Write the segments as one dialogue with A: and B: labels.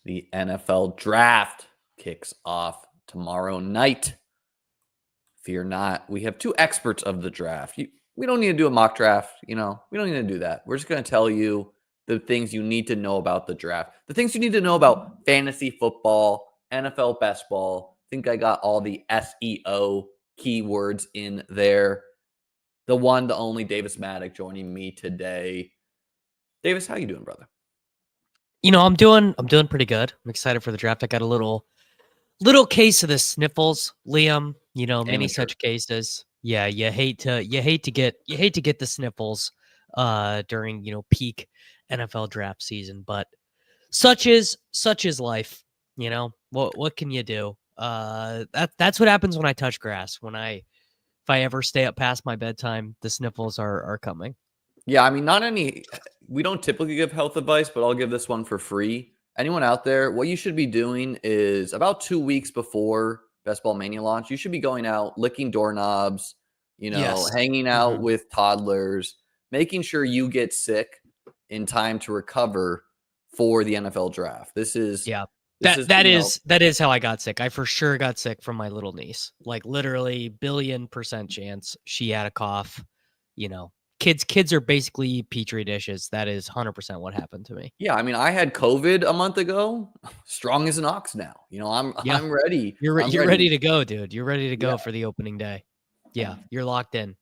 A: The NFL draft kicks off tomorrow night. Fear not. We have two experts of the draft. We don't need to do a mock draft. We don't need to do that. We're just going to tell you the things you need to know about the draft. The things you need to know about fantasy football, NFL best ball. I think I got all the SEO keywords in there. The one, the only Davis Mattek joining me today. Davis, how you doing, brother?
B: I'm doing pretty good. I'm excited for the draft. I got a little case of the sniffles, Liam. Many such cases. Yeah, you hate to get the sniffles during peak NFL draft season, but such is life. What can you do? That's what happens when I touch grass. If I ever stay up past my bedtime, the sniffles are coming.
A: Yeah, I mean, we don't typically give health advice, but I'll give this one for free. Anyone out there, what you should be doing is about 2 weeks before Best Ball Mania launch, you should be going out, licking doorknobs,
B: Yes.
A: hanging out with toddlers, making sure you get sick in time to recover for the NFL draft. That
B: is how I got sick. I for sure got sick from my little niece. Like literally 1,000,000,000% chance she had a cough. Kids are basically petri dishes. That is 100% what happened to me.
A: Yeah, I mean, I had COVID a month ago. Strong as an ox now. I'm ready.
B: You're ready to go, dude. You're ready to go for the opening day. Yeah, you're locked in.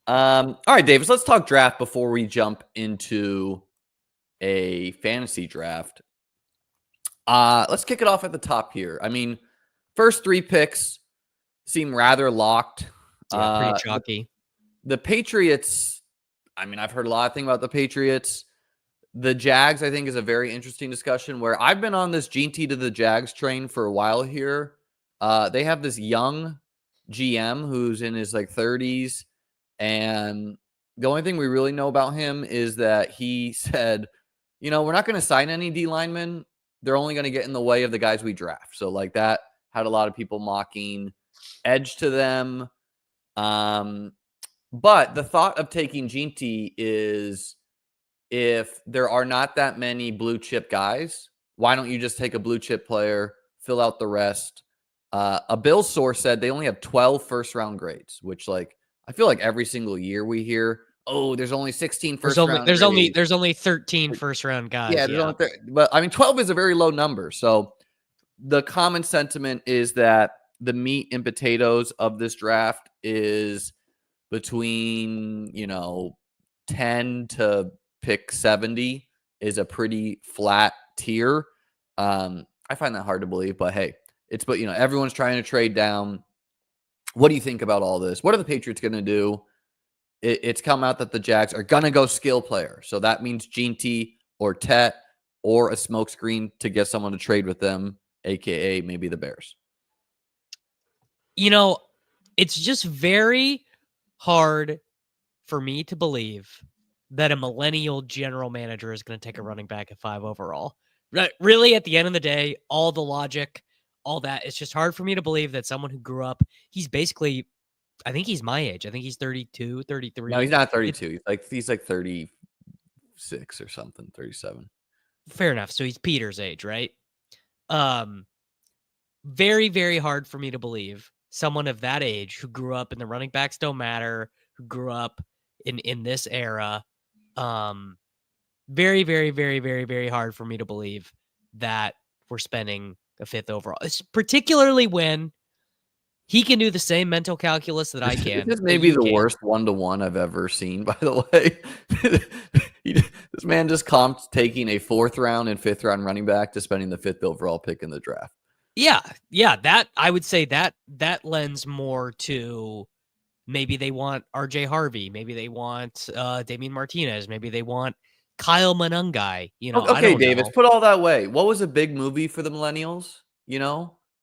A: All right, Davis, let's talk draft before we jump into a fantasy draft. Let's kick it off at the top here. I mean, first 3 picks seem rather locked.
B: Yeah, pretty chalky.
A: The Patriots, I mean, I've heard a lot of things about the Patriots. The Jags, I think, is a very interesting discussion where I've been on this Jeanty to the Jags train for a while here. They have this young GM who's in his 30s. And the only thing we really know about him is that he said, we're not going to sign any D linemen. They're only going to get in the way of the guys we draft. So that had a lot of people mocking edge to them. But the thought of taking Jeanty is if there are not that many blue chip guys, why don't you just take a blue chip player, fill out the rest? A Bills source said they only have 12 first round grades, which I feel like every single year we hear, there's only 16 first round
B: there's only 13 first round guys.
A: Yeah, but I mean 12 is a very low number. So the common sentiment is that the meat and potatoes of this draft is between 10 to pick 70 is a pretty flat tier. I find that hard to believe, but hey, everyone's trying to trade down. What do you think about all this? What are the Patriots going to do? It's come out that the Jags are going to go skill player. So that means Jeanty or Tet or a smokescreen to get someone to trade with them, aka maybe the Bears.
B: It's just very hard for me to believe that a millennial general manager is going to take a running back at 5 overall. Really, at the end of the day, all the logic, all that, it's just hard for me to believe that someone who grew up, he's basically, I think he's my age. I think he's 32, 33.
A: No, he's not 32. He's like 36 or something, 37.
B: Fair enough. So he's Peter's age, right? Very, very hard for me to believe someone of that age who grew up in the running backs don't matter, who grew up in this era. Very, very, very, very, very hard for me to believe that we're spending a 5th overall. It's particularly when he can do the same mental calculus that I can.
A: This may be the worst 1-to-1 I've ever seen, by the way. This man just comped taking a 4th round and 5th round running back to spending the 5th overall pick in the draft.
B: Yeah. That I would say that lends more to maybe they want RJ Harvey, maybe they want Damian Martinez, maybe they want Kyle Manungai.
A: Okay, Davis, put all that way. What was a big movie for the millennials?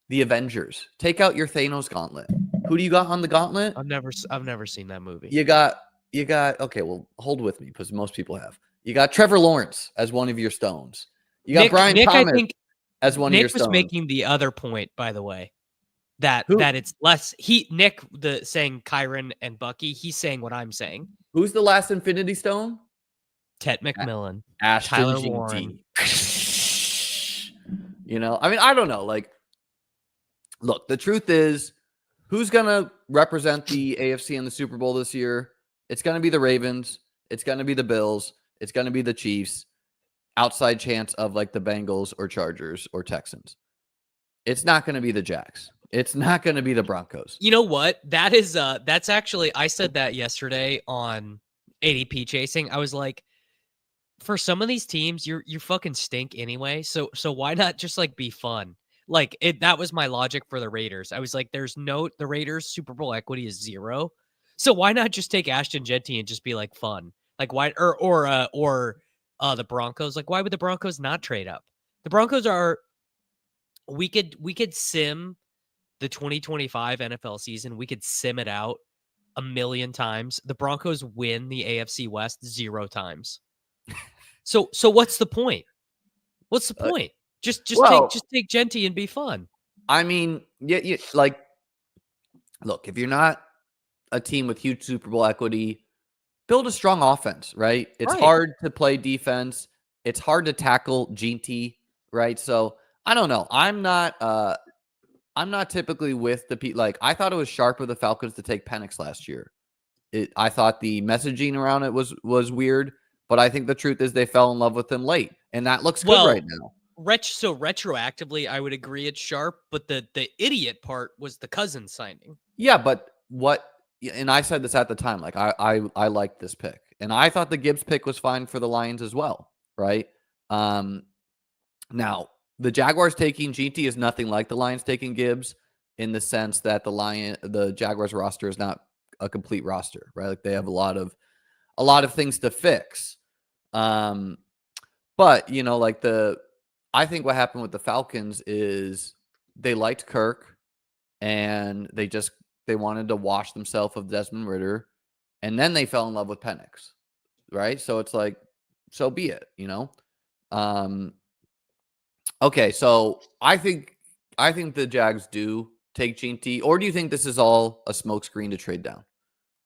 A: The Avengers. Take out your Thanos gauntlet. Who do you got on the gauntlet?
B: I've never seen that movie.
A: You got okay, well, hold with me because most people have. You got Trevor Lawrence as one of your stones. You got Brian Thomas as one of your stones.
B: Nick was making the other point, by the way, that it's less Nick saying Kyron and Bucky, he's saying what I'm saying.
A: Who's the last Infinity Stone?
B: Tet McMillan.
A: Ashton
B: Tyler
A: Jeanty.
B: Warren.
A: I mean, I don't know. Like, look, the truth is, who's going to represent the AFC in the Super Bowl this year? It's going to be the Ravens. It's going to be the Bills. It's going to be the Chiefs. Outside chance of like the Bengals or Chargers or Texans. It's not going to be the Jags. It's not going to be the Broncos.
B: You know what? That's actually, I said that yesterday on ADP chasing. I was like, for some of these teams, you fucking stink anyway. So why not just like be fun? Like that was my logic for the Raiders. I was like, the Raiders Super Bowl equity is 0. So why not just take Ashton Jeanty and just be like fun? Like why or the Broncos? Like why would the Broncos not trade up? The Broncos are we could sim the 2025 NFL season. We could sim it out 1,000,000 times. The Broncos win the AFC West 0 times. So what's the point? What's the point? Just take Jeanty and be fun.
A: I mean, yeah, like, look, if you're not a team with huge Super Bowl equity, build a strong offense, right? It's hard to play defense. It's hard to tackle Jeanty, right? So I don't know. I'm not typically with the like. I thought it was sharp of the Falcons to take Penix last year. I thought the messaging around it was weird, but I think the truth is they fell in love with him late, and that looks good right now.
B: So retroactively, I would agree it's sharp, but the idiot part was the Cousins signing.
A: Yeah, but and I said this at the time, like I liked this pick, and I thought the Gibbs pick was fine for the Lions as well, right? Now the Jaguars taking Jeanty is nothing like the Lions taking Gibbs in the sense that the Jaguars roster is not a complete roster, right? Like they have a lot of things to fix. But like I think what happened with the Falcons is they liked Kirk and they wanted to wash themselves of Desmond Ridder, and then they fell in love with Penix, right? So it's like, so be it, Okay, so I think the Jags do take Jeanty, or do you think this is all a smokescreen to trade down?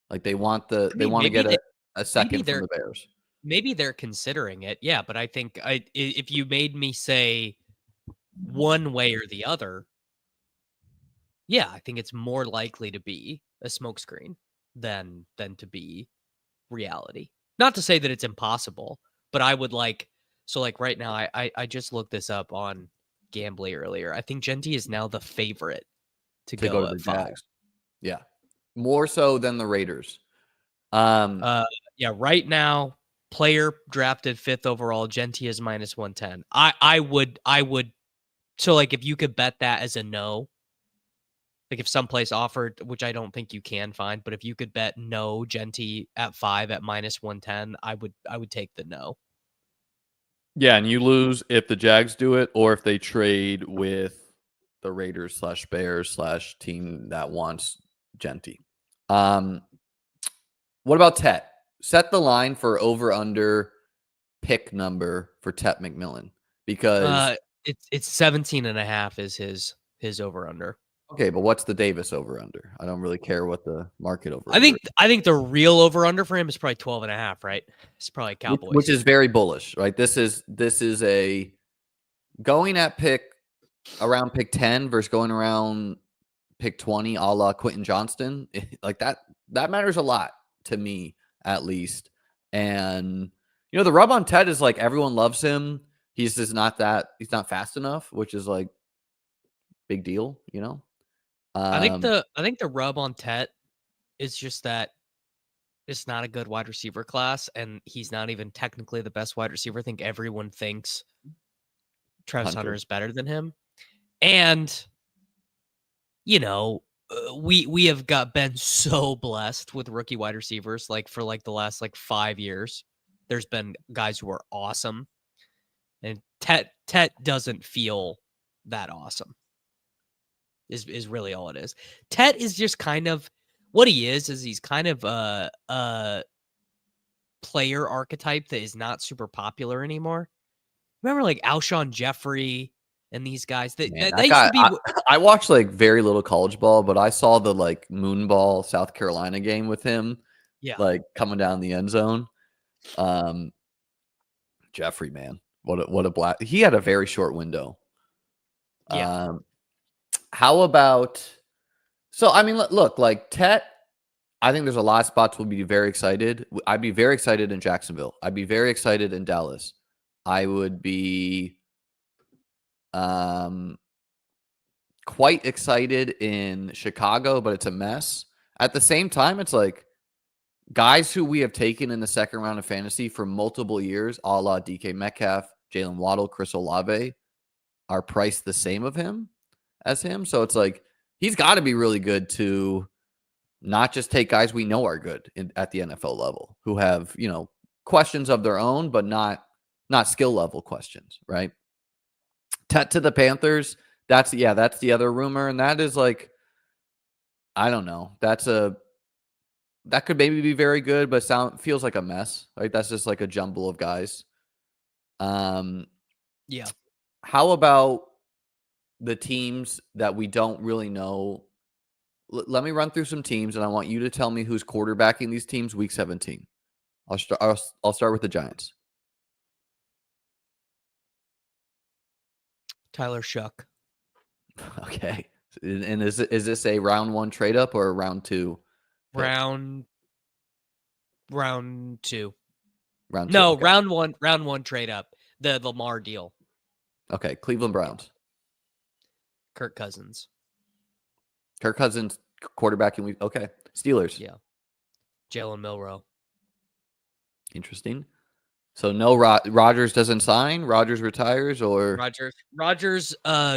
A: Like they want to get a second from the Bears.
B: Maybe they're considering it, yeah. But I think if you made me say one way or the other, yeah, I think it's more likely to be a smokescreen than to be reality. Not to say that it's impossible, but I would like. So like right now, I just looked this up on Gambly earlier. I think Jeanty is now the favorite to go to the Jags.
A: Yeah, more so than the Raiders.
B: Yeah, right now, player drafted 5th overall, Jeanty is -110. I would. So like, if you could bet that as a no, like if someplace offered, which I don't think you can find, but if you could bet no Jeanty at 5 at -110, I would take the no.
A: Yeah, and you lose if the Jags do it, or if they trade with the Raiders / Bears / team that wants Jeanty. What about Tet? Set the line for over/under pick number for Tet McMillan, because
B: it's 17.5 is his over/under.
A: Okay, but what's the Davis over/under? I don't really care what the market over.
B: I think the real over/under for him is probably 12.5, right? It's probably Cowboys,
A: which is very bullish, right? This is a going at around pick 10 versus going around pick 20, a la Quentin Johnston. Like that matters a lot to me, at least. And the rub on Tet is like everyone loves him. He's just not fast enough, which is like big deal,
B: I think the rub on Tet is just that it's not a good wide receiver class, and he's not even technically the best wide receiver. I think everyone thinks Travis Hunter is better than him, and we have been so blessed with rookie wide receivers. Like for like the last 5 years, there's been guys who are awesome, and Tet doesn't feel that awesome. Is really all it is. Tet is just kind of what he is he's kind of a player archetype that is not super popular anymore. Remember like Alshon Jeffrey and these guys that used to be.
A: I watched very little college ball, but I saw the Moonball South Carolina game with him.
B: Yeah,
A: coming down the end zone. Jeffrey, man, what a blast! He had a very short window.
B: Yeah.
A: How about? So I mean, look, like Tet. I think there's a lot of spots we'll be very excited. I'd be very excited in Jacksonville. I'd be very excited in Dallas. I would be quite excited in Chicago, but it's a mess. At the same time, it's like guys who we have taken in the second round of fantasy for multiple years, a la DK Metcalf, Jalen Waddle, Chris Olave, are priced the same as him. So it's like he's got to be really good to not just take guys we know are good at the NFL level who have, questions of their own, but not skill level questions, right? Tet to the Panthers. That's the other rumor. And that is like, I don't know. That could maybe be very good, but feels like a mess. Right. That's just like a jumble of guys.
B: Yeah.
A: How about the teams that we don't really know? Let me run through some teams, and I want you to tell me who's quarterbacking these teams week 17. I'll start with the Giants.
B: Tyler Shuck.
A: Okay. And is this a round 1 trade up or a round 2? Pick?
B: Round 2.
A: Round 2.
B: No,
A: okay.
B: round one trade up. The Lamar deal.
A: Okay, Cleveland Browns.
B: Kirk Cousins.
A: Quarterbacking week. Okay. Steelers.
B: Yeah. Jalen Milroe.
A: Interesting. So no Rodgers doesn't sign. Rodgers retires, or
B: Rodgers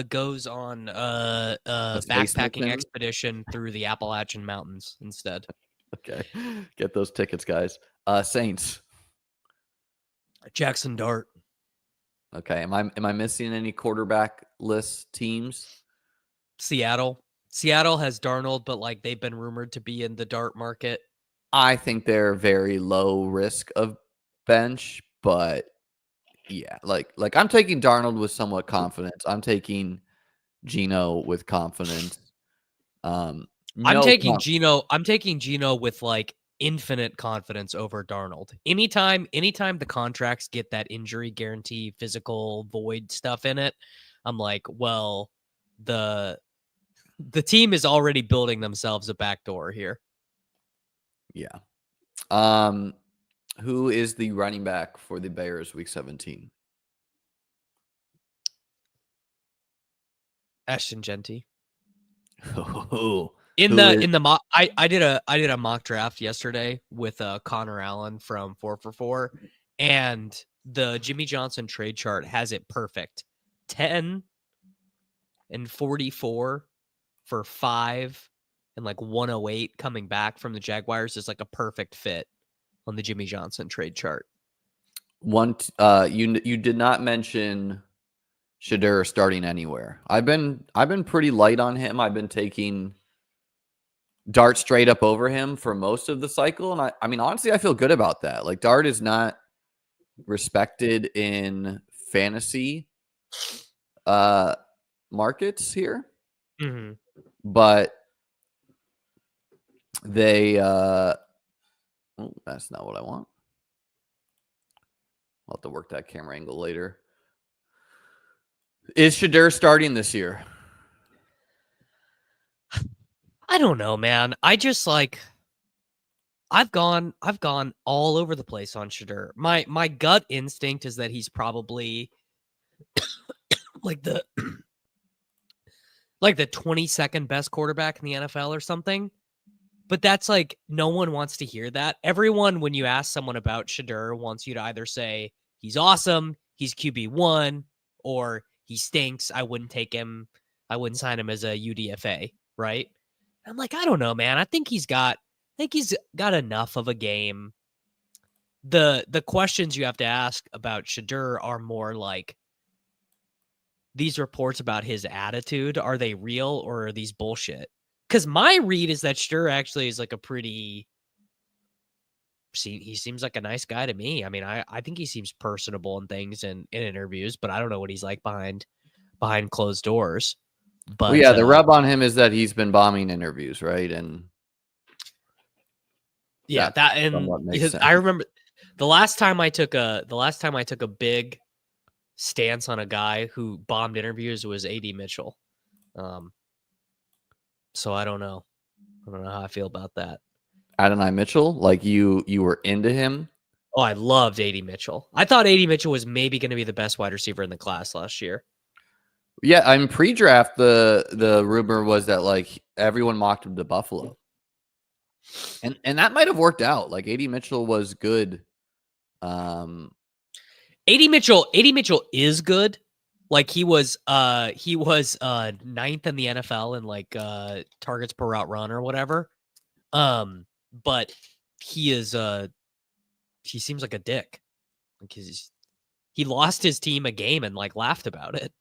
B: goes on a backpacking expedition through the Appalachian Mountains instead.
A: Okay, get those tickets, guys. Saints.
B: Jackson Dart.
A: Okay, am I missing any quarterback-less teams?
B: Seattle has Darnold, but like they've been rumored to be in the Dart market.
A: I think they're very low risk of bench, but yeah, like I'm taking Darnold with somewhat confidence. I'm taking Geno with confidence.
B: I'm taking Geno with like infinite confidence over Darnold. Anytime the contracts get that injury guarantee, physical void stuff in it, I'm like, well, the team is already building themselves a backdoor here.
A: Yeah. Who is the running back for the Bears week 17?
B: Ashton Jeanty.
A: Oh,
B: I did a mock draft yesterday with Connor Allen from 4 for 4, and the Jimmy Johnson trade chart has it perfect. 10 and 44 for 5 and like 108 coming back from the Jaguars is like a perfect fit on the Jimmy Johnson trade chart.
A: You did not mention Shedeur starting anywhere. I've been pretty light on him. I've been taking Dart straight up over him for most of the cycle, and I mean honestly, I feel good about that. Like Dart is not respected in fantasy markets here, but they that's not what I want. I'll have to work that camera angle later. Is Shedeur starting this year?
B: I don't know, man. I just like I've gone all over the place on Shedeur. My gut instinct is that he's probably like the 22nd best quarterback in the NFL or something. But that's like, no one wants to hear that. Everyone, when you ask someone about Shedeur, wants you to either say he's awesome, he's QB1, or he stinks. I wouldn't take him. I wouldn't sign him as a UDFA, right? I'm like, I don't know, man. I think he's got enough of a game. The questions you have to ask about Shedeur are more like, these reports about his attitude, are they real or are these bullshit? Because my read is that Shedeur actually is like he seems like a nice guy to me. I mean, I think he seems personable and things in interviews, but I don't know what he's like behind closed doors. But
A: well, yeah, the rub on him is that he's been bombing interviews, right? And
B: yeah, I remember the last time I took a big stance on a guy who bombed interviews was AD Mitchell. So I don't know. I don't know how I feel about that.
A: Adonai Mitchell, like you were into him.
B: Oh, I loved AD Mitchell. I thought AD Mitchell was maybe going to be the best wide receiver in the class last year.
A: Yeah, I'm pre-draft. The rumor was that like everyone mocked him to Buffalo, and that might have worked out. Like AD Mitchell was good.
B: AD Mitchell is good. Like he was ninth in the NFL in like targets per route run or whatever. But he is he seems like a dick. Like he lost his team a game and like laughed about it.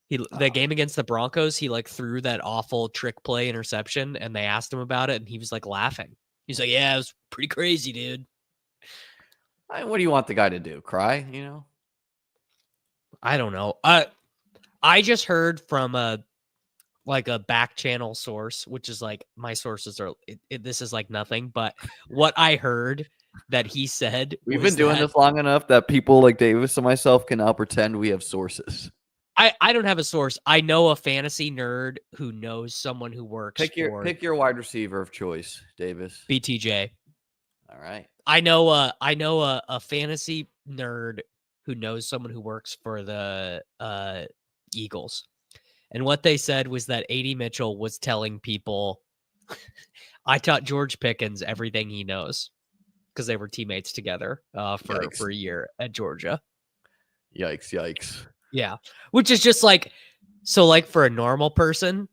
B: The game against the Broncos, he like threw that awful trick play interception, and they asked him about it, and he was like laughing. He's like, "Yeah, it was pretty crazy, dude."
A: What do you want the guy to do? Cry? You know?
B: I don't know. I just heard from a back channel source, which is like my sources are. This is like nothing, but what I heard that he said.
A: We've been doing this long enough that people like Davis and myself can now pretend we have sources.
B: I don't have a source. I know a fantasy nerd who knows someone who works.
A: Pick your wide receiver of choice, Davis.
B: BTJ.
A: All right.
B: I know a fantasy nerd who knows someone who works for the Eagles. And what they said was that AD Mitchell was telling people, I taught George Pickens everything he knows, because they were teammates together for a year at Georgia.
A: Yikes.
B: Yeah. Which is just like, so like for a normal person,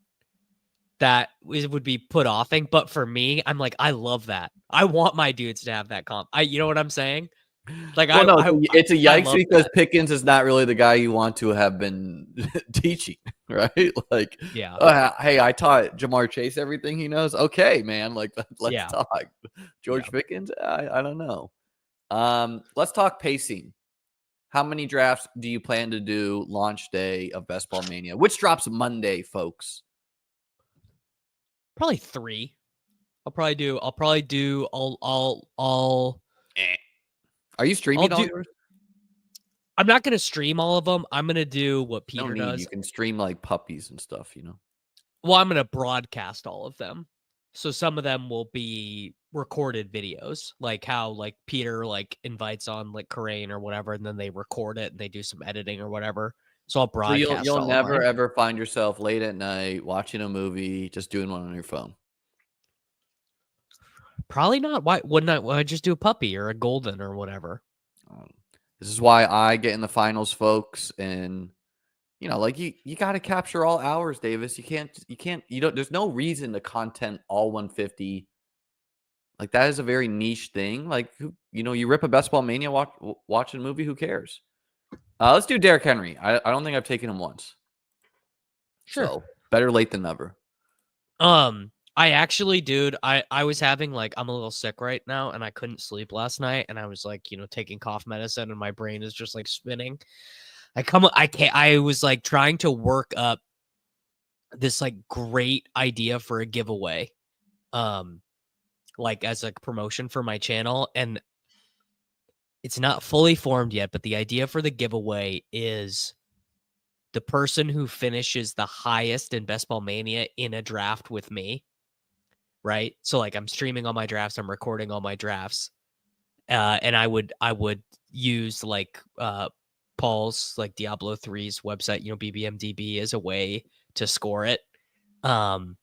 B: that would be put offing. But for me, I'm like, I love that. I want my dudes to have that comp. You know what I'm saying? Like,
A: it's a yikes because that. Pickens is not really the guy you want to have been teaching, right? Like,
B: yeah.
A: Hey, I taught Jamar Chase everything he knows. Okay, man. Like, let's talk. George Pickens, I don't know. Let's talk pacing. How many drafts do you plan to do launch day of Best Ball Mania, which drops Monday, folks?
B: Probably 3. I'll.
A: Are you streaming all yours?
B: I'm not going to stream all of them. I'm going to do what Peter does.
A: You can stream like puppies and stuff, you know?
B: Well, I'm going to broadcast all of them. So some of them will be recorded videos, like how like Peter like invites on like Corain or whatever, and then they record it and they do some editing or whatever. So I'll broadcast.
A: So you'll never ever find yourself late at night watching a movie, just doing one on your phone.
B: Probably not. Why wouldn't I just do a puppy or a golden or whatever?
A: This is why I get in the finals, folks, and you know, like you got to capture all hours, Davis. There's no reason to content all 150. Like that is a very niche thing. Like, you rip a Best Ball Mania watch a movie. Who cares? Let's do Derrick Henry. I don't think I've taken him once.
B: Sure.
A: So better late than never.
B: I actually, dude, I was having like, I'm a little sick right now and I couldn't sleep last night, and I was like, taking cough medicine and my brain is just like spinning. I was like trying to work up this like great idea for a giveaway. Like as a promotion for my channel, and it's not fully formed yet, but the idea for the giveaway is the person who finishes the highest in Best Ball Mania in a draft with me. Right. So like I'm streaming all my drafts, I'm recording all my drafts. And I would use like Paul's like Diablo 3's website, BBMDB, as a way to score it. But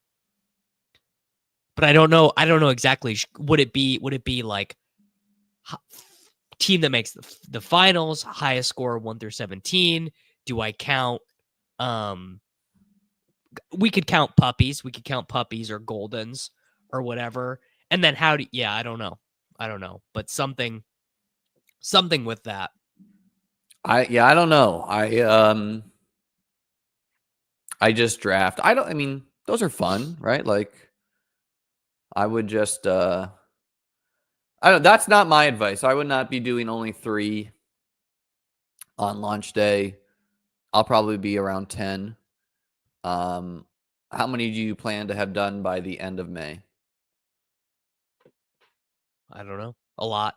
B: I don't know exactly. Would it be like team that makes the finals, highest score 1 through 17? Do I count? We could count puppies. We could count puppies or goldens or whatever. And then I don't know. But something with that.
A: I don't know. I just draft. Those are fun, right? Like I would just that's not my advice. I would not be doing only 3 on launch day. I'll probably be around 10. How many do you plan to have done by the end of May?
B: I don't know. A lot.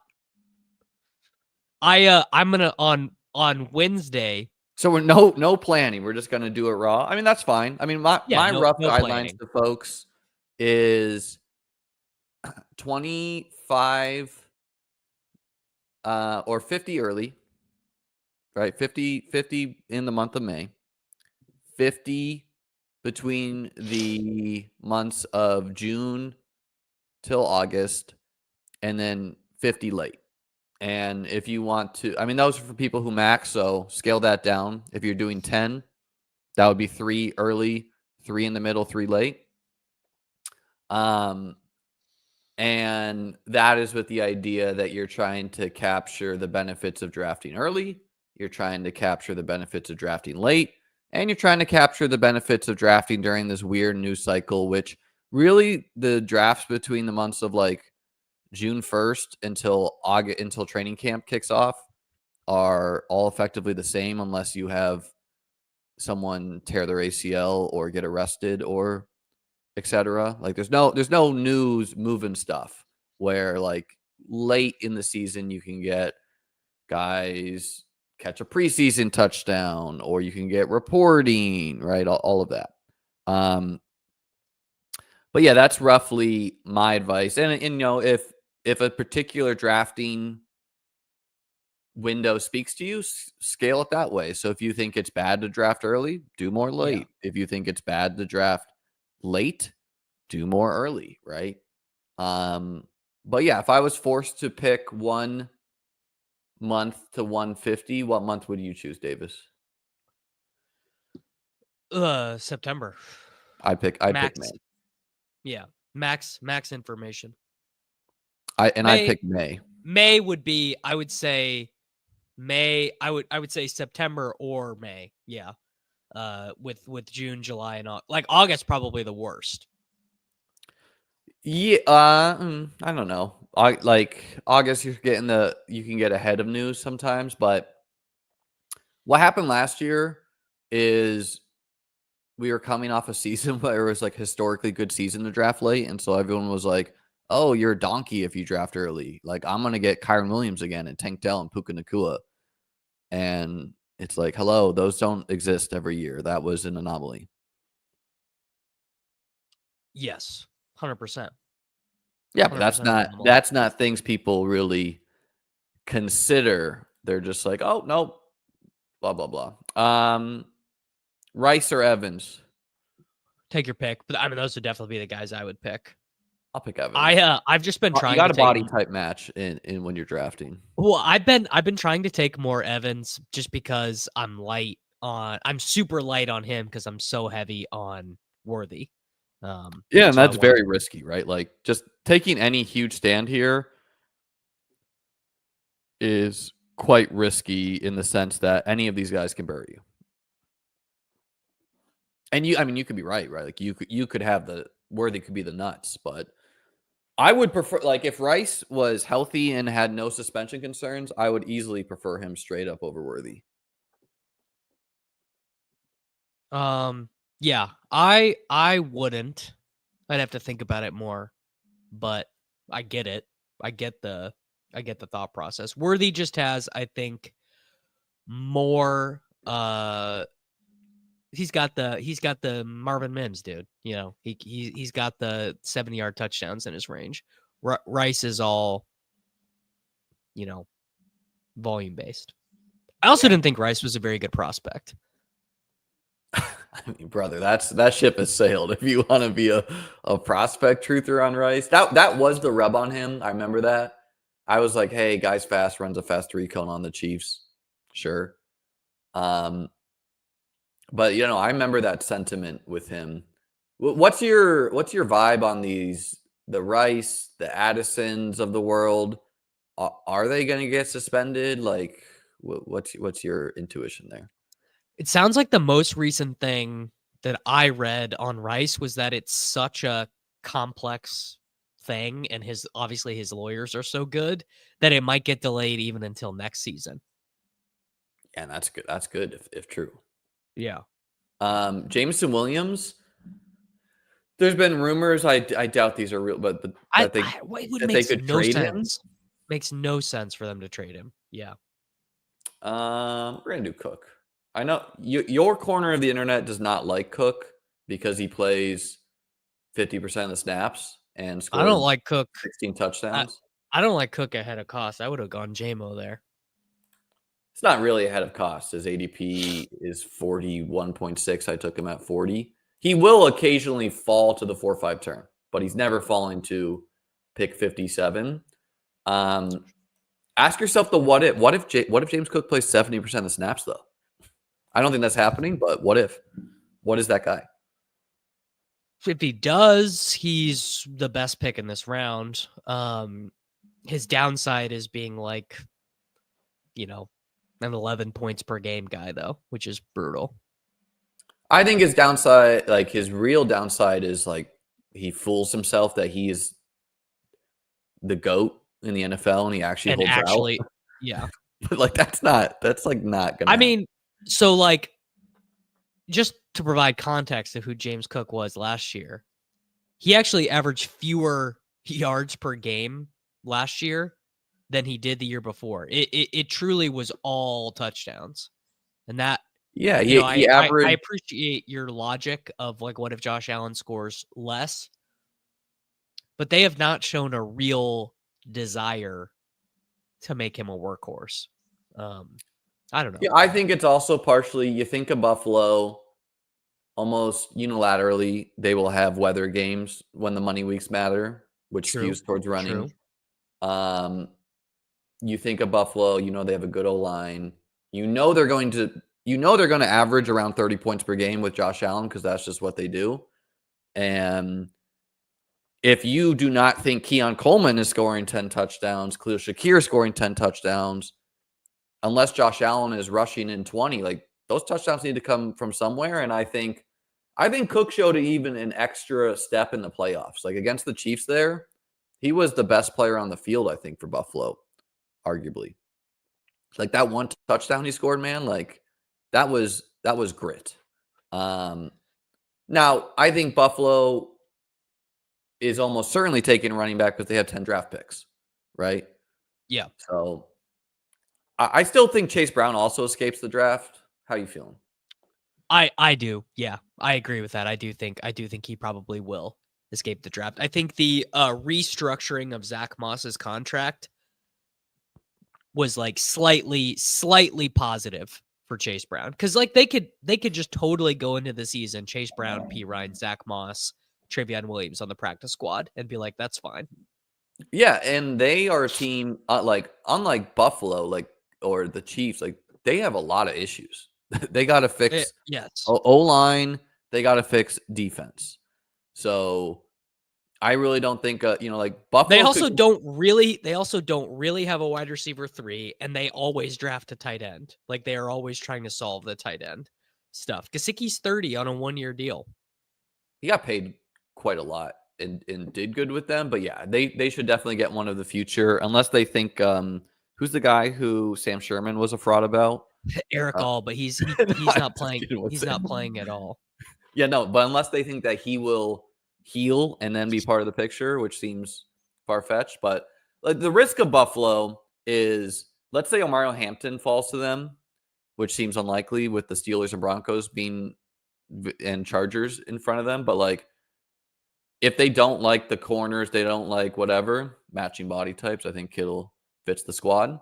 B: I'm gonna on on Wednesday.
A: So we're no planning. We're just gonna do it raw. I mean, that's fine. I mean, my rough
B: No
A: guidelines
B: planning.
A: to folks is 25 or 50 early, right? 50 in the month of May, 50 between the months of June till August, and then 50 late. And if you want to, I mean, those are for people who max, so scale that down. If you're doing 10, that would be 3 early, 3 in the middle, 3 late. And that is with the idea that you're trying to capture the benefits of drafting early, you're trying to capture the benefits of drafting late, and you're trying to capture the benefits of drafting during this weird news cycle, which really the drafts between the months of like June 1st until August, until training camp kicks off, are all effectively the same unless you have someone tear their ACL or get arrested or etc. Like there's no news moving stuff where like late in the season you can get guys catch a preseason touchdown or you can get reporting, right? All of that. But yeah, that's roughly my advice. And you know, if a particular drafting window speaks to you, scale it that way. So if you think it's bad to draft early, do more late. If you think it's bad to draft late, do more early, right? But yeah, if I was forced to pick 1 month to 150, what month would you choose, Davis?
B: September.
A: I'd pick May.
B: Yeah, max information.
A: I'd pick May.
B: May would be, I would say May. I would say September or May. Yeah. With June, July, and like August probably the worst.
A: Yeah, I don't know. Like August, you can get ahead of news sometimes, but what happened last year is we were coming off a season where it was like historically good season to draft late, and so everyone was like, "Oh, you're a donkey if you draft early." Like I'm gonna get Kyron Williams again and Tank Dell and Puka Nacua, and it's like, hello, those don't exist every year. That was an anomaly.
B: Yes, 100%.
A: Yeah, but that's not things people really consider. They're just like, oh no, blah blah blah. Rice or Evans?
B: Take your pick, but I mean those would definitely be the guys I would pick.
A: I'll pick Evans.
B: I've just been trying.
A: You got a body type match in when you're drafting.
B: Well, I've been trying to take more Evans just because I'm super light on him because I'm so heavy on Worthy.
A: Yeah, and that's very risky, right? Like just taking any huge stand here is quite risky in the sense that any of these guys can bury you. And you could be right? Like you could have the Worthy could be the nuts, but I would prefer, like, if Rice was healthy and had no suspension concerns, I would easily prefer him straight up over Worthy.
B: Yeah, I wouldn't. I'd have to think about it more, but I get it. I get the thought process. Worthy just has, I think, more. He's got the Marvin Mims, dude. You know, he's got the 70-yard touchdowns in his range. Rice is all, you know, volume based. I also didn't think Rice was a very good prospect.
A: I mean, brother, that ship has sailed. If you want to be a prospect truther on Rice, that was the rub on him. I remember that. I was like, hey, guy's fast, runs a fast 3-cone on the Chiefs. Sure. But you know, I remember that sentiment with him. What's your vibe on the Rice, the Addisons of the world? Are they going to get suspended? Like, what's your intuition there?
B: It sounds like the most recent thing that I read on Rice was that it's such a complex thing, and obviously his lawyers are so good that it might get delayed even until next season.
A: Yeah, and that's good. That's good if true.
B: Yeah.
A: Jameson Williams. There's been rumors. I doubt these are real, but that they could trade him.
B: Makes no sense for them to trade him. Yeah.
A: We're gonna do Cook. I know your corner of the internet does not like Cook because he plays 50% of the snaps and
B: I don't
A: scored
B: like Cook.
A: 16 touchdowns.
B: I don't like Cook ahead of cost. I would have gone JMO there.
A: It's not really ahead of cost. His ADP is 41.6. I took him at 40. He will occasionally fall to the 4-5 turn, but he's never falling to pick 57. Ask yourself the what if. What if James Cook plays 70% of the snaps though? I don't think that's happening, but what if? What is that guy?
B: If he does, he's the best pick in this round. His downside is being like, an 11 points per game guy though, which is brutal.
A: I think his downside, like his real downside, is like he fools himself that he is the GOAT in the NFL and he actually holds out.
B: Yeah.
A: But like that's not gonna happen.
B: mean, so like just to provide context of who James Cook was last year, he actually averaged fewer yards per game last year than he did the year before. It truly was all touchdowns. And that,
A: yeah,
B: he
A: averaged.
B: I appreciate your logic of like, what if Josh Allen scores less? But they have not shown a real desire to make him a workhorse. I don't know.
A: Yeah, I think it's also partially, you think of Buffalo, almost unilaterally, they will have weather games when the money weeks matter, which skews towards running. You think of Buffalo, they have a good O-line. They're going to average around 30 points per game with Josh Allen because that's just what they do. And if you do not think Keon Coleman is scoring 10 touchdowns, Khalil Shakir scoring 10 touchdowns, unless Josh Allen is rushing in 20, like those touchdowns need to come from somewhere. And I think Cook showed even an extra step in the playoffs. Like against the Chiefs there, he was the best player on the field, I think, for Buffalo, arguably. Like that one touchdown he scored, man, like that was grit. Now, I think Buffalo is almost certainly taking a running back because they have 10 draft picks, right?
B: Yeah.
A: So I still think Chase Brown also escapes the draft. How are you feeling?
B: I do. Yeah, I agree with that. I do think he probably will escape the draft. I think the restructuring of Zach Moss's contract was like slightly positive for Chase Brown. Cause like they could just totally go into the season, Chase Brown, P. Ryan, Zach Moss, Travion Williams on the practice squad and be like, that's fine.
A: Yeah. And they are a team like unlike Buffalo, like, or the Chiefs, like they have a lot of issues. They got to fix O-line. They got to fix defense. So I really don't think, like Buffalo.
B: They also don't really have a wide receiver 3, and they always draft a tight end. Like they are always trying to solve the tight end stuff. Gesicki's 30 on a 1-year deal.
A: He got paid quite a lot and did good with them. But yeah, they should definitely get one of the future, unless they think, who's the guy who Sam Sherman was a fraud about?
B: Eric All, but he's not playing. He's not playing at all.
A: Yeah, no, but unless they think that he will heal and then be part of the picture, which seems far-fetched. But like the risk of Buffalo is, let's say Omarion Hampton falls to them, which seems unlikely with the Steelers and Broncos and Chargers in front of them. But like, if they don't like the corners, they don't like whatever matching body types, I think Kittle fits the squad.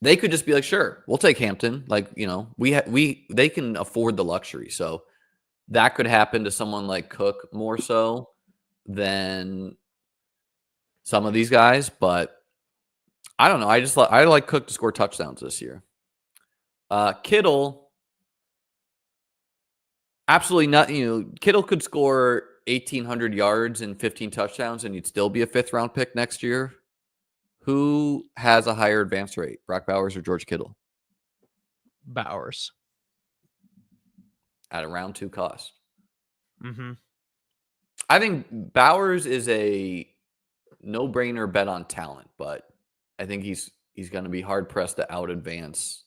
A: They could just be like, sure, we'll take Hampton. Like, they can afford the luxury. So that could happen to someone like Cook more so than some of these guys. But I don't know. I like Cook to score touchdowns this year. Kittle, absolutely not. Kittle could score 1,800 yards and 15 touchdowns, and you'd still be a 5th-round pick next year. Who has a higher advance rate, Brock Bowers or George Kittle?
B: Bowers.
A: At a round 2 cost.
B: Mm-hmm.
A: I think Bowers is a no-brainer bet on talent, but I think he's going to be hard-pressed to out-advance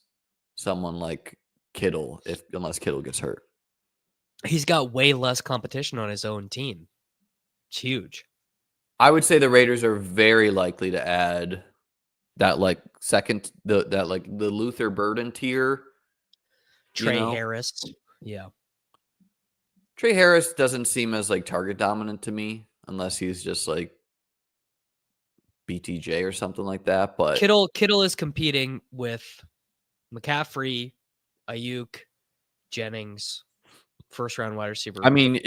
A: someone like Kittle unless Kittle gets hurt.
B: He's got way less competition on his own team. It's huge.
A: I would say the Raiders are very likely to add that like second, the Luther Burden tier.
B: Trey Harris. Yeah.
A: Trey Harris doesn't seem as like target dominant to me unless he's just like BTJ or something like that. But
B: Kittle is competing with McCaffrey, Ayuk, Jennings, first round wide receiver.
A: I mean,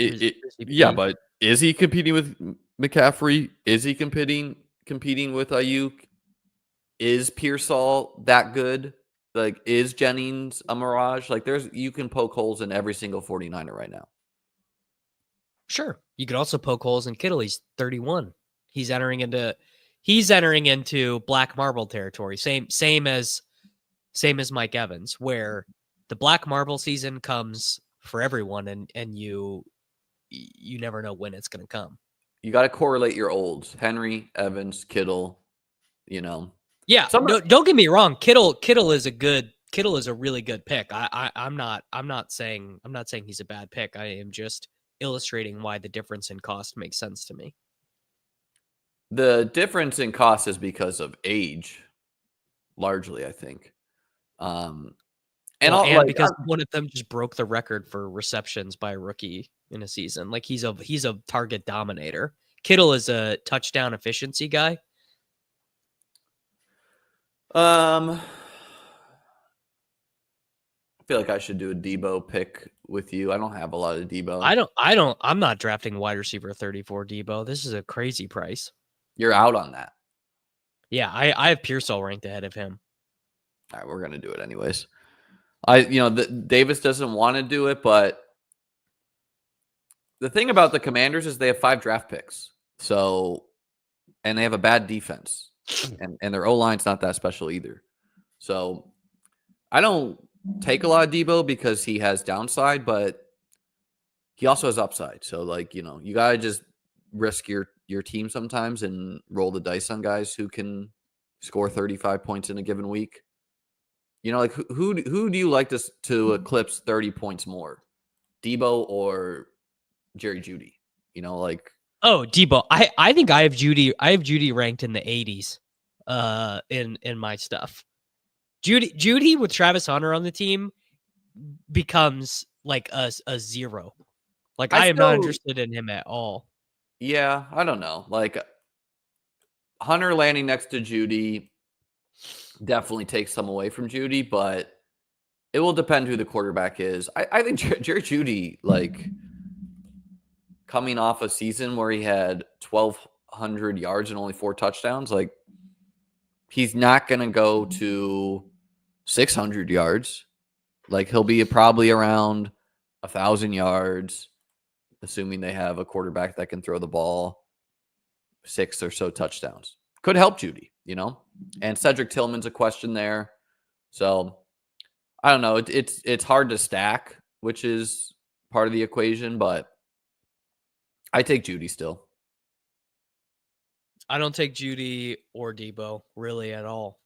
A: yeah, but is he competing with McCaffrey? Is he competing with Ayuk? Is Pearsall that good? Like, is Jennings a mirage? Like, you can poke holes in every single 49er right now.
B: Sure. You could also poke holes in Kittle. He's 31. He's entering into black marble territory. Same as Mike Evans, where the black marble season comes for everyone, and you never know when it's going to come.
A: You got to correlate your olds. Henry, Evans, Kittle,
B: Yeah, don't get me wrong. Kittle is a really good pick. I'm not saying he's a bad pick. I am just illustrating why the difference in cost makes sense to me.
A: The difference in cost is because of age, largely, I think.
B: Because one of them just broke the record for receptions by a rookie in a season. Like he's a target dominator. Kittle is a touchdown efficiency guy.
A: I feel like I should do a Debo pick with you. I don't have a lot of Debo.
B: I'm not drafting wide receiver 34 Debo. This is a crazy price.
A: You're out on that.
B: Yeah, I have Pearsall ranked ahead of him.
A: All right, we're gonna do it anyways. Davis doesn't want to do it, but the thing about the Commanders is they have 5 draft picks. And they have a bad defense. And their O-line's not that special either. So I don't take a lot of Debo because he has downside, but he also has upside. So you gotta just risk your team sometimes and roll the dice on guys who can score 35 points in a given week. Who do you like to eclipse 30 points more? Debo or Jerry Jeudy?
B: Oh, Debo. I think I have Jeudy ranked in the 80s in my stuff. Jeudy with Travis Hunter on the team becomes like a 0. Like I am not interested in him at all.
A: Yeah, I don't know. Like Hunter landing next to Jeudy definitely takes some away from Jeudy, but it will depend who the quarterback is. I think Jerry Jeudy, coming off a season where he had 1,200 yards and only 4 touchdowns, he's not going to go to 600 yards. He'll be probably around 1,000 yards, assuming they have a quarterback that can throw the ball, 6 or so touchdowns. Could help Jeudy, And Cedric Tillman's a question there. So I don't know. It's hard to stack, which is part of the equation, but I take Jeudy still.
B: I don't take Jeudy or Debo really at all.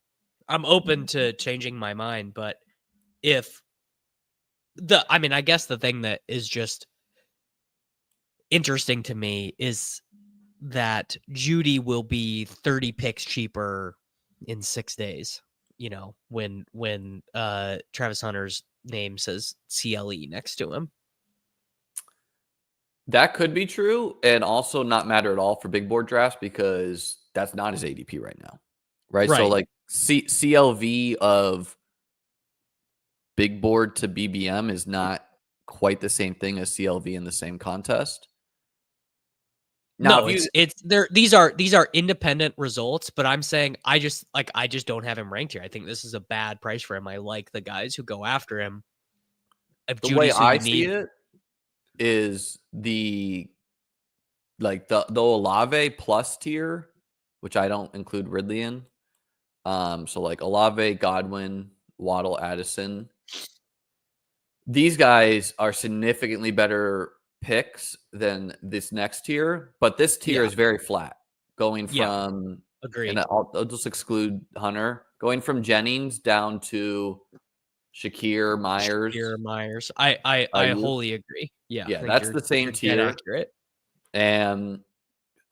B: I'm open to changing my mind, but I guess the thing that is just interesting to me is that Jeudy will be 30 picks cheaper in 6 days, when Travis Hunter's name says CLE next to him.
A: That could be true and also not matter at all for big board drafts because that's not his ADP right now. Right? So CLV of big board to BBM is not quite the same thing as CLV in the same contest.
B: Now, these are independent results, but I'm saying I just don't have him ranked here. I think this is a bad price for him. I like the guys who go after him.
A: The way I see it is the Olave plus tier, which I don't include Ridley in. So Olave, Godwin, Waddle, Addison. These guys are significantly better picks than this next tier, but this tier is very flat. Going from
B: agreed.
A: And I'll just exclude Hunter. Going from Jennings down to Shakir Myers.
B: I wholly agree.
A: Yeah, that's the same tier. Accurate. And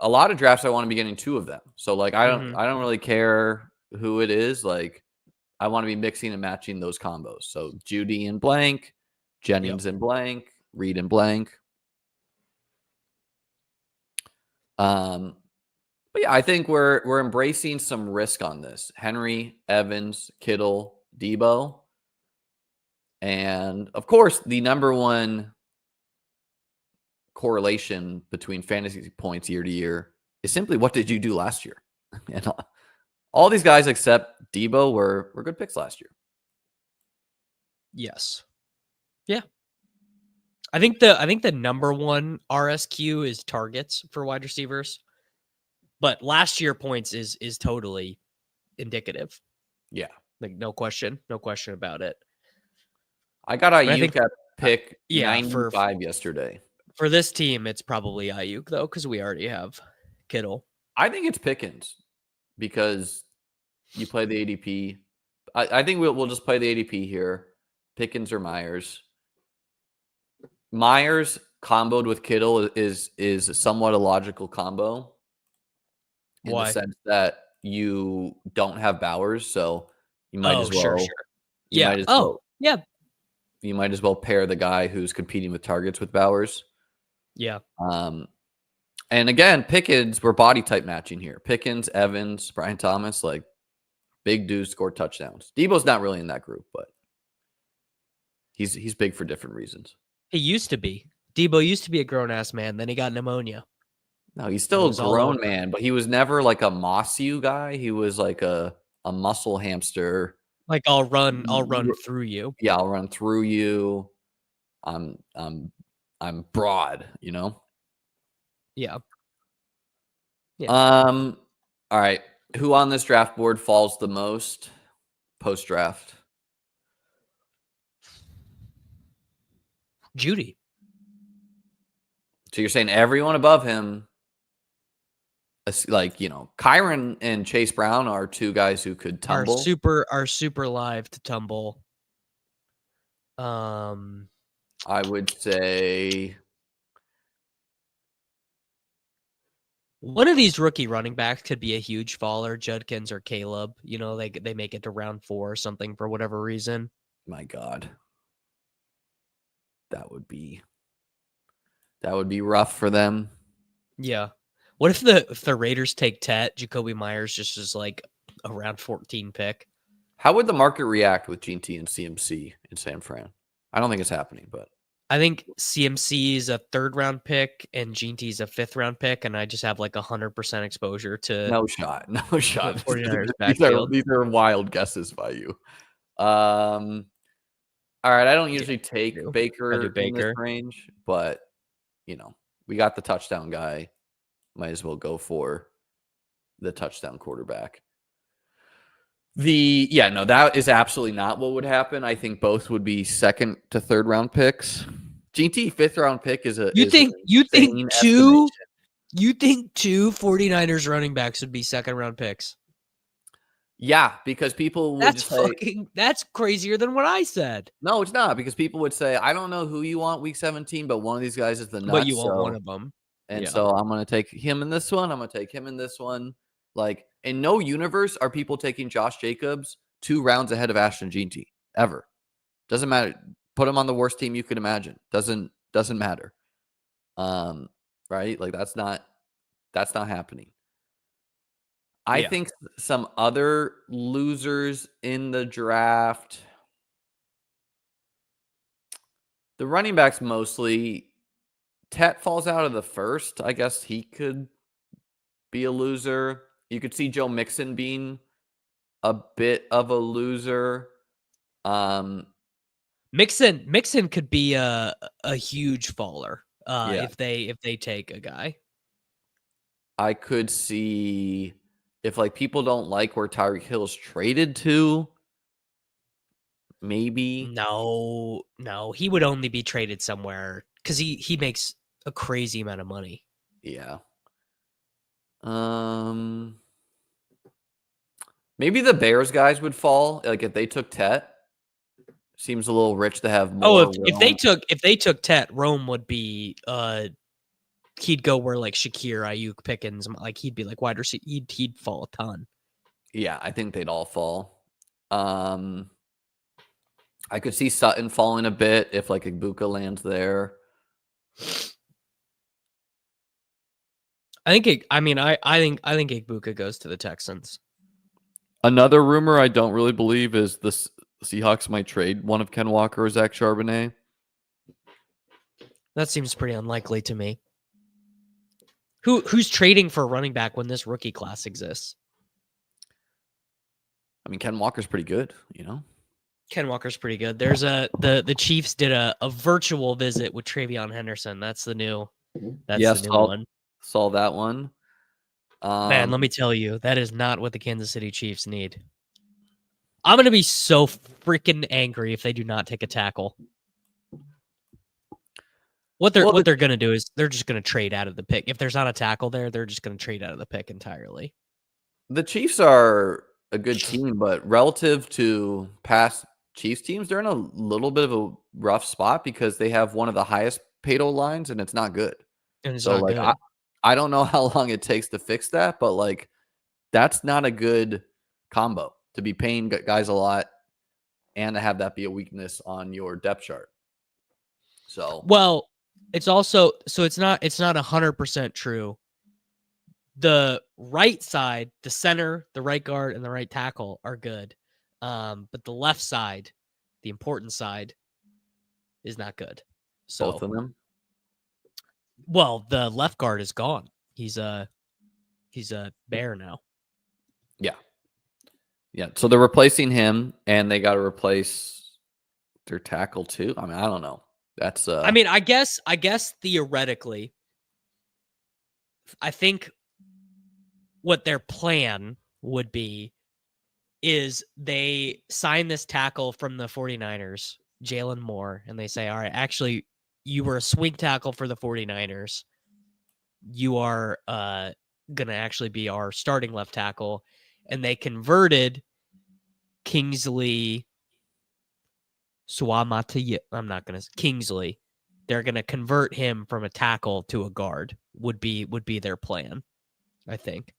A: a lot of drafts I want to be getting 2 of them. So I don't really care who it is, like I want to be mixing and matching those combos. So Judy and blank, Jennings and blank, Reed and blank. But yeah, I think we're embracing some risk on this. Henry, Evans, Kittle, Debo. And of course, the number one correlation between fantasy points year to year is simply what did you do last year? And all these guys except Debo were good picks last year.
B: Yes. Yeah. I think the number one RSQ is targets for wide receivers. But last year points is totally indicative.
A: Yeah.
B: Like no question about it.
A: I got Ayuk at pick 95
B: for
A: yesterday.
B: For this team, it's probably Ayuk though, because we already have Kittle.
A: I think it's Pickens because you play the ADP. I think we'll just play the ADP here. Pickens or Myers. Myers comboed with Kittle is somewhat a logical combo. In
B: Why?
A: the sense that you don't have Bowers, so you might as well.
B: Sure.
A: Yeah.
B: Yeah.
A: You might as well pair the guy who's competing with targets with Bowers.
B: Yeah.
A: And again, Pickens, we're body type matching here. Pickens, Evans, Brian Thomas, like big dudes score touchdowns. Debo's not really in that group, but he's big for different reasons.
B: He used to be. Debo used to be a grown ass man. Then he got pneumonia.
A: No, he's still a grown man, but he was never like a Moss-U guy. He was like a muscle hamster.
B: Like I'll run through you.
A: Yeah, I'll run through you. I'm broad, you know?
B: Yeah.
A: All right. Who on this draft board falls the most post-draft?
B: Judy.
A: So you're saying everyone above him, like, you know, Kyron and Chase Brown are two guys who could tumble.
B: Are super live to tumble.
A: I would say
B: one of these rookie running backs could be a huge faller, Judkins or Caleb. You know, they make it to round 4 or something for whatever reason.
A: My God. That would be rough for them.
B: Yeah. What if the Raiders take Tet, Jacoby Myers just is like a round 14 pick?
A: How would the market react with Jeanty and CMC in San Fran? I don't think it's happening, but
B: I think CMC is a 3rd round pick and Jeanty is a 5th round pick, and I just have like 100% exposure to
A: no shot.
B: 49ers
A: these are wild guesses by you. All right, I don't usually take Baker in this range, but you know, we got the touchdown guy. Might as well go for the touchdown quarterback. That is absolutely not what would happen. I think both would be 2nd to 3rd round picks. GT 5th round pick is a.
B: You think two 49ers running backs would be 2nd round picks?
A: Yeah, because people would
B: that's crazier than what I said.
A: No, it's not, because people would say, I don't know who you want week 17, but one of these guys is the nuts.
B: But you want one of them.
A: And so I'm going to take him in this one. I'm going to take him in this one. Like, in no universe are people taking Josh Jacobs 2 rounds ahead of Ashton Jeanty ever. Doesn't matter. Put him on the worst team you could imagine. Doesn't matter. Right? Like that's not happening. I think some other losers in the draft, the running backs mostly. Tet falls out of the 1st. I guess he could be a loser. You could see Joe Mixon being a bit of a loser.
B: Mixon could be a huge faller if they take a guy.
A: I could see if like people don't like where Tyreek Hill's traded to. Maybe
B: no, he would only be traded somewhere because he makes a crazy amount of money.
A: Yeah. Maybe the Bears guys would fall. Like if they took Tet, seems a little rich to have more.
B: If they took Tet, Rome would be he'd go where like Shakir, Ayuk, Pickens, like he'd be like wide receiver. He'd fall a ton.
A: Yeah, I think they'd all fall. I could see Sutton falling a bit if like Ibuka lands there.
B: I think Ibuka goes to the Texans.
A: Another rumor I don't really believe is the Seahawks might trade one of Ken Walker or Zach Charbonnet.
B: That seems pretty unlikely to me. Who's trading for a running back when this rookie class exists?
A: I mean, Ken Walker's pretty good, you know?
B: Ken Walker's pretty good. There's the Chiefs did a virtual visit with Travion Henderson. That's the new one.
A: Saw that one.
B: Man, let me tell you, that is not what the Kansas City Chiefs need. I'm going to be so freaking angry if they do not take a tackle. What they're going to do is they're just going to trade out of the pick. If there's not a tackle there, they're just going to trade out of the pick entirely.
A: The Chiefs are a good team, but relative to past Chiefs teams, they're in a little bit of a rough spot because they have one of the highest paid lines, and it's not good.
B: And it's not good.
A: I don't know how long it takes to fix that, but like that's not a good combo to be paying guys a lot and to have that be a weakness on your depth chart. So,
B: well, it's also it's not 100% true. The right side, the center, the right guard, and the right tackle are good. But the left side, the important side, is not good. So
A: both of them?
B: Well, the left guard is gone. He's a Bear now.
A: Yeah. Yeah. So they're replacing him, and they got to replace their tackle too. I mean, I don't know. That's
B: I mean, I guess theoretically, I think what their plan would be is they sign this tackle from the 49ers, Jalen Moore, and they say, all right, actually, you were a swing tackle for the 49ers. You are going to actually be our starting left tackle. And they converted Kingsley Kingsley. They're going to convert him from a tackle to a guard would be their plan, I think.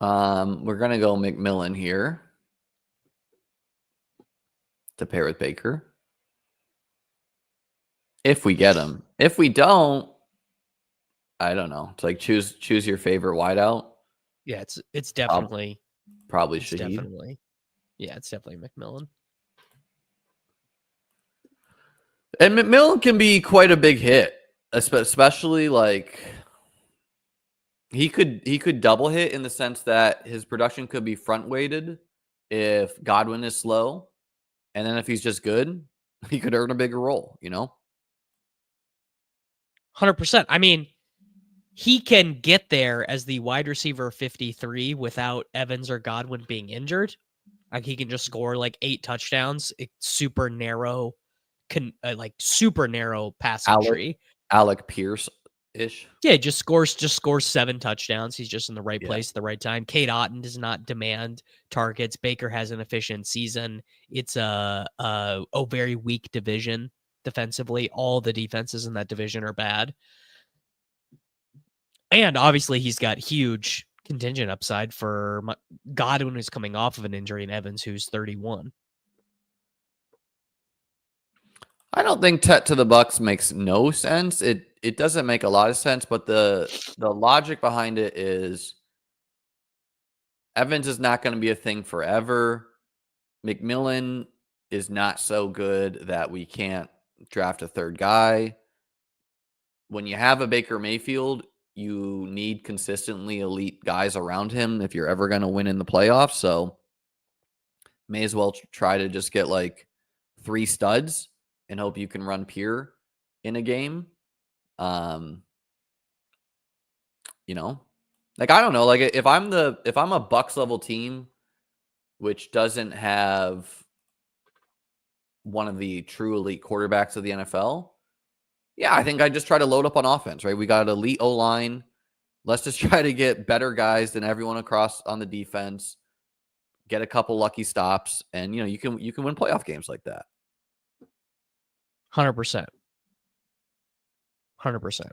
A: We're going to go McMillan here to pair with Baker. If we get him. If we don't, I don't know. It's like choose your favorite wideout.
B: Yeah, it's definitely
A: probably
B: it's
A: Shaheed.
B: Definitely. Yeah, it's definitely McMillan.
A: And McMillan can be quite a big hit, especially like he could double hit in the sense that his production could be front weighted if Godwin is slow, and then if he's just good, he could earn a bigger role, you know?
B: 100%. I mean, he can get there as the wide receiver 53 without Evans or Godwin being injured. Like he can just score like 8 touchdowns. It's super narrow, super narrow passing tree.
A: Alec Pierce-ish.
B: Yeah, just scores 7 touchdowns. He's just in the right place at the right time. Cade Otton does not demand targets. Baker has an efficient season. It's a very weak division defensively. All the defenses in that division are bad. And obviously he's got huge contingent upside for Godwin, who's coming off of an injury, and Evans, who's 31.
A: I don't think Tet to the Bucks makes no sense. It doesn't make a lot of sense, but the logic behind it is Evans is not going to be a thing forever. McMillan is not so good that we can't draft a third guy. When you have a Baker Mayfield, you need consistently elite guys around him if you're ever going to win in the playoffs. So may as well try to just get like 3 studs and hope you can run pure in a game. You know, like, I don't know, like if I'm a Bucks level team, which doesn't have one of the true elite quarterbacks of the NFL, yeah, I think I just try to load up on offense, right? We got an elite O-line. Let's just try to get better guys than everyone across on the defense, get a couple lucky stops, and you can win playoff games like that.
B: 100%. 100%.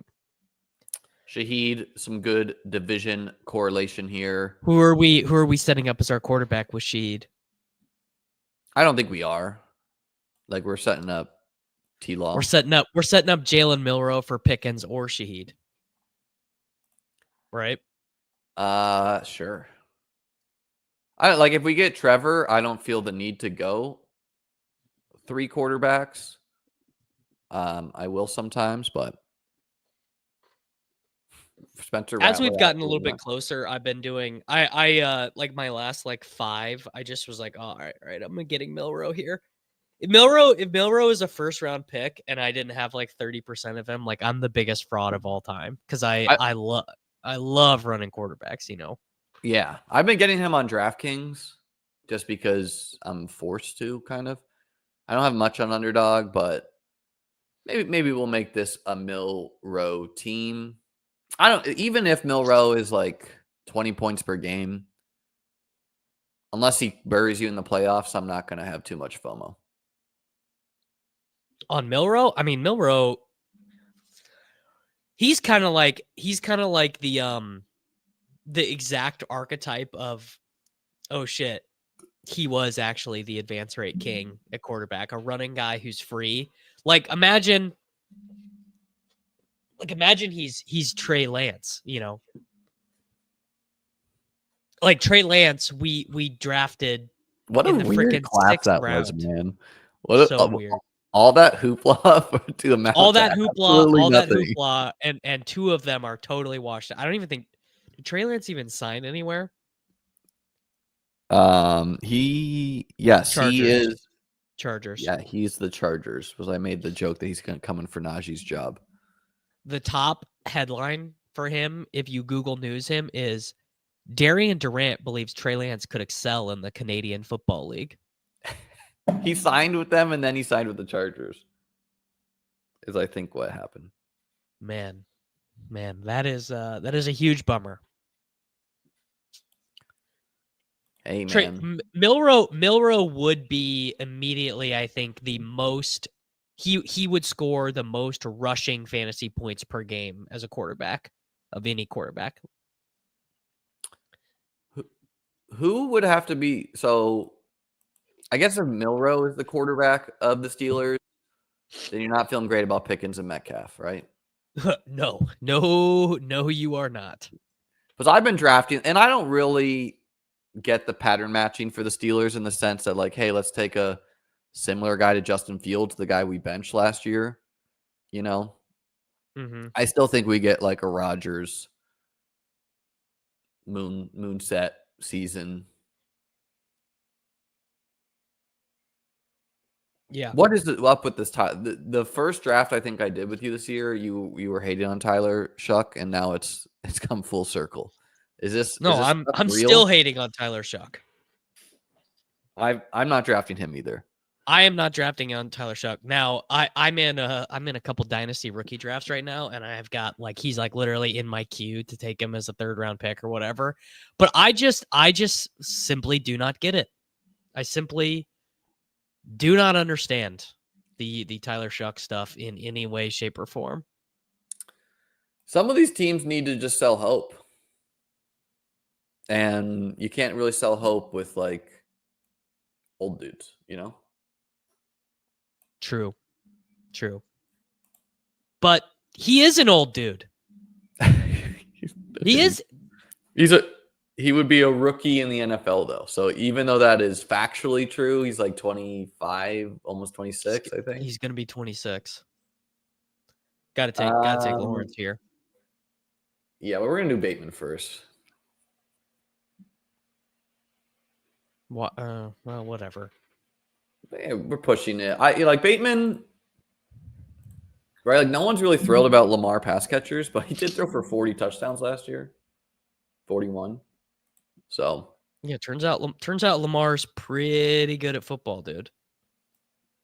A: Shaheed, some good division correlation here.
B: Who are we setting up as our quarterback with Shaheed?
A: I don't think we are. Like, we're setting up T-Law.
B: We're setting up Jalen Milroe for Pickens or Shaheed. Right?
A: Sure. I like if we get Trevor, I don't feel the need to go 3 quarterbacks. I will sometimes, but Spencer
B: As we've
A: Rattler,
B: gotten a little
A: absolutely
B: bit
A: not.
B: closer, I've been doing I like my last like 5, I just was like, oh, all right, I'm getting Milroe here. If Milroe is a first round pick and I didn't have like 30% of him, like I'm the biggest fraud of all time because I love running quarterbacks, you know.
A: Yeah, I've been getting him on DraftKings just because I'm forced to, kind of. I don't have much on Underdog, but maybe we'll make this a Milroe team. Even if Milroe is like 20 points per game, unless he buries you in the playoffs, I'm not going to have too much FOMO.
B: On Milroe, I mean Milroe, he's kind of like the exact archetype of, oh shit, he was actually the advance rate king at quarterback, a running guy who's free. Imagine he's Trey Lance, you know. Like Trey Lance, we drafted
A: What a
B: in the
A: weird
B: freaking
A: class
B: 6th
A: that was,
B: round.
A: man. What
B: So weird.
A: all that hoopla to amount
B: All
A: to
B: that
A: absolutely nothing.
B: and 2 of them are totally washed. I don't even think, did Trey Lance even sign anywhere?
A: He
B: Chargers.
A: is.
B: Chargers.
A: Yeah, he's the Chargers. I made the joke that he's going to come in for Najee's job.
B: The top headline for him, if you Google News him, is Darian Durant believes Trey Lance could excel in the Canadian Football League.
A: He signed with them, and then he signed with the Chargers. Is I think what happened.
B: Man, that is a huge bummer.
A: Hey, man.
B: Milroe would be immediately, I think, the most. He would score the most rushing fantasy points per game as a quarterback of any quarterback.
A: Who would have to be? So, I guess if Milroe is the quarterback of the Steelers, then you're not feeling great about Pickens and Metcalf, right?
B: No, you are not.
A: Because I've been drafting, and I don't really get the pattern matching for the Steelers in the sense that, like, hey, let's take a similar guy to Justin Fields, the guy we benched last year. You know, I still think we get like a Rodgers moonset season.
B: Yeah.
A: What is up with this? The first draft I think I did with you this year, you were hating on Tyler Shuck, and now it's come full circle. Is this
B: No,
A: is this
B: I'm
A: real?
B: still hating on Tyler Shuck.
A: I'm not drafting him either.
B: I am not drafting on Tyler Shuck. Now, I'm in a couple dynasty rookie drafts right now, and I've got he's literally in my queue to take him as a 3rd round pick or whatever. But I just simply do not get it. I simply do not understand the Tyler Shuck stuff in any way, shape, or form.
A: Some of these teams need to just sell hope. And you can't really sell hope with like old dudes, you know?
B: True. But he is an old dude. He is.
A: He would be a rookie in the NFL though. So even though that is factually true, he's like 25, almost 26, I think.
B: He's going to be 26. Got to take Lawrence here.
A: Yeah, but we're going to do Bateman first.
B: What? Well, whatever.
A: Yeah, we're pushing it. I like Bateman, right? Like no one's really thrilled about Lamar pass catchers, but he did throw for 40 touchdowns last year, 41. So
B: yeah, turns out Lamar's pretty good at football, dude.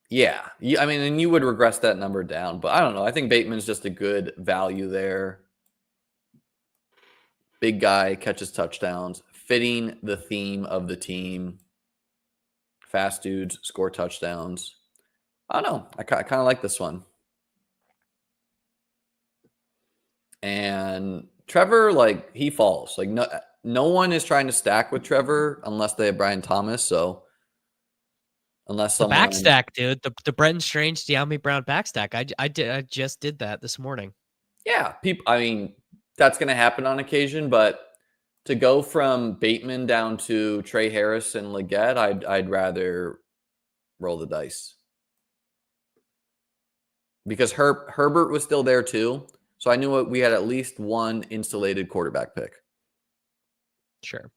A: yeah, I mean, and you would regress that number down, but I don't know. I think Bateman's just a good value there. Big guy, catches touchdowns, fitting the theme of the team. Fast dudes score touchdowns. I don't know. I kind of like this one. And Trevor, like, he falls. Like, no one is trying to stack with Trevor unless they have Brian Thomas. So unless
B: The
A: someone
B: backstack, dude. The Brenton Strange, De'Ami Brown backstack. I just did that this morning.
A: Yeah, I mean, that's going to happen on occasion, but to go from Bateman down to Trey Harris and Leggett, I'd rather roll the dice because Herbert was still there too, so I knew we had at least one insulated quarterback pick.
B: Sure.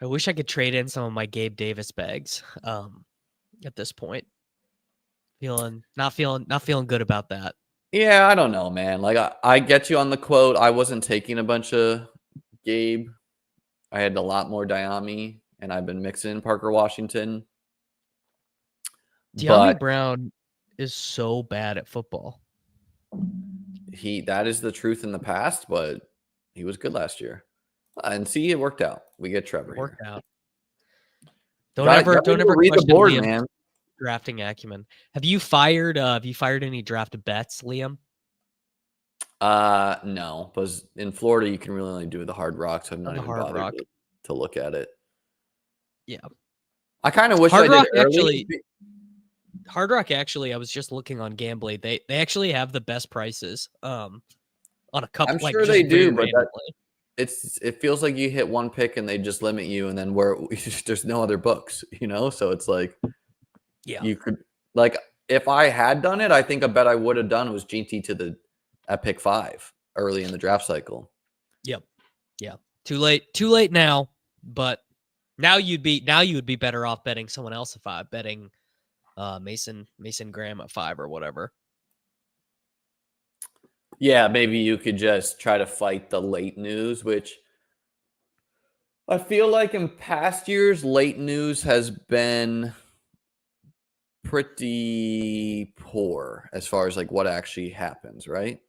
B: I wish I could trade in some of my Gabe Davis bags. At this point, not feeling good about that.
A: Yeah, I don't know, man. Like I get you on the quote. I wasn't taking a bunch of Gabe. I had a lot more De'Ami, and I've been mixing Parker Washington.
B: De'Ami Brown is so bad at football.
A: That is the truth in the past, but he was good last year. And see, it worked out. We get Trevor.
B: Worked out. Don't ever
A: read the board, man.
B: Drafting acumen. Have you fired any draft bets, Liam?
A: No, because in Florida you can really only do the Hard Rock, so I'm not even bothered to look at it.
B: Yeah,
A: I kind of wish I did early.
B: Hard Rock actually, I was just looking on Gambly. They actually have the best prices. On a couple.
A: I'm sure they do, but it feels like you hit one pick and they just limit you, and then there's no other books, So it's like,
B: yeah,
A: you could if I had done it, I think a bet I would have done was Jeanty at pick 5 early in the draft cycle.
B: Yep. Yeah. Too late now, but now you would be better off betting someone else at 5, betting Mason Graham at 5 or whatever.
A: Yeah, maybe you could just try to fight the late news, which I feel like in past years, late news has been pretty poor as far as like what actually happens, right?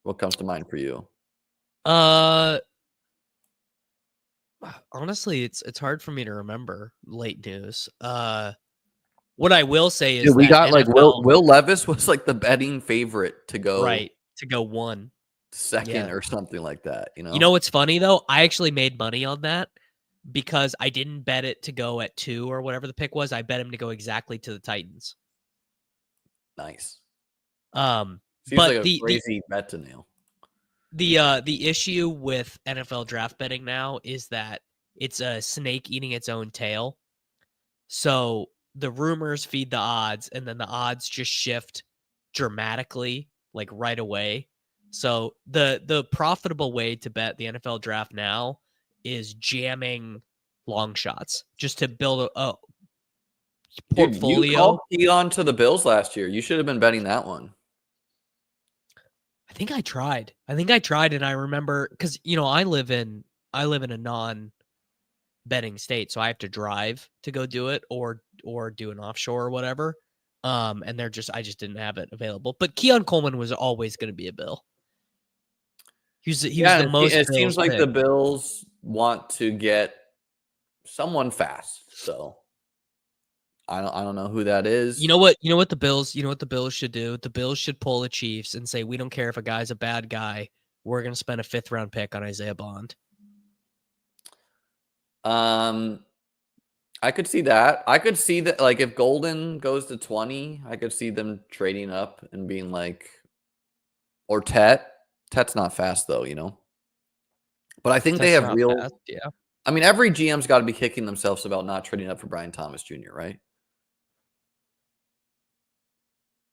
A: What comes to mind for you?
B: Honestly, it's hard for me to remember late news. What I will say is
A: we got
B: NFL,
A: like Will Levis was like the betting favorite to go
B: 1
A: second or something like that.
B: You know what's funny though? I actually made money on that because I didn't bet it to go at 2 or whatever the pick was. I bet him to go exactly to the Titans.
A: Nice.
B: Seems
A: like a crazy bet to nail.
B: The issue with NFL draft betting now is that it's a snake eating its own tail. So the rumors feed the odds, and then the odds just shift dramatically, like right away. So the profitable way to bet the NFL draft now is long shots just to build a portfolio.
A: Dude, you called Keon to the Bills last year. You should have been betting that one.
B: I think I tried, and I remember because I live in a non-betting state, so I have to drive to go do it, or do an offshore or whatever. And I just didn't have it available. But Keon Coleman was always going to be a Bill. He was the most.
A: It seems like the Bills want to get someone fast, so I don't know who that is.
B: You know what the Bills should do? The Bills should pull the Chiefs and say, we don't care if a guy's a bad guy. We're going to spend a 5th round pick on Isaiah Bond.
A: I could see that. I could see that, like, if Golden goes to 20, I could see them trading up and being like, or Tet. Tet's not fast though, But I think they have real.
B: Fast, yeah.
A: I mean, every GM's got to be kicking themselves about not trading up for Brian Thomas Jr., right?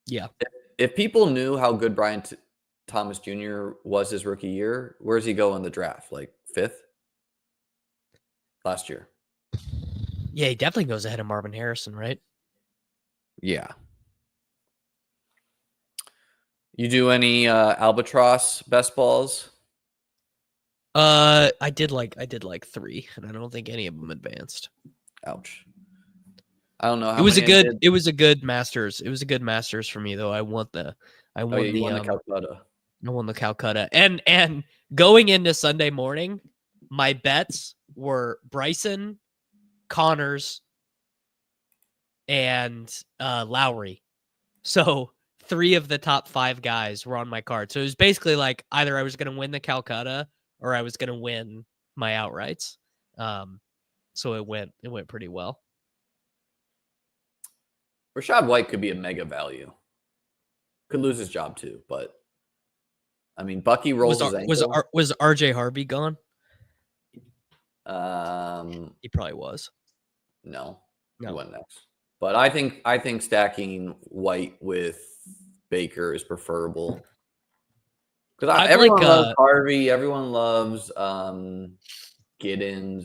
B: Yeah.
A: If people knew how good Brian Thomas Jr. was his rookie year, where does he go in the draft? Like 5th last year?
B: Yeah, he definitely goes ahead of Marvin Harrison, right?
A: Yeah. You do any Albatross best balls?
B: I did like 3, and I don't think any of them advanced.
A: Ouch. I don't know how
B: it was a good Masters. It was a good Masters for me though. I won the
A: Calcutta.
B: I won the Calcutta. And going into Sunday morning, my bets were Bryson, Connors, and Lowry. So 3 of the top 5 guys were on my card. So it was basically like either I was going to win the Calcutta or I was going to win my outrights. So it went pretty well.
A: Rachaad White could be a mega value. Could lose his job too, but I mean, Bucky rolls his ankle.
B: Was RJ Harvey gone?
A: He
B: probably was.
A: No, he went next. But I think stacking White with Baker is preferable. Because everyone loves Harvey, everyone loves Giddens.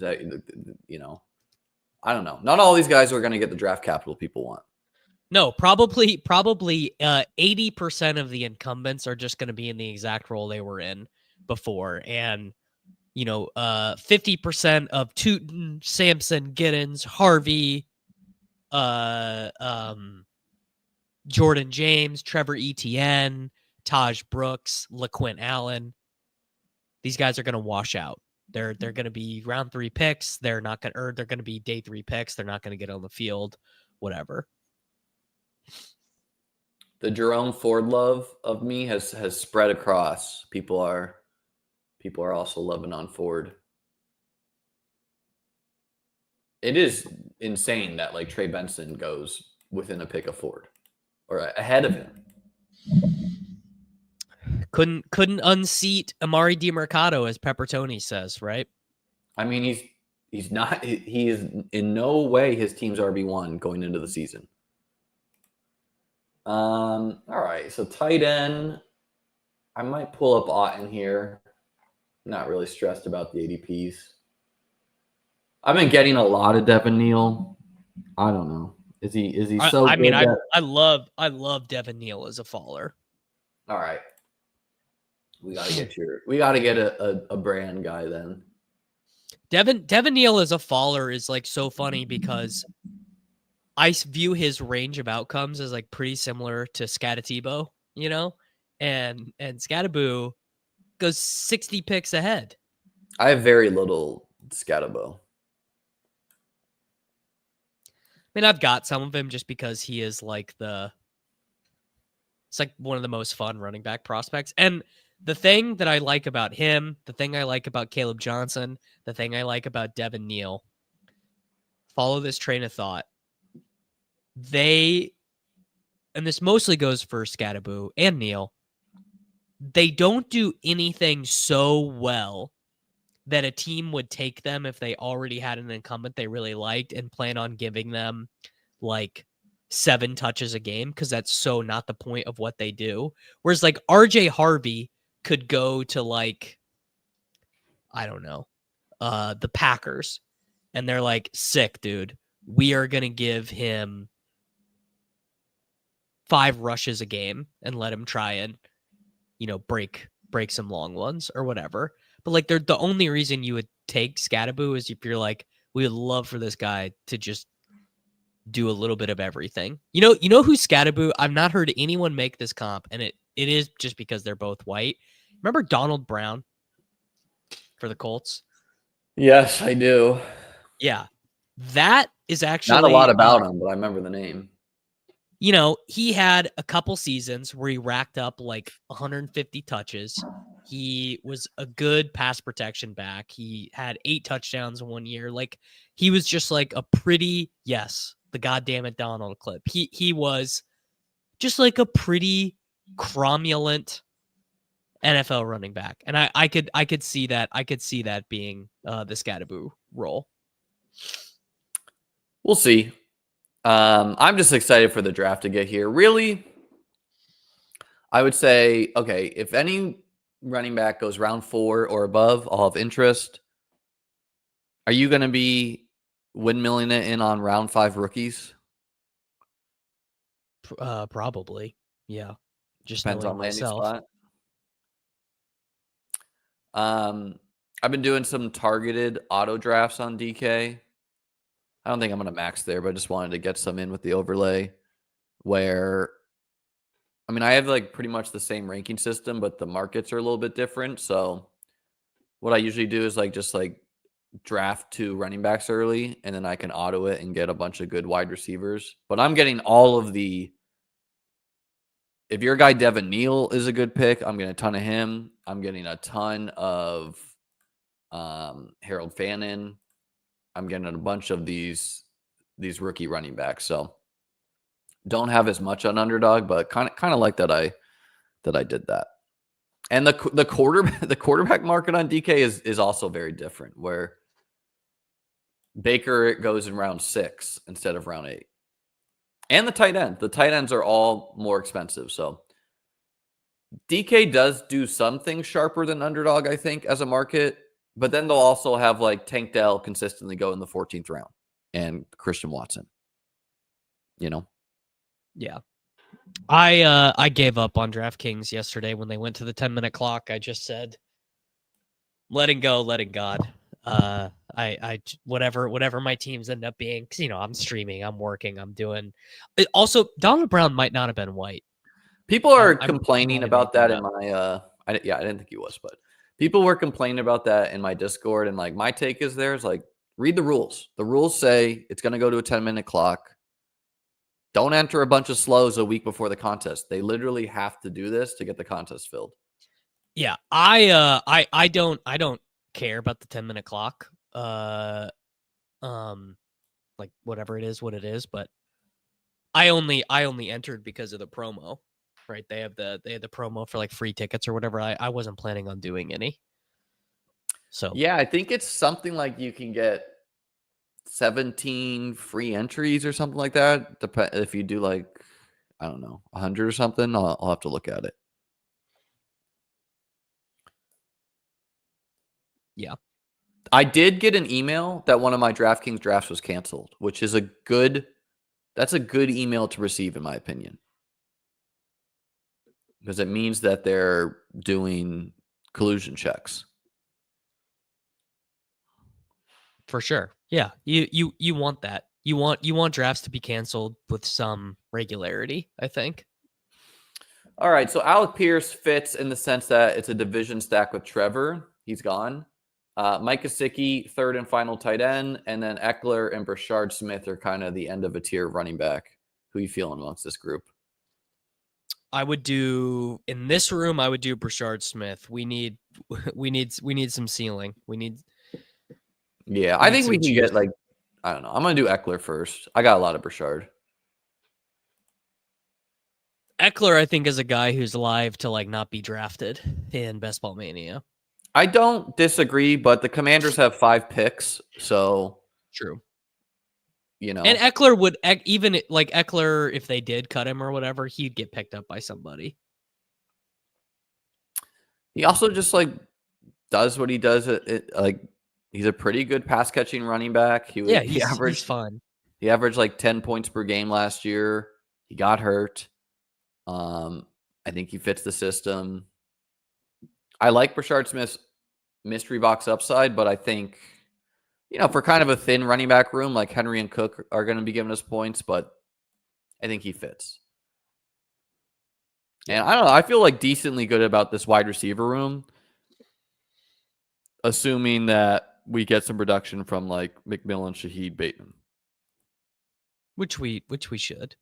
A: I don't know. Not all these guys are going to get the draft capital people want.
B: No, probably 80% of the incumbents are just going to be in the exact role they were in before. And, 50% of Tootin, Sampson, Giddens, Harvey, Jordan James, Trevor Etienne, Taj Brooks, LaQuint Allen. These guys are going to wash out. They're going to be round 3 picks. They're not going to, or they're going to be day 3 picks. They're not going to get on the field, whatever.
A: The Jerome Ford love of me has spread across. People are also loving on Ford. It is insane that like Trey Benson goes within a pick of Ford or ahead of him.
B: Couldn't unseat Amari DiMercato, as Pepper Tony says, right?
A: I mean, he's not. He is in no way his team's RB1 going into the season. All right, so tight end. I might pull up Otten here. Not really stressed about the ADPs. I've been getting a lot of Devin Neal. I don't know. Is he so?
B: I mean, I love Devin Neal as a faller.
A: All right. We gotta get a brand guy then.
B: Devin Neal as a faller is like so funny because I view his range of outcomes as like pretty similar to Scatatibo, and Scataboo goes 60 picks ahead.
A: I have very little Scatabo.
B: I mean, I've got some of him just because he is like it's like one of the most fun running back prospects. And the thing that I like about him, the thing I like about Caleb Johnson, the thing I like about Devin Neal, follow this train of thought. And this mostly goes for Scattaboo and Neal, they don't do anything so well that a team would take them if they already had an incumbent they really liked and plan on giving them like 7 touches a game, because that's so not the point of what they do. Whereas like RJ Harvey could go to like, I don't know, the Packers, and they're like, sick, dude. We are going to give him 5 rushes a game and let him try and, break some long ones or whatever. But like, the only reason you would take Scattaboo is if you're like, we would love for this guy to just do a little bit of everything. You know who's Scattaboo? I've not heard anyone make this comp, and it is just because they're both white. Remember Donald Brown for the Colts?
A: Yes, I do.
B: Yeah. That is actually
A: not a lot about him, but I remember the name.
B: He had a couple seasons where he racked up like 150 touches. He was a good pass protection back. He had 8 touchdowns in 1 year. Like, he was just like a pretty, yes, the goddamn it Donald clip. He was just like a pretty cromulent NFL running back. And I could see that. I could see that being the Scattaboo role.
A: We'll see. I'm just excited for the draft to get here. Really, I would say, okay, if any running back goes round 4 or above, I'll have interest. Are you going to be windmilling it in on round 5 rookies?
B: Probably. Yeah. Just
A: depends on
B: myself.
A: Landing spot. I've been doing some targeted auto drafts on DK. I don't think I'm going to max there, but I just wanted to get some in with the overlay where, I mean, I have like pretty much the same ranking system, but the markets are a little bit different. So what I usually do is like just like draft 2 running backs early, and then I can auto it and get a bunch of good wide receivers. But I'm getting all of the if your guy Devin Neal is a good pick, I'm getting a ton of him. I'm getting a ton of Harold Fannin. I'm getting a bunch of these rookie running backs. So don't have as much on underdog, but kind of like that I did that. And the quarterback market on DK is also very different, where Baker goes in round 6 instead of round 8. And the tight ends are all more expensive. So DK does do something sharper than underdog, I think, as a market. But then they'll also have like Tank Dell consistently go in the 14th round and Christian Watson.
B: Yeah. I gave up on DraftKings yesterday when they went to the 10-minute clock. I just said, letting go, letting God. I whatever my teams end up being, because I'm streaming, I'm working, I'm doing. Also, Donald Brown might not have been white.
A: People are complaining about that in my I didn't think he was, but people were complaining about that in my Discord, and like my take is like, read the rules. The rules say it's going to go to a 10-minute clock. Don't enter a bunch of slows a week before the contest. They literally have to do this to get the contest filled.
B: Yeah, I don't care about the 10-minute clock. Like whatever it is, what it is, but I only entered because of the promo. Right, they had the promo for like free tickets or whatever. I wasn't planning on doing any. So
A: yeah, I think it's something like you can get 17 free entries or something like that. If you do like, I don't know, 100 or something, I'll have to look at it.
B: Yeah.
A: I did get an email that one of my DraftKings drafts was canceled, which is that's a good email to receive, in my opinion. Because it means that they're doing collusion checks.
B: For sure. Yeah. You want that. You want drafts to be canceled with some regularity, I think.
A: All right. So Alec Pierce fits in the sense that it's a division stack with Trevor. He's gone. Mike Gesicki, third and final tight end. And then Eckler and Brashard Smith are kind of the end of a tier running back. Who are you feeling amongst this group?
B: I would do in this room. I would do Brashard Smith. We need some ceiling.
A: Yeah, I think we can get like, I don't know. I'm gonna do Eckler first. I got a lot of Brashard.
B: Eckler, I think, is a guy who's live to like not be drafted in Best Ball Mania.
A: I don't disagree, but the Commanders have 5 picks, so
B: true.
A: And
B: Eckler would even like Eckler, if they did cut him or whatever, he'd get picked up by somebody.
A: He also just like does what he does. Like he's a pretty good pass catching running back.
B: He's fun.
A: He averaged like 10 points per game last year. He got hurt. I think he fits the system. I like Brashard Smith's mystery box upside, but I think, for kind of a thin running back room, like Henry and Cook are going to be giving us points, but I think he fits. And I don't know. I feel like decently good about this wide receiver room, assuming that we get some production from like McMillan, Shaheed, Bateman.
B: Which we should.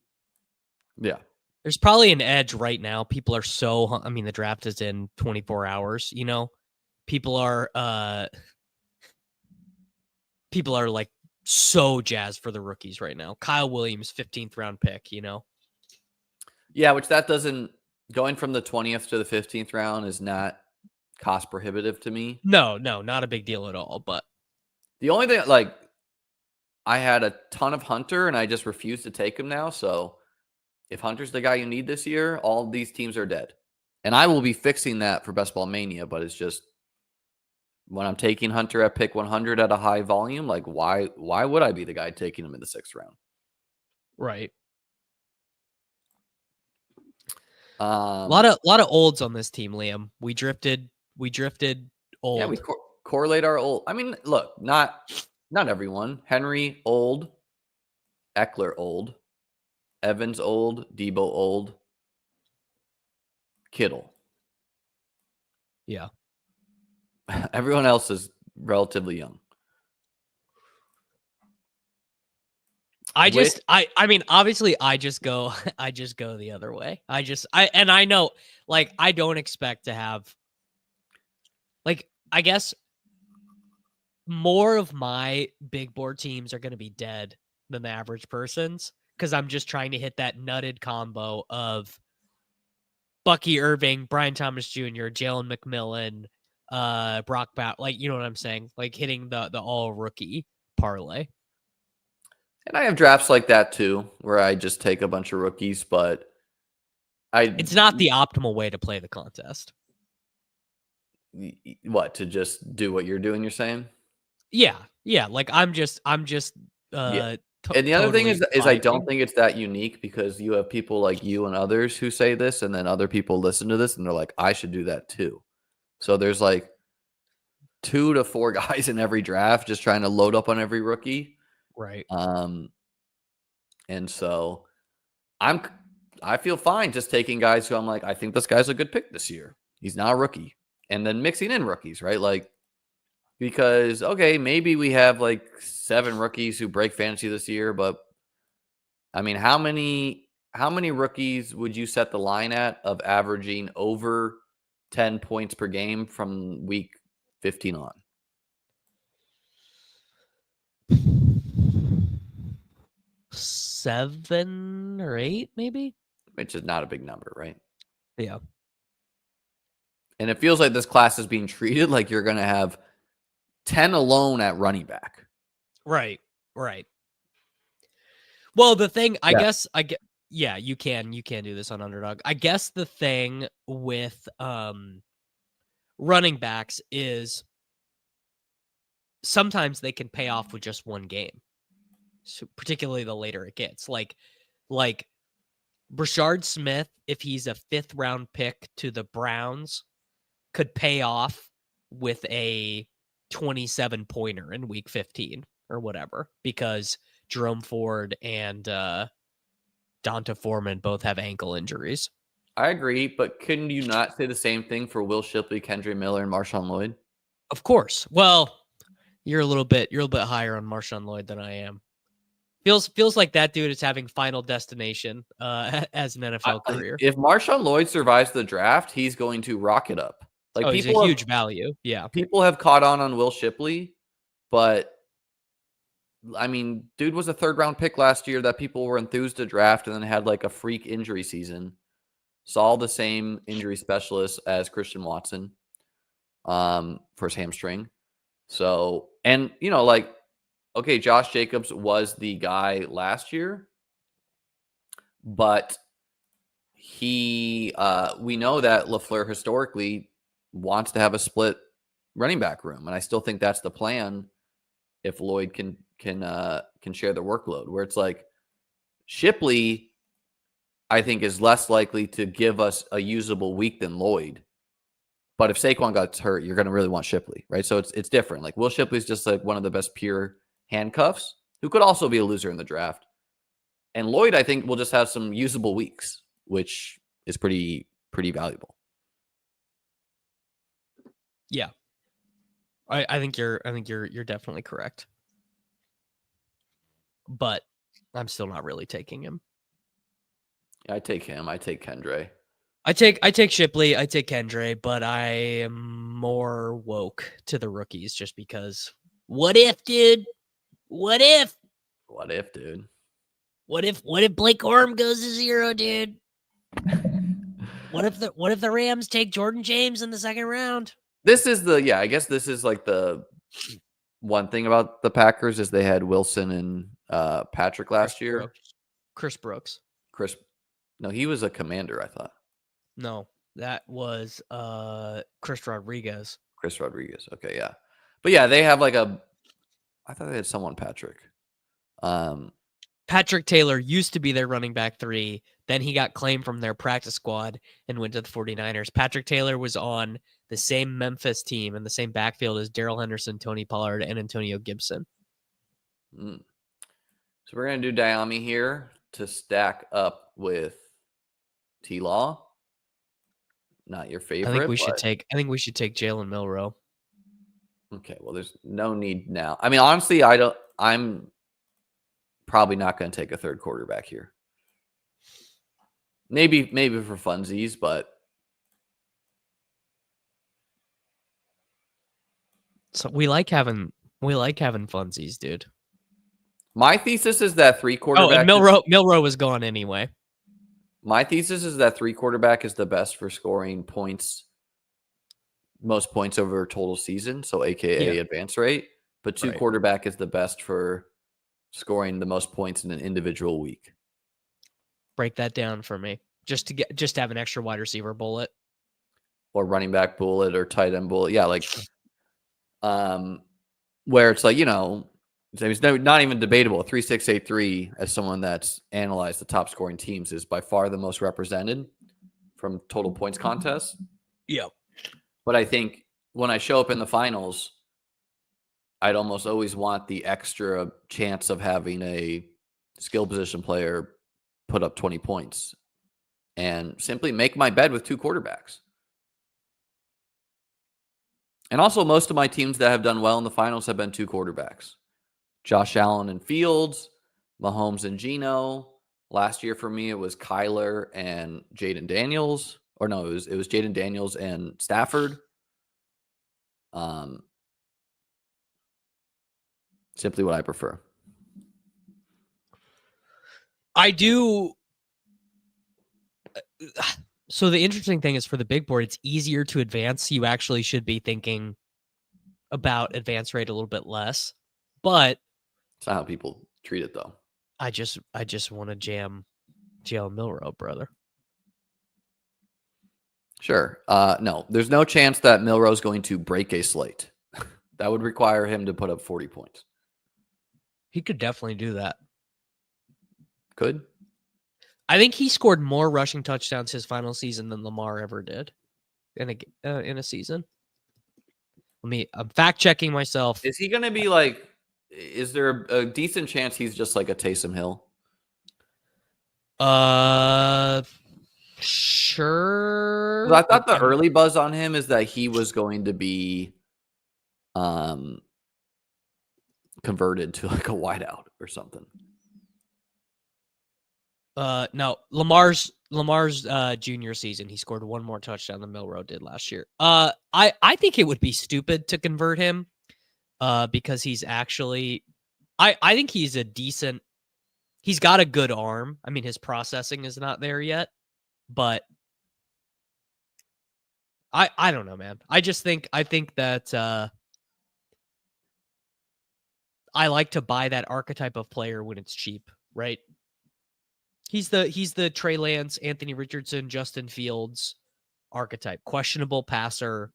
A: Yeah.
B: There's probably an edge right now. People are the draft is in 24 hours, People are like so jazzed for the rookies right now. Kyle Williams, 15th round pick,
A: Yeah, which that doesn't, going from the 20th to the 15th round is not cost prohibitive to me.
B: No, not a big deal at all. But
A: the only thing, like, I had a ton of Hunter and I just refused to take him now. So if Hunter's the guy you need this year, all these teams are dead. And I will be fixing that for Best Ball Mania, but it's just when I'm taking Hunter at pick 100 at a high volume, like why would I be the guy taking him in the 6th round?
B: Right.
A: A
B: lot of olds on this team, Liam. We drifted old.
A: Yeah, we correlate our old. I mean, look, not everyone. Henry old, Eckler old, Evans old, Debo old, Kittle.
B: Yeah.
A: Everyone else is relatively young.
B: I mean, obviously I just go the other way. I know, like, I don't expect to have, like, I guess more of my big board teams are going to be dead than the average person's, because I'm just trying to hit that nutted combo of Bucky Irving, Brian Thomas Jr., Jalen McMillan, Brock like, you know what I'm saying? Like, hitting the all rookie parlay.
A: And I have drafts like that too, where I just take a bunch of rookies, but
B: it's not the optimal way to play the contest.
A: What, to just do what you're doing, you're saying?
B: Yeah. Like, I'm just
A: yeah. And the other thing is I don't think it's that unique, because you have people like you and others who say this, and then other people listen to this and they're like, I should do that too. So there's like 2 to 4 guys in every draft just trying to load up on every rookie.
B: Right.
A: And so I feel fine just taking guys who I'm like, I think this guy's a good pick this year. He's not a rookie. And then mixing in rookies, right? Like, because, okay, maybe we have like 7 rookies who break fantasy this year, but I mean, how many rookies would you set the line at of averaging over 10 points per game from week 15 on?
B: 7 or 8, maybe?
A: Which is not a big number, right?
B: Yeah.
A: And it feels like this class is being treated like you're going to have 10 alone at running back.
B: Right. Well, the thing, I guess, yeah, you can do this on Underdog. I guess the thing with running backs is sometimes they can pay off with just one game, so particularly the later it gets. Like Rachaad Smith, if he's a 5th round pick to the Browns, could pay off with a 27 pointer in week 15 or whatever, because Jerome Ford and Donta Foreman both have ankle injuries.
A: I agree, but couldn't you not say the same thing for Will Shipley, Kendre Miller, and Marshawn Lloyd?
B: Of course. Well, you're a little bit higher on Marshawn Lloyd than I am. Feels like that dude is having Final Destination as an NFL career.
A: If Marshawn Lloyd survives the draft, he's going to rock it up. Like,
B: he's a huge value. Yeah.
A: People have caught on Will Shipley, but I mean, dude was a 3rd round pick last year that people were enthused to draft, and then had like a freak injury season. Saw the same injury specialist as Christian Watson for his hamstring. So, and you know, like, okay, Josh Jacobs was the guy last year, but we know that LaFleur historically wants to have a split running back room, and I still think that's the plan if Lloyd can share the workload, where it's like Shipley, I think, is less likely to give us a usable week than Lloyd. But if Saquon got hurt, you're going to really want Shipley, right? So it's different. Like, Will Shipley's just like one of the best pure handcuffs, who could also be a loser in the draft. And Lloyd, I think, will just have some usable weeks, which is pretty valuable.
B: Yeah. I think you're definitely correct. But I'm still not really taking him.
A: I take him. I take Kendre.
B: I take Shipley. I take Kendre, but I am more woke to the rookies just because. What if, dude? What if,
A: dude?
B: What if Blake Corum goes to 0, dude? What if the Rams take Jordan James in the 2nd round?
A: This is I guess this is like the one thing about the Packers is they had Wilson and Patrick last year.
B: Chris Brooks.
A: No, he was a Commander, I thought.
B: No, that was Chris Rodriguez.
A: Okay, yeah. But yeah, they have like I thought they had someone Patrick.
B: Patrick Taylor used to be their running back 3. Then he got claimed from their practice squad and went to the 49ers. Patrick Taylor was on the same Memphis team in the same backfield as Darrell Henderson, Tony Pollard, and Antonio Gibson.
A: So we're going to do Diami here to stack up with T-Law. Not your favorite.
B: I think we should take Jalen Milroe.
A: Okay, well, there's no need now. I mean, honestly, I'm probably not going to take a third quarterback here. Maybe for funsies, but
B: so we like having funsies, dude.
A: My thesis is that 3 quarterback.
B: Oh, and Milroe was gone anyway.
A: My thesis is that 3 quarterback is the best for scoring points, most points over a total season, so AKA advance rate. But 2 quarterback is the best for scoring the most points in an individual week.
B: Break that down for me, just to have an extra wide receiver bullet,
A: or running back bullet, or tight end bullet. Yeah, like, where it's like, you know, it's not even debatable. 3.683 as someone that's analyzed the top scoring teams is by far the most represented from total points contests.
B: Yeah.
A: But I think when I show up in the finals, I'd almost always want the extra chance of having a skill position player put up 20 points and simply make my bed with 2 quarterbacks. And also, most of my teams that have done well in the finals have been 2 quarterbacks. Josh Allen and Fields, Mahomes and Geno. Last year for me, it was Kyler and Jaden Daniels. Or no, it was Jaden Daniels and Stafford. Simply what I prefer.
B: I do. So the interesting thing is, for the big board, it's easier to advance. You actually should be thinking about advance rate a little bit less. But
A: it's not how people treat it, though.
B: I just want to jam Jalen Milroe, brother.
A: Sure. No, there's no chance that Milroe's going to break a slate. That would require him to put up 40 points.
B: He could definitely do that.
A: Could.
B: I think he scored more rushing touchdowns his final season than Lamar ever did in a season. I'm fact checking myself.
A: Is he going to be like? Is there a decent chance he's just like a Taysom Hill?
B: Sure.
A: I thought the early buzz on him is that he was going to be converted to like a wideout or something.
B: No, Lamar's junior season, he scored 1 more touchdown than Milroe did last year. I think it would be stupid to convert him, because he's actually, I think he's he's got a good arm. I mean, his processing is not there yet, but I don't know, man. I think that I like to buy that archetype of player when it's cheap, right? He's the Trey Lance, Anthony Richardson, Justin Fields archetype. Questionable passer,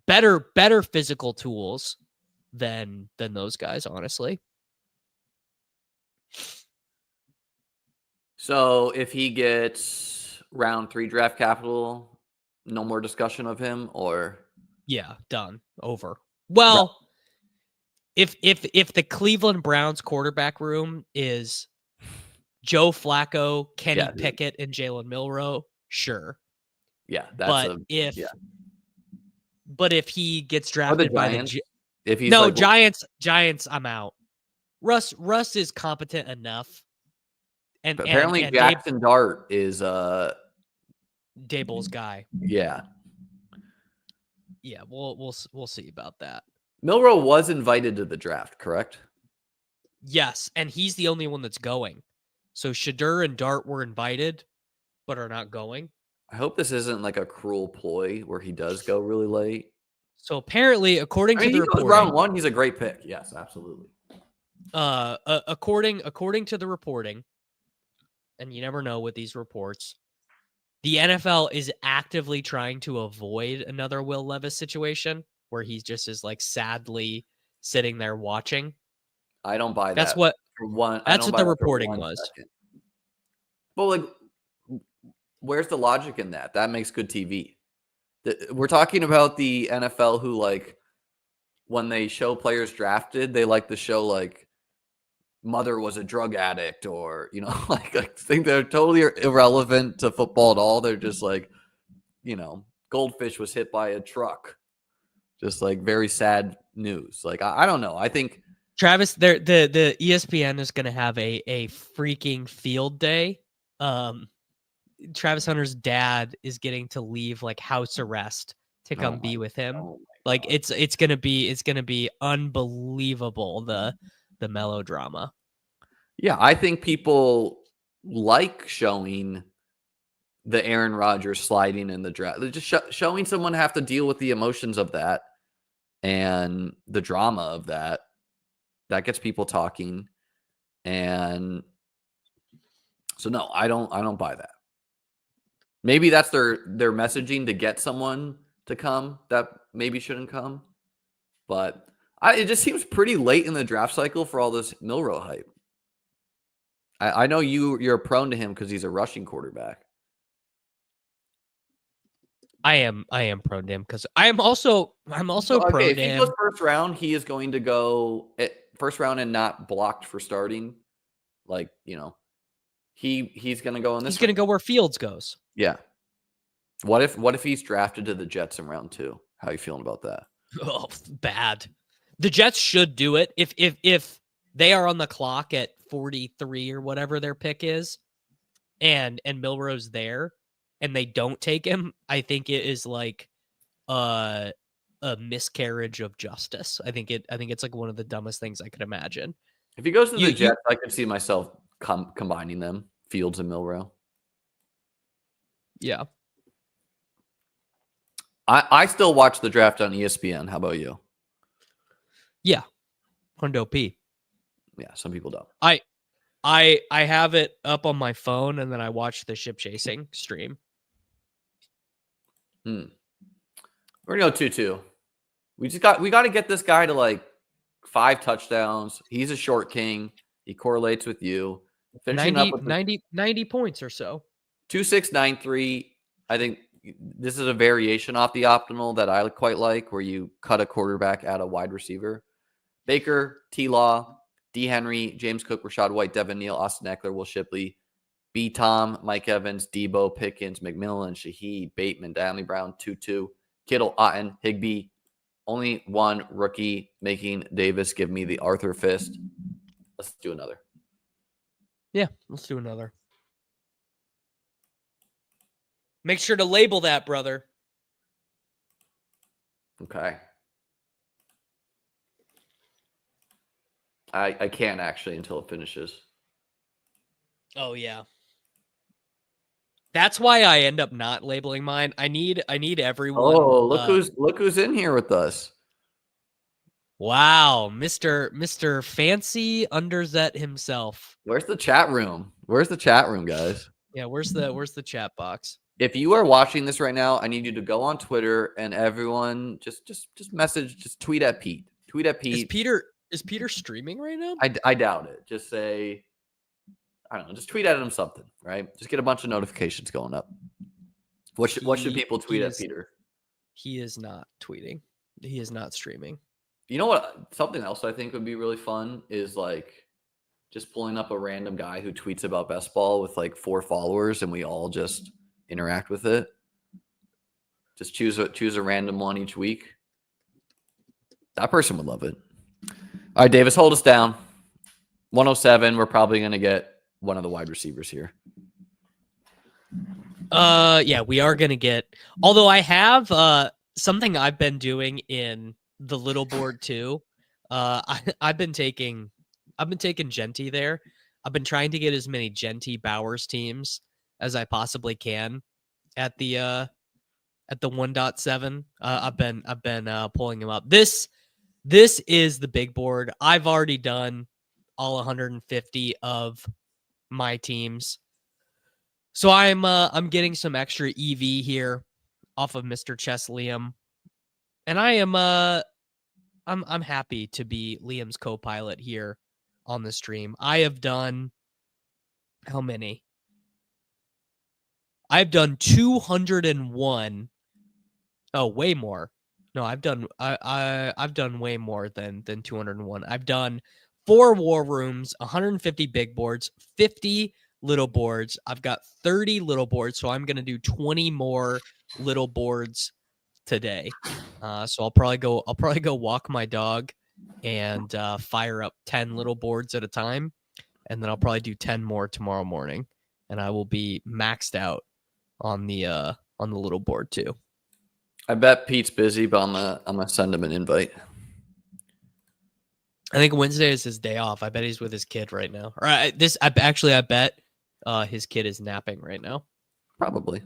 B: better physical tools than those guys, honestly.
A: So if he gets round 3 draft capital, no more discussion of him, or
B: yeah, done, over. Well, right. If the Cleveland Browns quarterback room is Joe Flacco, Kenny Pickett, and Jalen Milroe, sure.
A: Yeah, that's
B: but if he gets drafted by
A: Giants,
B: Giants, I'm out. Russ is competent enough. And
A: apparently Jackson Dart is
B: Daboll's guy.
A: Yeah.
B: Yeah, we'll see about that.
A: Milroe was invited to the draft, correct?
B: Yes, and he's the only one that's going. So Shadur and Dart were invited, but are not going.
A: I hope this isn't like a cruel ploy where he does go really late.
B: So apparently, according to the reporting,
A: round 1, he's a great pick. Yes, absolutely.
B: According to the reporting, and you never know with these reports, the NFL is actively trying to avoid another Will Levis situation where he just is like sadly sitting there watching.
A: I don't buy that.
B: That's what the reporting was.
A: Second. But like, where's the logic in that? That makes good TV. We're talking about the NFL who, like, when they show players drafted, they like to show like mother was a drug addict, or, you know, like I think they're totally irrelevant to football at all. They're just like, you know, Goldfish was hit by a truck. Just like very sad news. Like, I don't know. I think
B: Travis, the ESPN is going to have a freaking field day. Travis Hunter's dad is getting to leave like house arrest to come be with him. Like it's gonna be unbelievable, the melodrama.
A: Yeah, I think people like showing the Aaron Rodgers sliding in the draft. They're just showing someone have to deal with the emotions of that and the drama of that. That gets people talking. And so no, I don't buy that. Maybe that's their messaging to get someone to come that maybe shouldn't come. But it just seems pretty late in the draft cycle for all this Milroe hype. I know you're prone to him because he's a rushing quarterback.
B: I am prone to him because I'm also prone to him. If
A: he goes first round, he is going to go first round and not blocked for starting. Like, he's going to go in this.
B: He's going to go where Fields goes.
A: Yeah. What if he's drafted to the Jets in round 2? How are you feeling about that?
B: Oh, bad. The Jets should do it if they are on the clock at 43 or whatever their pick is, and Milroe's there, and they don't take him. I think it is like a miscarriage of justice. I think it's like one of the dumbest things I could imagine.
A: If he goes to the Jets, I could see myself combining them, Fields and Milroe.
B: Yeah.
A: I still watch the draft on ESPN. How about you?
B: Yeah. Hundo P.
A: Yeah, some people don't.
B: I have it up on my phone, and then I watch the ship chasing stream.
A: We're gonna go 2-2. We got to get this guy to like 5 touchdowns. He's a short king. He correlates with you.
B: Finishing 90, up with 90 points or so.
A: 2.693. I think this is a variation off the optimal that I quite like, where you cut a quarterback at a wide receiver. Baker, T-Law, D. Henry, James Cook, Rachaad White, Devin Neal, Austin Eckler, Will Shipley, B. Tom, Mike Evans, Debo, Pickens, McMillan, Shaheed, Bateman, Downey Brown, Tutu, Kittle, Otten, Higbee. Only one rookie making Davis give me the Arthur fist. Let's do another.
B: Yeah, let's do another. Make sure to label that, brother.
A: Okay. I can't actually until it finishes.
B: Oh yeah. That's why I end up not labeling mine. I need everyone.
A: Oh, look who's in here with us.
B: Wow, Mr. Fancy Underzet himself.
A: Where's the chat room? Where's the chat room, guys?
B: Yeah, where's the chat box?
A: If you are watching this right now, I need you to go on Twitter and everyone just message, just tweet at Pete. Tweet at Pete.
B: Is Peter streaming right now?
A: I doubt it. Just say, I don't know, just tweet at him something, right? Just get a bunch of notifications going up. What should people tweet at Peter?
B: He is not tweeting. He is not streaming.
A: You know what? Something else I think would be really fun is like just pulling up a random guy who tweets about best ball with like 4 followers, and we all just interact with it. Just choose a random one each week. That person would love it. All right, Davis, hold us down. 107. We're probably going to get one of the wide receivers here.
B: Yeah, we are going to get. Although I have something I've been doing in the little board too. I've been taking Jeanty there. I've been trying to get as many Jeanty Bowers teams as I possibly can at the 1.7. I've been pulling them up. This is the big board. I've already done all 150 of my teams. So I'm getting some extra EV here off of Mr. Chess Liam. And I am I'm happy to be Liam's co-pilot here on the stream. I have done how many? I've done 201. Oh, way more. No, I've done way more than 201. I've done 4 war rooms, 150 big boards, 50 little boards. I've got 30 little boards, so I'm going to do 20 more little boards today. So I'll probably go walk my dog and fire up 10 little boards at a time. And then I'll probably do 10 more tomorrow morning. And I will be maxed out on the little board too.
A: I bet Pete's busy, but I'm gonna send him an invite.
B: I think Wednesday is his day off. I bet he's with his kid right now. Or I bet his kid is napping right now.
A: Probably.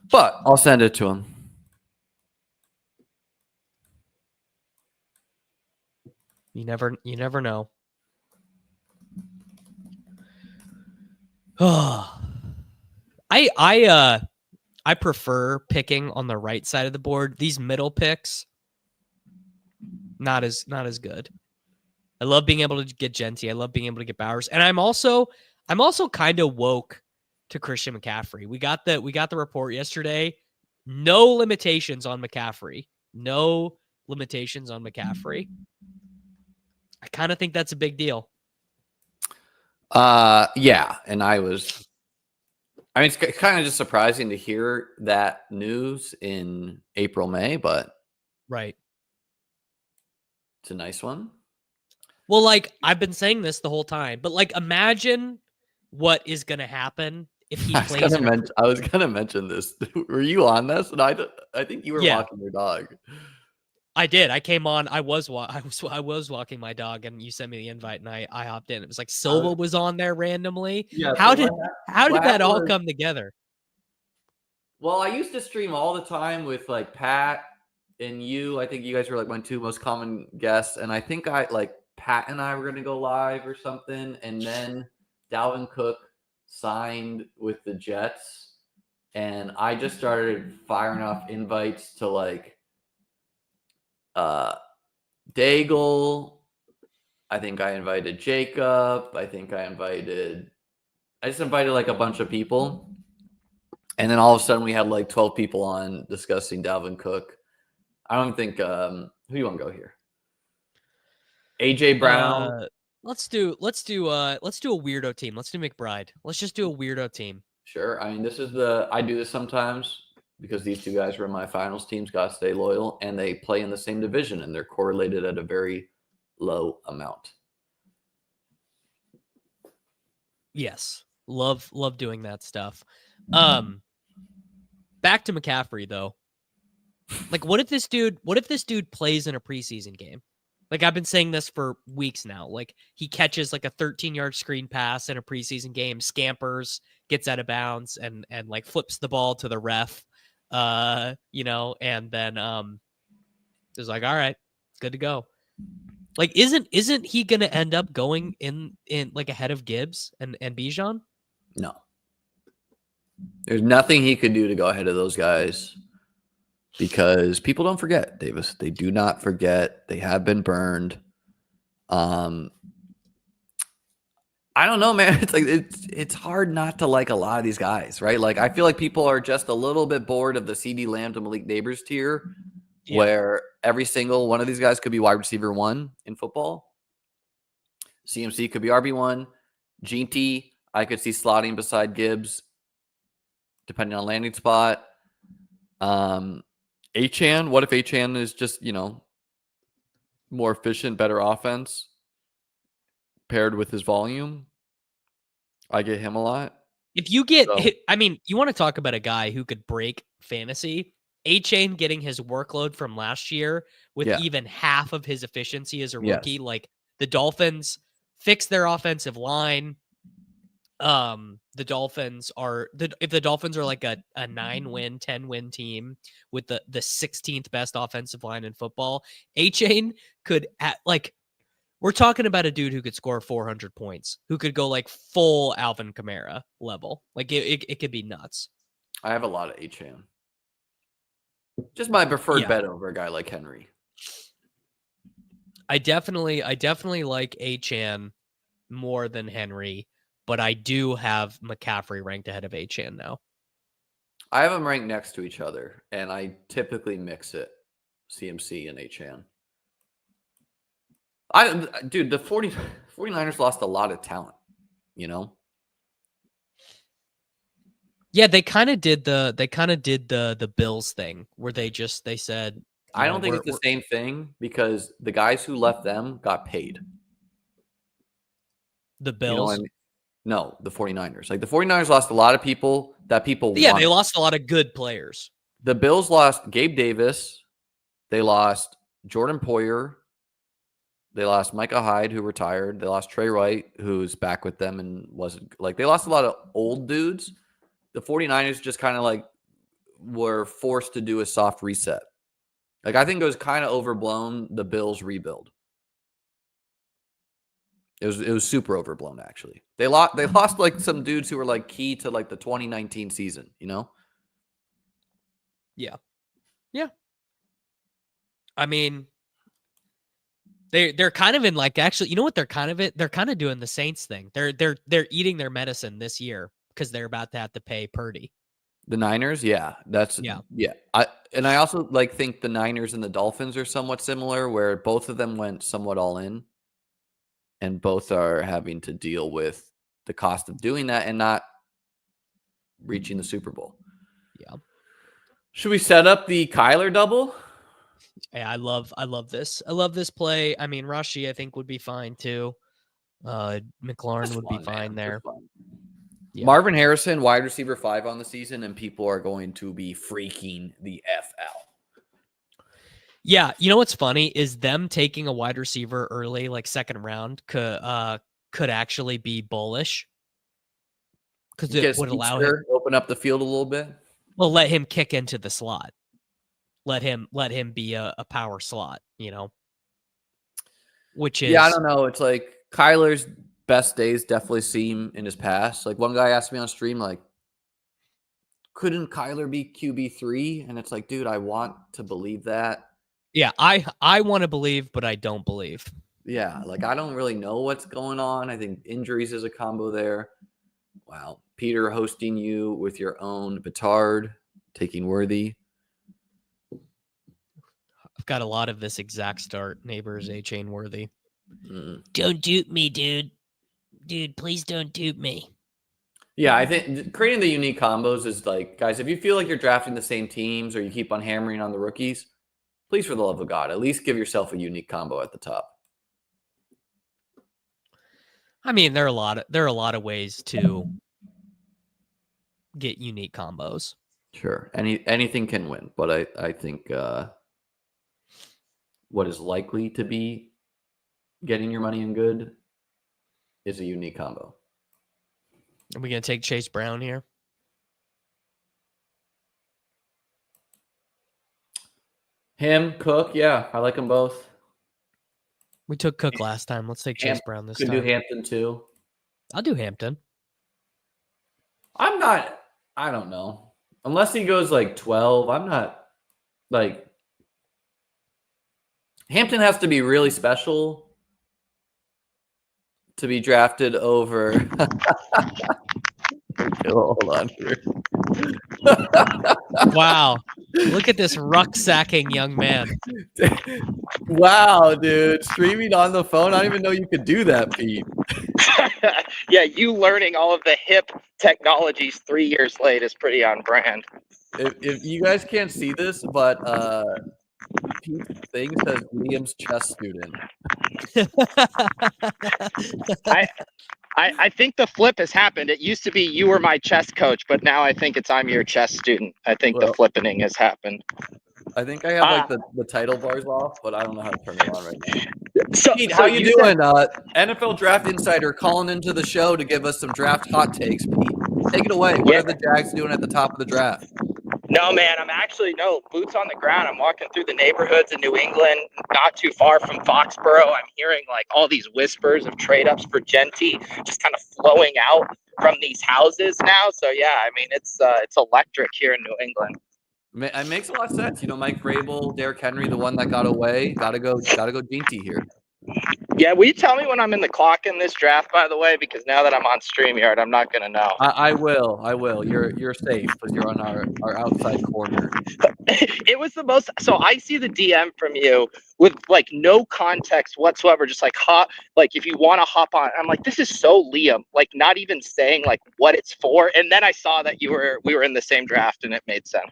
A: But I'll send it to him.
B: You never know. I prefer picking on the right side of the board. These middle picks, not as good. I love being able to get Jeanty. I love being able to get Bowers, and I'm also kind of woke to Christian McCaffrey. We got the report yesterday. No limitations on McCaffrey. No limitations on McCaffrey. I kind of think that's a big deal.
A: Yeah, and it's kind of just surprising to hear that news in April, May, but
B: right.
A: It's a nice one.
B: Well, like, I've been saying this the whole time, but like, imagine what is going to happen if he plays.
A: I was gonna mention this. Were you on this? And I think you were walking your dog.
B: I did. I came on. I was walking my dog, and you sent me the invite, and I hopped in. It was like Silva was on there randomly.
A: Yeah.
B: How did that all come together?
A: Well, I used to stream all the time with like Pat and you. I think you guys were like my two most common guests, and I think Pat and I were gonna go live or something, and then Dalvin Cook signed with the Jets, and I just started firing off invites to like Daigle. I think I invited Jacob. I just invited like a bunch of people. And then all of a sudden we had like 12 people on discussing Dalvin Cook. I don't think who do you want to go here? AJ Brown.
B: Let's do a weirdo team. Let's do McBride. Let's just do a weirdo team.
A: Sure. I mean, I do this sometimes because these two guys are in my finals teams, gotta stay loyal, and they play in the same division, and they're correlated at a very low amount.
B: Yes. Love doing that stuff. Back to McCaffrey though. Like, what if this dude plays in a preseason game? Like, I've been saying this for weeks now. Like, he catches like a 13-yard screen pass in a preseason game, scampers, gets out of bounds, and like flips the ball to the ref. And then is like, all right, good to go. Like, isn't he gonna end up going in like ahead of Gibbs and Bijan?
A: No. There's nothing he could do to go ahead of those guys because people don't forget, Davis. They do not forget. They have been burned. I don't know, man. It's like it's hard not to like a lot of these guys, right? Like, I feel like people are just a little bit bored of the CD Lamb to Malik Neighbors tier, where every single one of these guys could be wide receiver 1 in football. CMC could be RB1. Jeanty, I could see slotting beside Gibbs, depending on landing spot. Achane, what if Achane is just, more efficient, better offense paired with his volume? I get him a lot.
B: If you get, you want to talk about a guy who could break fantasy. Achane getting his workload from last year with even half of his efficiency as a rookie.
A: Yes.
B: Like, the Dolphins fix their offensive line. If the Dolphins are like a 9-win, 10-win team with the 16th best offensive line in football, Achane could we're talking about a dude who could score 400 points, who could go like full Alvin Kamara level. Like, it could be nuts.
A: I have a lot of Achane. Just my preferred bet over a guy like Henry.
B: I definitely like Achane more than Henry, but I do have McCaffrey ranked ahead of Achane now.
A: I have them ranked next to each other, and I typically mix it, CMC and Achane. The 49ers lost a lot of talent,
B: Yeah, they kind of did the Bills thing where they said,
A: I don't think it's the same thing because the guys who left them got paid.
B: The Bills?
A: You know what I mean? No, the 49ers. Like the 49ers lost a lot of people that people
B: Yeah,
A: wanted.
B: they lost a lot of good players.
A: The Bills lost Gabe Davis. They lost Jordan Poyer. They lost Micah Hyde, who retired. They lost Trey Wright, who's back with them and wasn't like they lost a lot of old dudes. The 49ers just kind of like were forced to do a soft reset. Like I think it was kind of overblown, the Bills rebuild. It was super overblown actually. They lost like some dudes who were like key to like the 2019 season, you know?
B: Yeah. Yeah. I mean, they're kind of in like actually, you know what they're kind of doing the Saints thing. They're eating their medicine this year because they're about to have to pay Purdy.
A: The Niners, yeah. I also like think the Niners and the Dolphins are somewhat similar where both of them went somewhat all in and both are having to deal with the cost of doing that and not reaching the Super Bowl.
B: Yeah. Should
A: we set up the Kyler double?
B: Yeah, I love this. I love this play. I mean, Rashi, I think, would be fine too. McLaurin would be fine there.
A: Yeah. Marvin Harrison, wide receiver 5 on the season, and people are going to be freaking the F out.
B: Yeah, you know what's funny is them taking a wide receiver early, like second round, could actually be bullish because it would allow him
A: open up the field a little bit.
B: Well, let him kick into the slot. Let him be a power slot, you know. Which is
A: I don't know. It's like Kyler's best days definitely seem in his past. Like one guy asked me on stream, like, couldn't Kyler be QB3? And it's like, dude, I want to believe that.
B: Yeah, I want to believe, but I don't believe.
A: Yeah, like I don't really know what's going on. I think injuries is a combo there. Wow. Peter hosting you with your own petard, taking Worthy.
B: I've got a lot of this exact start. Neighbors, A-Chain Worthy. Don't dupe me, dude. Dude, please don't dupe me.
A: Yeah, I think creating the unique combos is like, guys, if you feel like you're drafting the same teams or you keep on hammering on the rookies, please, for the love of God, at least give yourself a unique combo at the top.
B: I mean, there are a lot of ways to get unique combos.
A: Sure. Anything can win, but I think what is likely to be getting your money in good is a unique combo.
B: Are we going to take Chase Brown here?
A: Him, Cook, yeah. I like them both.
B: We took Cook last time. Let's take Chase Brown this time.
A: Could do Hampton too.
B: I'll do Hampton.
A: I don't know. Unless he goes like 12, I'm not like Hampton has to be really special to be drafted over. Hold on here.
B: Wow. Look at this rucksacking young man.
A: Wow, dude. Streaming on the phone. I didn't even know you could do that, Pete.
C: Yeah, you learning all of the hip technologies 3 years late is pretty on brand.
A: If you guys can't see this, but Pete's thing says Liam's chess student.
C: I think the flip has happened. It used to be you were my chess coach, but now I think it's I'm your chess student. I think the flippening has happened.
A: I think I have like the title bars off, but I don't know how to turn it on right now.
C: So,
A: Pete, how you doing? NFL Draft Insider calling into the show to give us some draft hot takes. Pete, take it away. What are the Jags doing at the top of the draft?
C: No, man, boots on the ground. I'm walking through the neighborhoods in New England, not too far from Foxborough. I'm hearing like all these whispers of trade ups for Jeanty just kind of flowing out from these houses now. So yeah, I mean it's electric here in New England.
A: It makes a lot of sense. You know, Mike Vrabel, Derrick Henry, the one that got away. Gotta go Jeanty here.
C: Yeah, will you tell me when I'm in the clock in this draft, by the way? Because now that I'm on StreamYard, I'm not going to know.
A: I will. You're safe because you're on our outside corner.
C: It was the most. So I see the DM from you with like no context whatsoever, just like if you want to hop on. I'm like, this is so Liam, like not even saying like what it's for. And then I saw that we were in the same draft, and it made sense.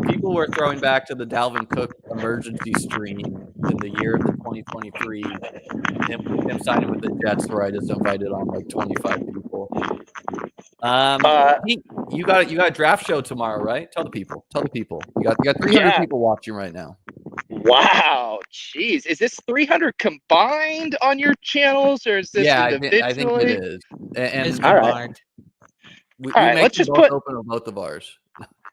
A: People were throwing back to the Dalvin Cook emergency stream in the year of the 2023. Him signing with the Jets, where I just invited on like 25 people. Pete, you got a draft show tomorrow, right? Tell the people. You got 300 people watching right now.
C: Wow, jeez, is this 300 combined on your channels, or is this individually?
A: I think it is. And
B: It's
C: all
B: combined.
A: we
C: right,
A: make
C: let's
A: them
C: just
A: both open on both of ours.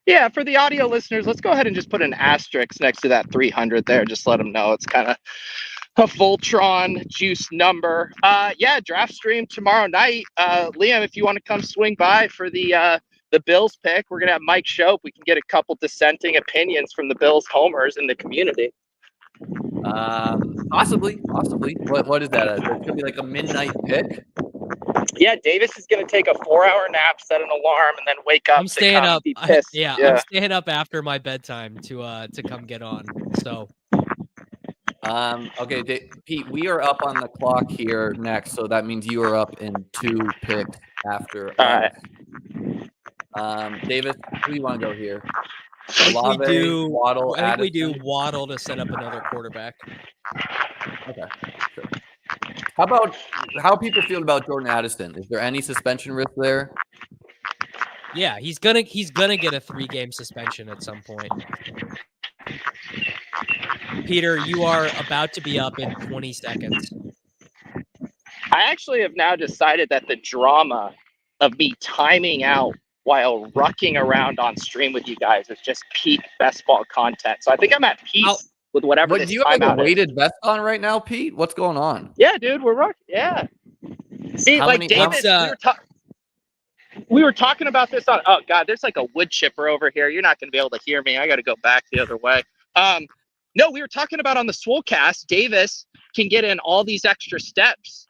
C: Yeah, for the audio listeners, let's go ahead and just put an asterisk next to that 300 there. Just let them know it's kind of a Voltron juice number. Yeah, draft stream tomorrow night. Liam, if you want to come swing by for the Bills pick, we're gonna have Mike Shope. We can get a couple dissenting opinions from the Bills homers in the community.
A: Possibly. What is that? It's gonna be like a midnight pick.
C: Yeah, Davis is gonna take a 4-hour nap, set an alarm, and then wake up.
B: I'm staying up.
C: Be pissed.
B: I'm staying up after my bedtime to come get on. So.
A: Okay, Pete, we are up on the clock here next, so that means you are up in 2 picks after.
C: All
A: right. Davis, who do you want to go here?
B: I think
A: Waddle.
B: I think we do Waddle to set up another quarterback.
A: Okay. Sure. How are people feeling about Jordan Addison? Is there any suspension risk there?
B: Yeah, he's gonna get a 3-game suspension at some point. Peter, you are about to be up in 20 seconds.
C: I actually have now decided that the drama of me timing out while rucking around on stream with you guys is just peak best ball content. So I think I'm at peace with whatever.
A: Do you have like a weighted vest on right now, Pete? What's going on?
C: Yeah, dude, we're rocking. Yeah. See, David, we were talking about this on. Oh God, there's like a wood chipper over here. You're not gonna be able to hear me. I got to go back the other way. No, we were talking about on the Swolecast, Davis can get in all these extra steps,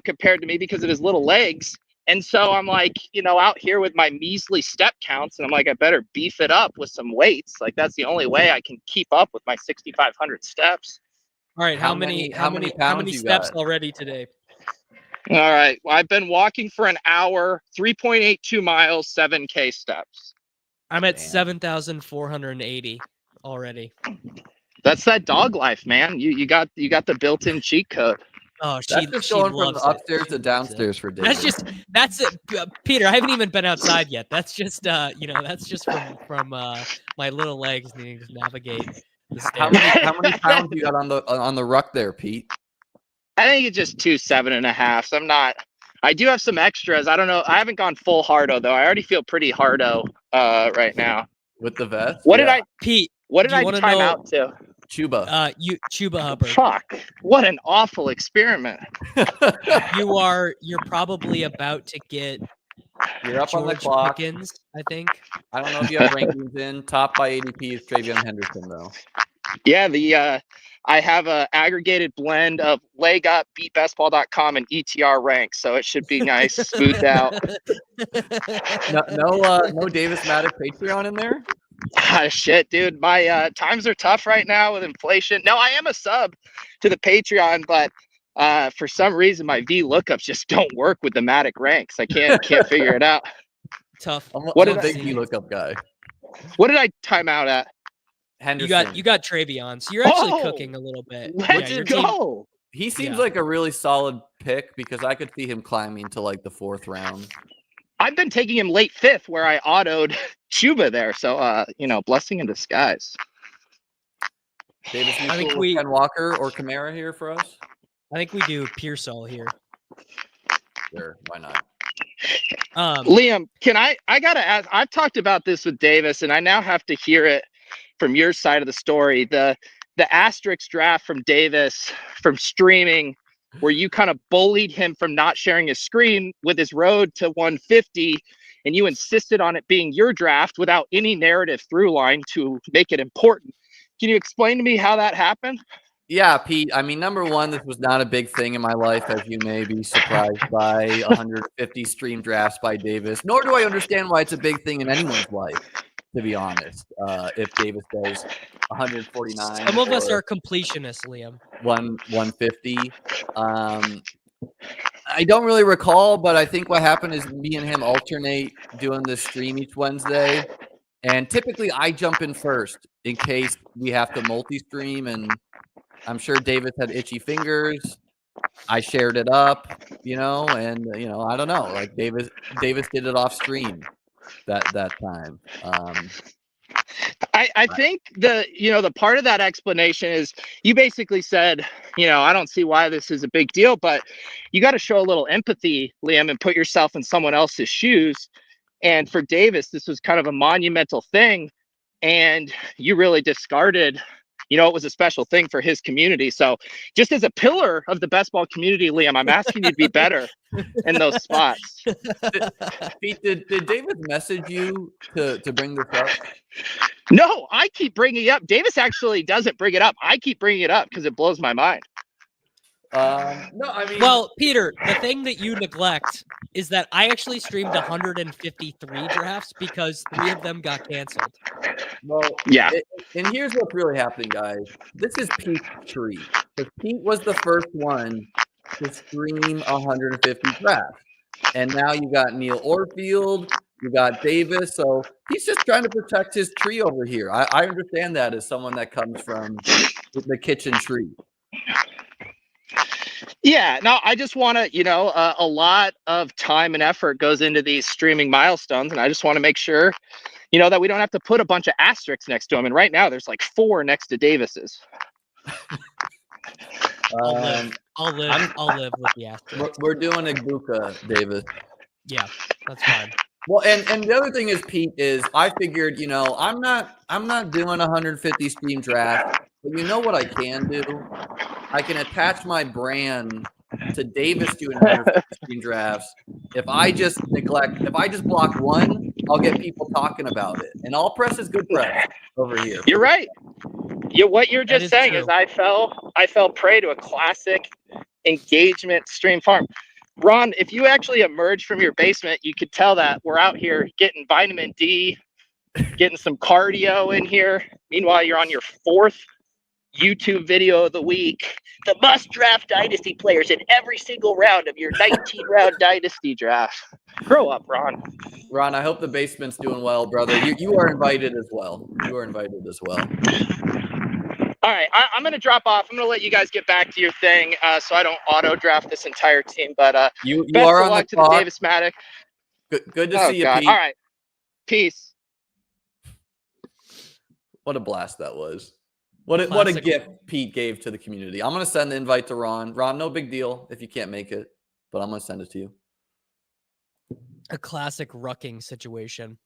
C: compared to me because of his little legs. And so I'm like, out here with my measly step counts, and I'm like, I better beef it up with some weights. Like that's the only way I can keep up with my 6,500 steps.
B: All right, how many steps already today?
C: All right, well, I've been walking for an hour, 3.82 miles, 7K steps.
B: I'm at 7,480 already.
C: That's that dog life, man. You got the built-in cheat code.
B: Oh,
A: that's just going from upstairs to downstairs for David.
B: That's it, Peter. I haven't even been outside yet. That's just that's just from my little legs needing to navigate the stairs.
A: How many pounds you got on the ruck there, Pete?
C: I think it's just 2.7.5. So I'm not. I do have some extras. I don't know. I haven't gone full hardo though. I already feel pretty hardo right now
A: with the vest.
C: What did I,
B: Pete?
C: What did I time out to?
A: Chuba.
B: Chuba Hubbard.
C: Fuck! What an awful experiment.
B: You're probably about to get.
A: You're up
B: George
A: on the clock.
B: Pickens, I think.
A: I don't know if you have rankings in. Top by ADP is Travion Henderson though.
C: Yeah, I have a aggregated blend of leg up, beatbestball.com, and ETR ranks, so it should be nice, smoothed out.
A: No Davis Mattek Patreon in there.
C: Shit, dude. My times are tough right now with inflation. No, I am a sub to the Patreon, but for some reason my V lookups just don't work with the Mattek ranks. I can't figure it out.
B: Tough.
A: I'm a big V lookup guy.
C: What did I time out at?
A: Henderson.
B: You got Travion, so you're actually cooking a little bit.
C: Let's go.
A: He seems like a really solid pick because I could see him climbing to like the 4th round.
C: I've been taking him late 5th where I autoed Chuba there. So, blessing in disguise.
A: Davis, I think we Ken Walker or Kamara here for us.
B: I think we do Pearsall here.
A: Sure, why not?
C: Liam, I gotta ask, I've talked about this with Davis and I now have to hear it from your side of the story. The asterisk draft from Davis from streaming where you kind of bullied him from not sharing his screen with his road to 150, and you insisted on it being your draft without any narrative through line to make it important. Can you explain to me how that happened?
A: Yeah, Pete. I mean, number one, this was not a big thing in my life, as you may be surprised by 150 stream drafts by Davis, nor do I understand why it's a big thing in anyone's life, to be honest. If Davis goes 149.
B: Some of us are completionists, Liam.
A: 150. I don't really recall, but I think what happened is me and him alternate doing this stream each Wednesday. And typically I jump in first in case we have to multi-stream, and I'm sure Davis had itchy fingers. I shared it up, and I don't know, like Davis did it off stream that time.
C: I think the part of that explanation is you basically said, I don't see why this is a big deal, but you got to show a little empathy, Liam, and put yourself in someone else's shoes. And for Davis, this was kind of a monumental thing. And you really discarded, it was a special thing for his community. So just as a pillar of the best ball community, Liam, I'm asking you to be better in those spots.
A: Pete, did Davis message you to bring this up?
C: No, I keep bringing it up. Davis actually doesn't bring it up. I keep bringing it up because it blows my mind.
A: No, I mean,
B: well, Peter, the thing that you neglect is that I actually streamed 153 drafts because 3 of them got canceled.
A: Well,
C: yeah.
A: And here's what's really happening, guys. This is Pete's tree. Because Pete was the first one to stream 150 drafts. And now you got Neil Orfield, you got Davis. So he's just trying to protect his tree over here. I understand that as someone that comes from the kitchen tree.
C: Yeah, no, I just want to, a lot of time and effort goes into these streaming milestones. And I just want to make sure, that we don't have to put a bunch of asterisks next to them. And right now there's like 4 next to Davis's.
B: I'll live with the asterisk.
A: We're doing Igbuka, Davis.
B: Yeah, that's fine.
A: Well, and the other thing is, Pete, is I figured, I'm not doing 150 stream drafts, but you know what I can do? I can attach my brand to Davis doing 150 stream drafts. If I just block one, I'll get people talking about it. And all press is good press over here.
C: You're right. What you're just saying
B: true.
C: is I fell prey to a classic engagement stream farm. Ron, if you actually emerged from your basement, you could tell that we're out here getting vitamin D, getting some cardio in here. Meanwhile, you're on your 4th YouTube video of the week. The must draft dynasty players in every single round of your 19-round dynasty draft. Grow up, Ron.
A: Ron, I hope the basement's doing well, brother. You are invited as well.
C: All right, I'm going to drop off. I'm going to let you guys get back to your thing so I don't auto-draft this entire team. But
A: you
C: best
A: are
C: of
A: on
C: luck
A: the
C: to
A: clock.
C: the Davis Mattek.
A: Good to see you,
C: God.
A: Pete.
C: All right, peace.
A: What a blast that was. What a gift Pete gave to the community. I'm going to send the invite to Ron. Ron, no big deal if you can't make it, but I'm going to send it to you.
B: A classic rucking situation.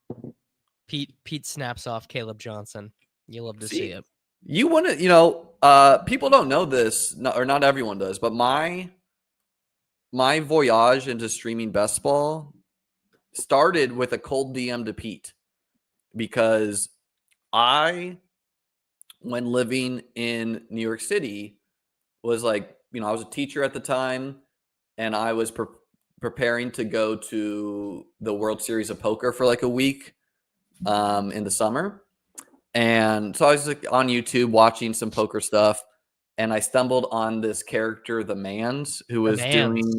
B: Pete snaps off Caleb Johnson. You love to see it.
A: You want to, people don't know this, or not everyone does, but my voyage into streaming best ball started with a cold DM to Pete, because when living in New York City, was like, I was a teacher at the time, and I was preparing to go to the World Series of Poker for like a week in the summer. And so I was like on YouTube watching some poker stuff, and I stumbled on this character, the Mans, he was playing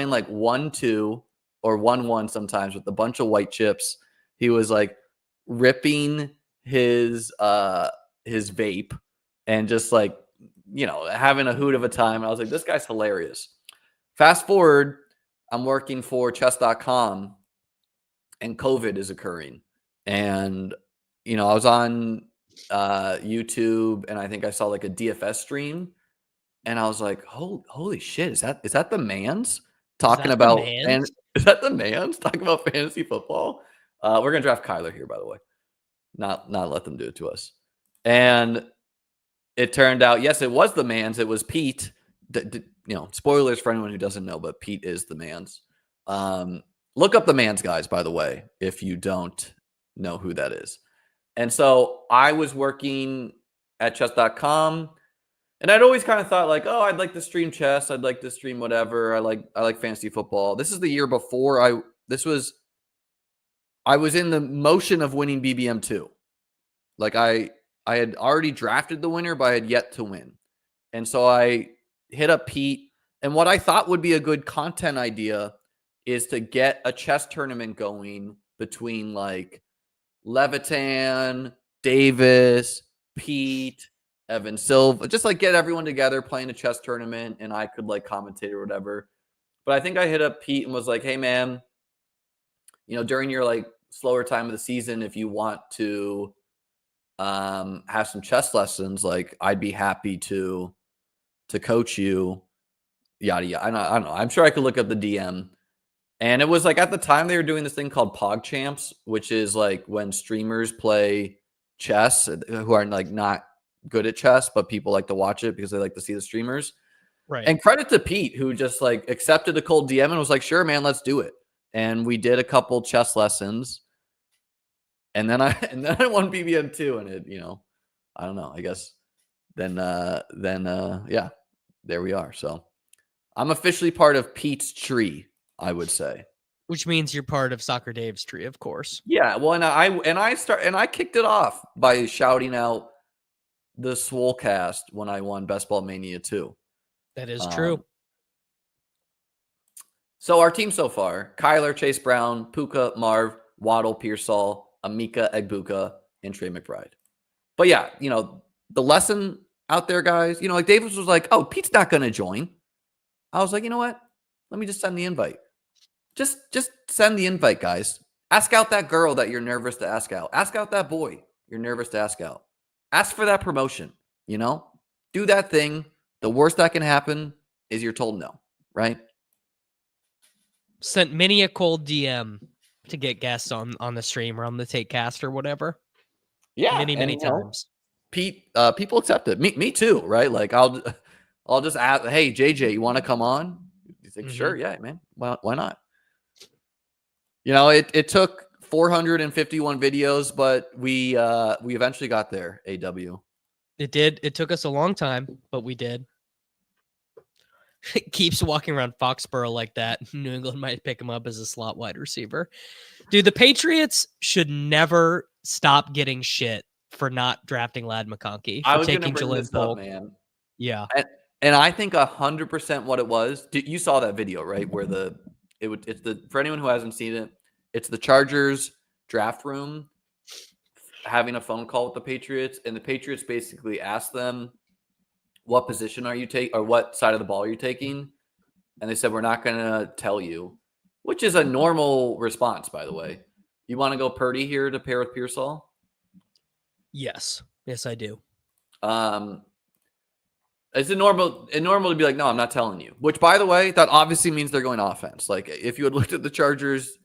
A: like 1-2 or 1-1 sometimes with a bunch of white chips. He was like ripping his vape and just like, having a hoot of a time. And I was like, this guy's hilarious. Fast forward, I'm working for chess.com and COVID is occurring. And, I was on YouTube, and I think I saw like a DFS stream, and I was like, holy shit, is that the Mans talking about, and is that the Mans talking about fantasy football? We're going to draft Kyler here, by the way, not let them do it to us. And it turned out, yes, it was the Mans. It was Pete. Spoilers for anyone who doesn't know, but Pete is the Mans. Look up the Mans, guys, by the way, if you don't know who that is. And so I was working at chess.com, and I'd always kind of thought like, oh, I'd like to stream chess. I'd like to stream whatever. I like fantasy football. This is the year before I was in the motion of winning BBM2. Like I had already drafted the winner, but I had yet to win. And so I hit up Pete, and what I thought would be a good content idea is to get a chess tournament going between like Levitan, Davis, Pete, Evan Silva, just like get everyone together playing a chess tournament, and I could like commentate or whatever. But I think I hit up Pete and was like, hey man, during your like slower time of the season, if you want to have some chess lessons, like I'd be happy to coach you, yada yada. I don't know. I'm sure I could look up the DM. And it was like at the time they were doing this thing called Pog Champs, which is like when streamers play chess who are like not good at chess, but people like to watch it because they like to see the streamers.
B: Right.
A: And credit to Pete, who just like accepted the cold DM and was like, sure, man, let's do it. And we did a couple chess lessons. And then I won BBM2, and it, I don't know, I guess then yeah, there we are. So I'm officially part of Pete's tree, I would say.
B: Which means you're part of Soccer Dave's tree, of course.
A: Yeah, well, and I kicked it off by shouting out the Swolecast when I won Best Ball Mania 2.
B: That is true.
A: So our team so far: Kyler, Chase Brown, Puka, Marv, Waddle, Pearsall, Amika, Egbuka, and Trey McBride. But yeah, the lesson out there, guys, like Davis was like, oh, Pete's not going to join. I was like, you know what? Let me just send the invite. Just send the invite, guys. Ask out that girl that you're nervous to ask out. Ask out that boy you're nervous to ask out. Ask for that promotion, Do that thing. The worst that can happen is you're told no, right?
B: Sent many a cold DM to get guests on the stream or on the Take Cast or whatever.
A: Yeah,
B: many times.
A: Pete, people accept it. Me too, right? Like I'll just ask, hey JJ, you want to come on? He's like, sure, yeah, man. Why not? It took 451 videos, but we eventually got there. AW.
B: It did. It took us a long time, but we did. Keeps walking around Foxborough like that. New England might pick him up as a slot wide receiver. Dude, the Patriots should never stop getting shit for not drafting Ladd McConkey, for taking Jalen Polk.
A: Man.
B: Yeah.
A: And I think 100% what it was, you saw that video, right? Where for anyone who hasn't seen it, it's the Chargers draft room having a phone call with the Patriots, and the Patriots basically asked them, what position are you taking, or what side of the ball are you taking? And they said, we're not going to tell you, which is a normal response, by the way. You want to go Purdy here to pair with Pearsall?
B: Yes, I do.
A: It's normal to be like, no, I'm not telling you. Which, by the way, that obviously means they're going offense. Like, if you had looked at the Chargers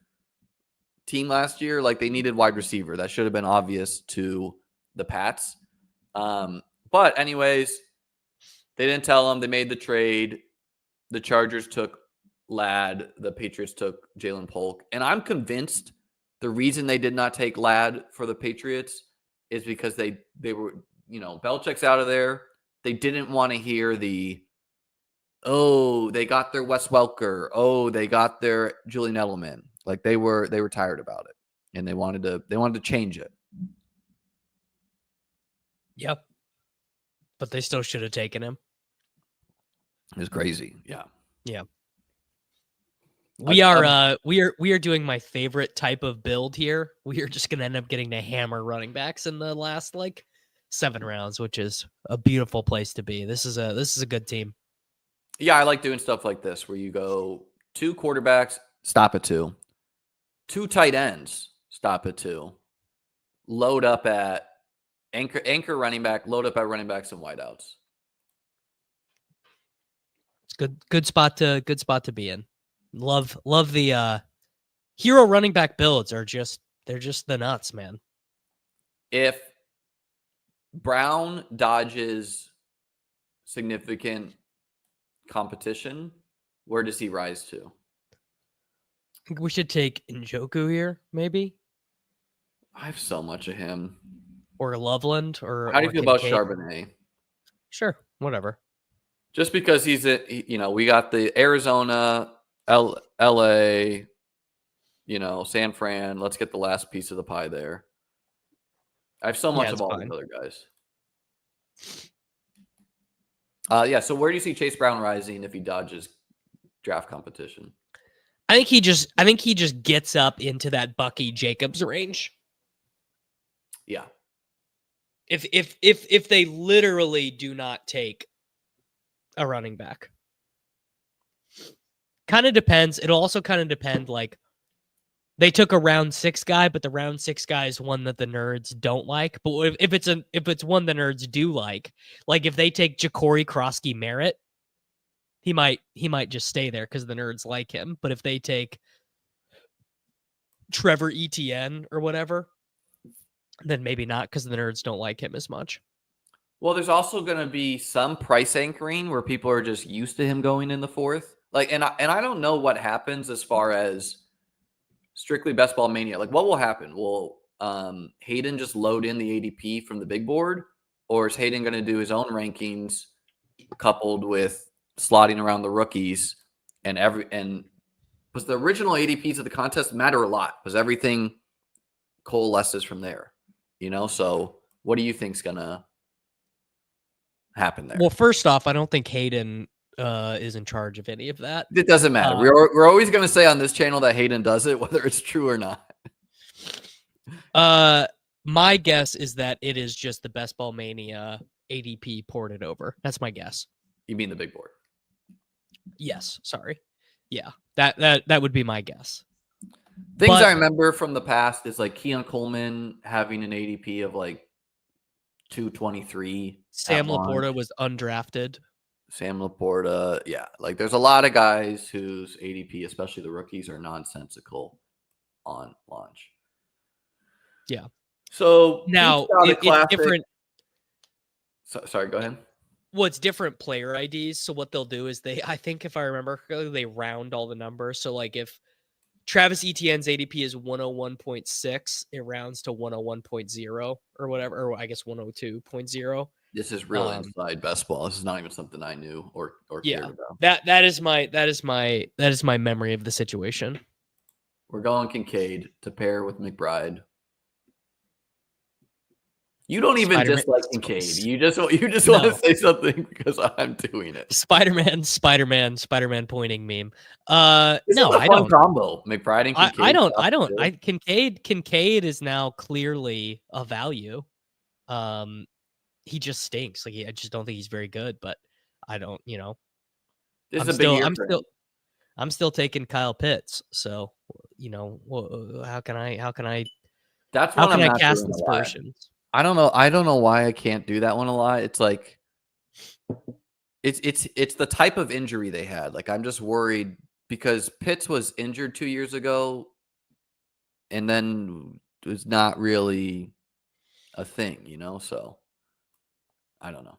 A: team last year, like they needed wide receiver. That should have been obvious to the Pats. But anyways, they didn't tell them. They made the trade. The Chargers took Ladd. The Patriots took Jalen Polk. And I'm convinced the reason they did not take Ladd for the Patriots is because they were, Belichick's out of there. They didn't want to hear they got their Wes Welker. Oh, they got their Julian Edelman. Like they were tired about it, and they wanted to change it.
B: Yep. But they still should have taken him.
A: It was crazy. Yeah.
B: Yeah. We are doing my favorite type of build here. We are just going to end up getting to hammer running backs in the last 7 rounds, which is a beautiful place to be. This is a good team.
A: Yeah, I like doing stuff like this where you go 2 quarterbacks, stop at 2. 2 tight ends, stop at 2. Load up at anchor running back, load up at running backs and wideouts.
B: It's good spot to be in. Love the hero running back builds they're just the nuts, man.
A: If Brown dodges significant competition, where does he rise to?
B: I think we should take Njoku here, maybe.
A: I have so much of him.
B: Or Loveland, or
A: how do you feel about Charbonnet?
B: Sure, whatever.
A: Just because we got the Arizona, LA, San Fran. Let's get the last piece of the pie there. I have so much of all these other guys. So where do you see Chase Brown rising if he dodges draft competition?
B: I think he just gets up into that Bucky Jacobs range.
A: Yeah.
B: If they literally do not take a running back. Kind of depends. It'll also kind of depend, like, they took a round 6 guy, but the round 6 guy is one that the nerds don't like. But if it's one the nerds do like if they take Ja'Cory Krosky Merritt, he might just stay there because the nerds like him. But if they take Trevor Etienne or whatever, then maybe not because the nerds don't like him as much.
A: Well, there's also going to be some price anchoring where people are just used to him going in the 4th. Like, and I don't know what happens as far as strictly best ball mania. Like, what will happen? Will Hayden just load in the ADP from the big board, or is Hayden going to do his own rankings coupled with slotting around the rookies and because the original ADPs of the contest matter a lot because everything coalesces from there, So what do you think's going to happen there?
B: Well, first off, I don't think Hayden is in charge of any of that.
A: It doesn't matter. We're always going to say on this channel that Hayden does it, whether it's true or not.
B: My guess is that it is just the Best Ball Mania ADP ported over. That's my guess.
A: You mean the big board?
B: Yes. Sorry. Yeah. That would be my guess.
A: Things I remember from the past is like Keon Coleman having an ADP of like 223.
B: Sam Laporta was undrafted.
A: Sam Laporta, yeah. Like, there's a lot of guys whose ADP, especially the rookies, are nonsensical on launch.
B: Yeah.
A: So
B: now it's different.
A: Sorry, go ahead.
B: Well, it's different player IDs. So what they'll do is I think if I remember correctly, they round all the numbers. So like if Travis Etienne's ADP is 101.6, it rounds to 101.0 or whatever, or I guess 102.0.
A: This is real inside best ball. This is not even something I knew or cared about.
B: That is my memory of the situation.
A: We're going Kincaid to pair with McBride. You don't even dislike Kincaid. You just want to say something because I'm doing it.
B: Spider-Man pointing meme. No, I don't.
A: Combo McBride and Kincaid.
B: Kincaid is now clearly a value. He just stinks. Like, I just don't think he's very good. But I don't.
A: This is a big year
B: I'm still taking Kyle Pitts. So how can I?
A: That's
B: how can I cast aspersions?
A: I don't know why I can't do that one a lot. It's like it's the type of injury they had. Like, I'm just worried because Pitts was injured 2 years ago and then it was not really a thing, so I don't know.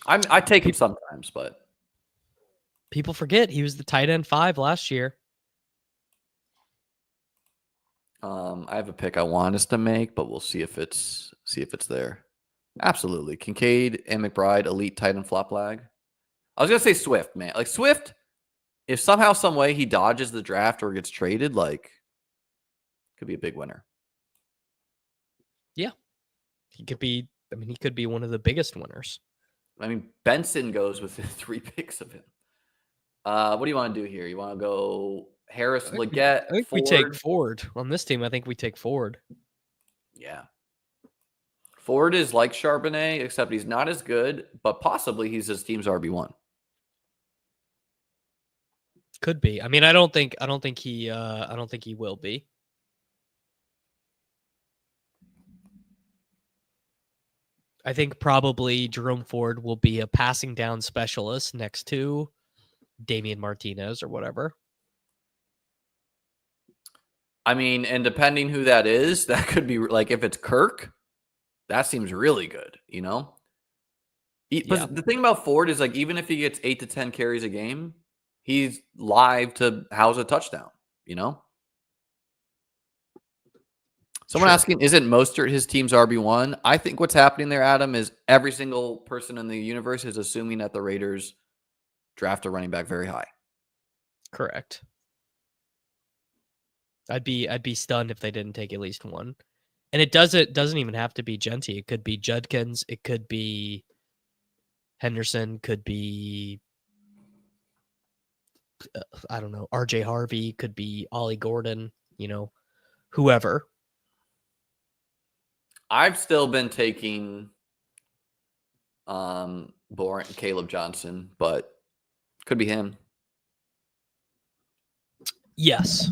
A: I take him sometimes, but
B: people forget he was the tight end 5 last year.
A: I have a pick I want us to make, but we'll see if it's there. Absolutely. Kincaid and McBride, elite tight end flop lag. I was gonna say Swift, man. Like, Swift, if somehow, some way he dodges the draft or gets traded, like, could be a big winner.
B: Yeah. He could be one of the biggest winners.
A: I mean, Benson goes with 3 picks of him. What do you want to do here? You want to go Harris, Leggett,
B: I think
A: Ford?
B: We take Ford. On this team, I think we take Ford.
A: Yeah. Ford is like Charbonnet, except he's not as good, but possibly he's his team's RB1.
B: Could be. I mean, I don't think he will be. I think probably Jerome Ford will be a passing down specialist next to Damian Martinez or whatever.
A: I mean, and depending who that is, that could be like, if it's Kirk, that seems really good, Yeah. The thing about Ford is, like, even if he gets 8 to 10 carries a game, he's live to house a touchdown, Someone asking, isn't Mostert his team's RB1? I think what's happening there, Adam, is every single person in the universe is assuming that the Raiders draft a running back very high.
B: Correct. I'd be stunned if they didn't take at least one. And it doesn't even have to be Jeanty. It could be Judkins. It could be Henderson. Could be I don't know, RJ Harvey, could be Ollie Gordon, whoever.
A: I've still been taking Caleb Johnson, but could be him.
B: Yes.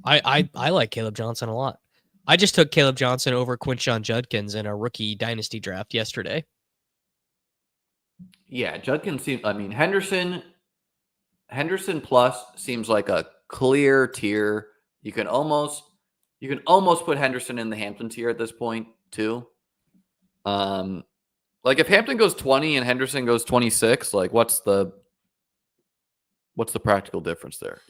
B: I like Caleb Johnson a lot. I just took Caleb Johnson over Quinshon Judkins in a rookie dynasty draft yesterday.
A: Yeah, Judkins seems. I mean, Henderson plus seems like a clear tier. You can almost put Henderson in the Hampton tier at this point too. Like if Hampton goes 20 and Henderson goes 26, like what's the practical difference there?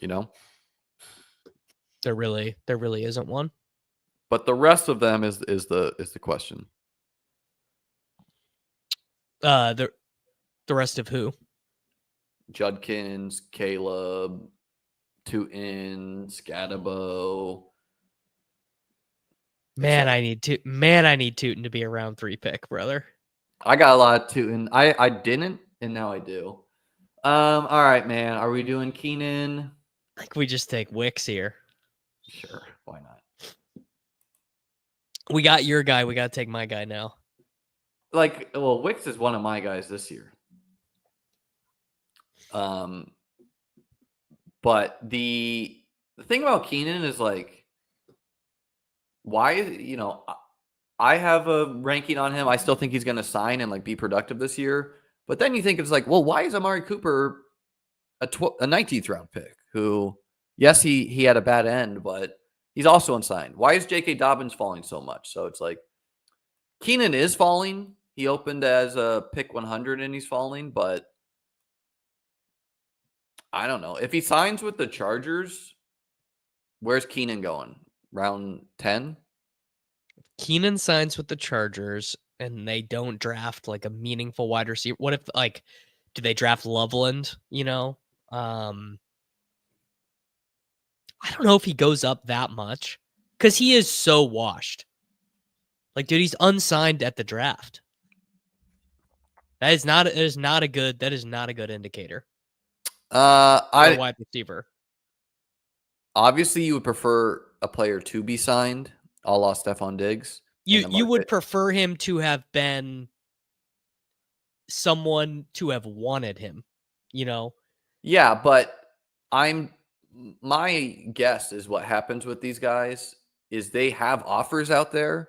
B: There really isn't one.
A: But the rest of them is the question.
B: The rest of who?
A: Judkins, Caleb, Tootin, Scadabo.
B: Man, I need Tootin to be a round 3 pick, brother.
A: I got a lot of Tootin. I didn't, and now I do. All right, man. Are we doing Keenan?
B: I think we just take Wicks here.
A: Sure, why not?
B: We got your guy. We got to take my guy now.
A: Wicks is one of my guys this year. But the thing about Keenan is why, I have a ranking on him. I still think he's going to sign and be productive this year. But then you think it's why is Amari Cooper a 19th round pick who, yes, he had a bad end, but he's also unsigned. Why is J.K. Dobbins falling so much? So it's Keenan is falling. He opened as a pick 100 and he's falling, but I don't know. If he signs with the Chargers, where's Keenan going? Round 10?
B: Keenan signs with the Chargers and they don't draft a meaningful wide receiver. What if do they draft Loveland? I don't know if he goes up that much because he is so washed. Dude, he's unsigned at the draft. That is not a good indicator.
A: I
B: wide receiver.
A: Obviously you would prefer a player to be signed, a la Stephon Diggs.
B: You would prefer him to have been someone to have wanted him,
A: Yeah, but my guess is what happens with these guys is they have offers out there,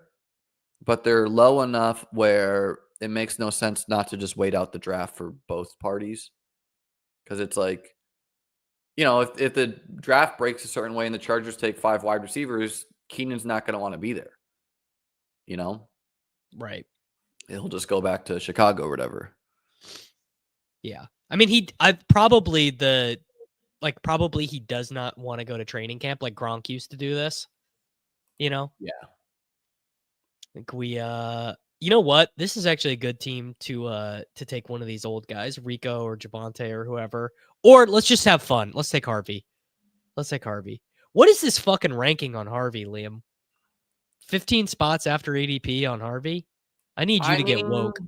A: but they're low enough where it makes no sense not to just wait out the draft for both parties. Because it's if the draft breaks a certain way and the Chargers take 5 wide receivers, Keenan's not going to want to be there.
B: Right.
A: He'll just go back to Chicago or whatever.
B: Yeah. I mean, he probably he does not want to go to training camp like Gronk used to do this. Yeah. We you know what? This is actually a good team to take one of these old guys, Rico or Javonte or whoever. Or let's just have fun. Let's take Harvey. What is this fucking ranking on Harvey, Liam? 15 spots after ADP on Harvey? I need you to get woke.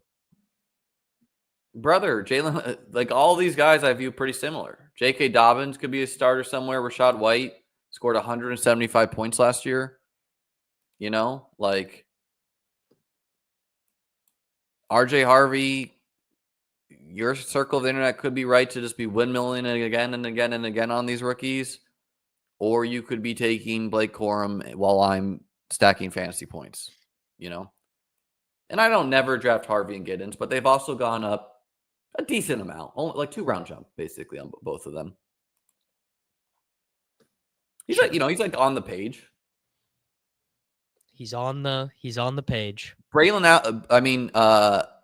A: Brother, Jalen, all these guys I view pretty similar. J.K. Dobbins could be a starter somewhere. Rachaad White scored 175 points last year. RJ Harvey, your circle of the internet could be right to just be windmilling again and again and again on these rookies. Or you could be taking Blake Corum while I'm stacking fantasy points, And I don't never draft Harvey and Giddens, but they've also gone up a decent amount, only 2 round jump basically on both of them. He's he's on the page.
B: He's on the page.
A: Braylon Allen,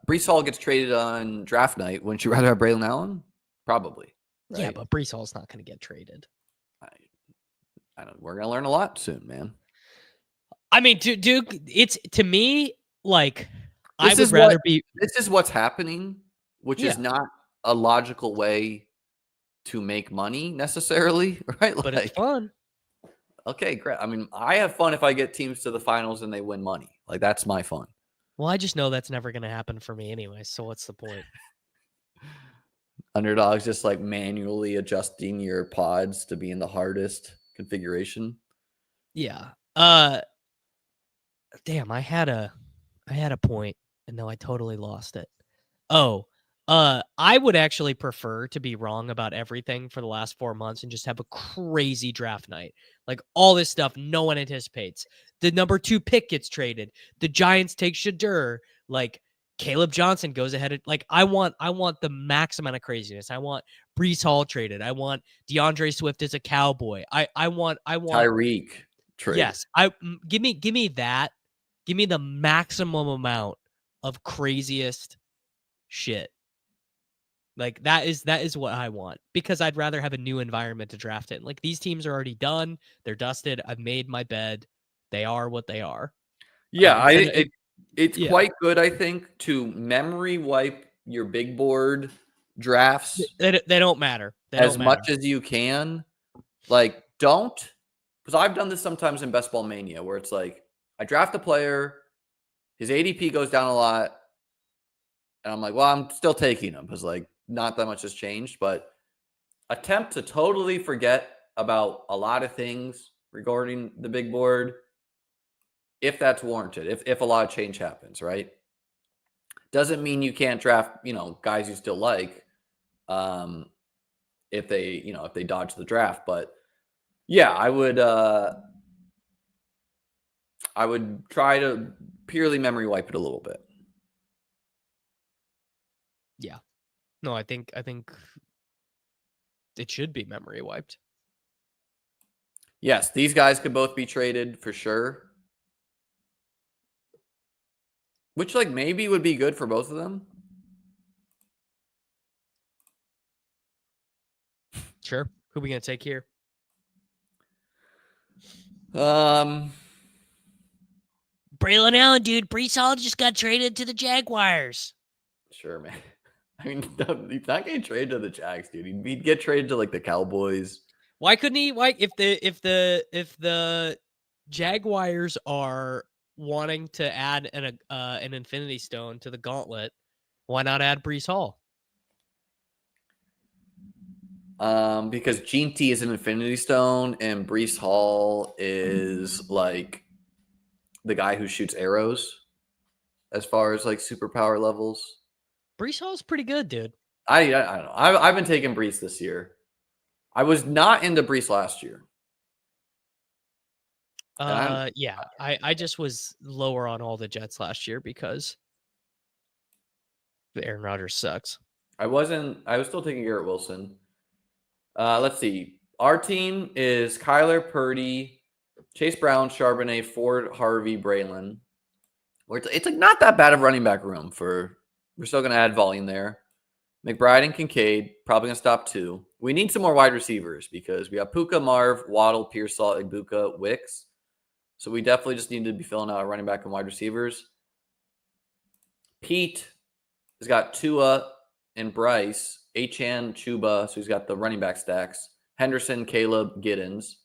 A: Breece Hall gets traded on draft night. Wouldn't you rather have Braylon Allen? Probably. Right?
B: Yeah, but Breece Hall's not going to get traded.
A: I don't. We're going to learn a lot soon, man.
B: I mean, Duke, it's to me
A: This is what's happening, which is not a logical way to make money necessarily, right?
B: But it's fun.
A: Okay, great. I mean, I have fun if I get teams to the finals and they win money. That's my fun.
B: Well, I just know that's never going to happen for me anyway, so what's the point?
A: Underdog's just like manually adjusting your pods to be in the hardest configuration.
B: Yeah. Damn, I had a point and now I totally lost it. Oh, I would actually prefer to be wrong about everything for the last 4 months and just have a crazy draft night. Like all this stuff no one anticipates. The number 2 pick gets traded. The Giants take Shadur. Like Caleb Johnson goes ahead. Like I want the max amount of craziness. I want Breece Hall traded. I want DeAndre Swift as a Cowboy. I want
A: Tyreek trade.
B: Yes. Give me that. Give me the maximum amount of craziest shit. Like that is what I want, because I'd rather have a new environment to draft in. Like these teams are already done. They're dusted. I've made my bed. They are what they are.
A: Yeah, it's quite good, I think, to memory wipe your big board drafts.
B: They don't matter.
A: As much as you can. Like, don't, because I've done this sometimes in Best Ball Mania, where it's like, I draft a player, his ADP goes down a lot, and I'm like, well, I'm still taking him, because like, not that much has changed, but attempt to totally forget about a lot of things regarding the big board, if that's warranted, if a lot of change happens, right? Doesn't mean you can't draft, guys you still like, if they dodge the draft. But yeah, I would try to purely memory wipe it a little bit.
B: Yeah. No, I think it should be memory wiped.
A: Yes, these guys could both be traded for sure. Which like maybe would be good for both of them.
B: Sure. Who are we gonna take here?
A: Braylon
B: Allen, dude. Breece Hall just got traded to the Jaguars.
A: Sure, man. I mean, he's not getting traded to the Jags, dude. He'd get traded to like the Cowboys.
B: Why couldn't he? Why if the Jaguars are wanting to add an Infinity Stone to the gauntlet, why not add Breece Hall?
A: Because Jeanty is an Infinity Stone and Breece Hall is like the guy who shoots arrows as far as like superpower levels.
B: Breece Hall's pretty good, dude.
A: I don't know. I've been taking Breece this year. I was not into Breece last year.
B: Yeah. I just was lower on all the Jets last year because Aaron Rodgers sucks.
A: I was still taking Garrett Wilson. Let's see. Our team is Kyler, Purdy, Chase Brown, Charbonnet, Ford, Harvey, Braylon. It's like not that bad of running back room we're still going to add volume there. McBride and Kincaid, probably going to stop 2. We need some more wide receivers because we have Puka, Marv, Waddle, Pearsall, Ibuka, Wicks. So we definitely just need to be filling out a running back and wide receivers. Pete has got Tua and Bryce, Achane, Chuba, so he's got the running back stacks. Henderson, Caleb, Giddens.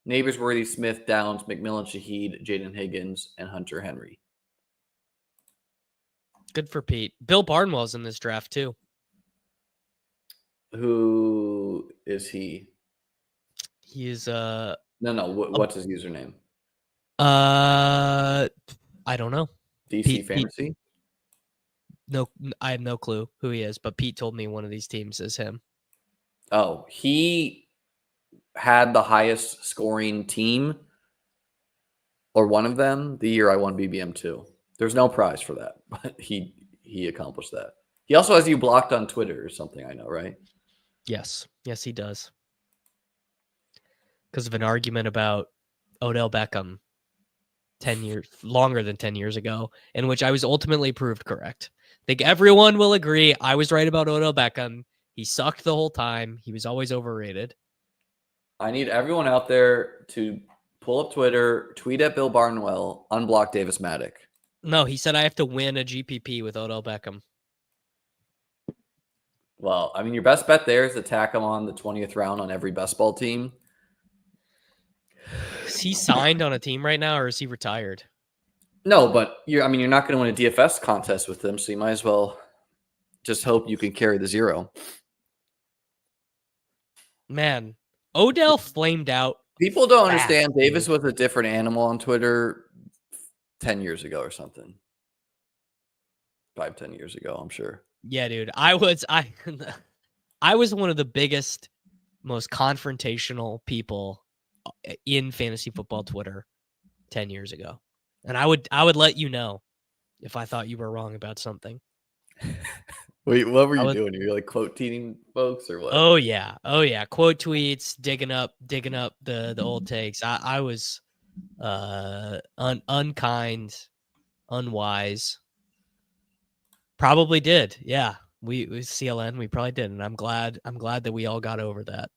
A: Neighborsworthy, Smith, Downs, McMillan, Shaheed, Jaden Higgins, and Hunter Henry.
B: Good for Pete. Bill Barnwell's in this draft too.
A: Who is he?
B: He is
A: No. What's his username?
B: I don't know.
A: DC Fantasy?
B: Pete, no, I have no clue who he is, but Pete told me one of these teams is him.
A: Oh, he had the highest scoring team, or one of them, the year I won BBM2. There's no prize for that, but he accomplished that. He also has you blocked on Twitter or something, I know, right?
B: Yes, he does. Because of an argument about Odell Beckham 10 years, longer than 10 years ago, in which I was ultimately proved correct. I think everyone will agree I was right about Odell Beckham. He sucked the whole time. He was always overrated.
A: I need everyone out there to pull up Twitter, tweet at Bill Barnwell, unblock Davis Mattek.
B: No, he said I have to win a GPP with Odell Beckham.
A: Well, I mean, your best bet there is to tack him on the 20th round on every best ball team.
B: Is he signed on a team right now, or is he retired?
A: No, but you're not going to win a DFS contest with him, so you might as well just hope you can carry the 0.
B: Man, Odell flamed out.
A: People don't
B: fast,
A: understand
B: dude.
A: Davis was a different animal on Twitter 10 years ago or something. 5-10 years ago, I'm sure.
B: Yeah, dude. I was one of the biggest, most confrontational people in fantasy football Twitter 10 years ago. And I would let you know if I thought you were wrong about something.
A: Wait, what were you doing? You're like quote tweeting folks or what?
B: Oh yeah. Quote tweets, digging up the old takes. I was unkind, unwise. Probably did. Yeah. We CLN, we probably did. And I'm glad that we all got over that.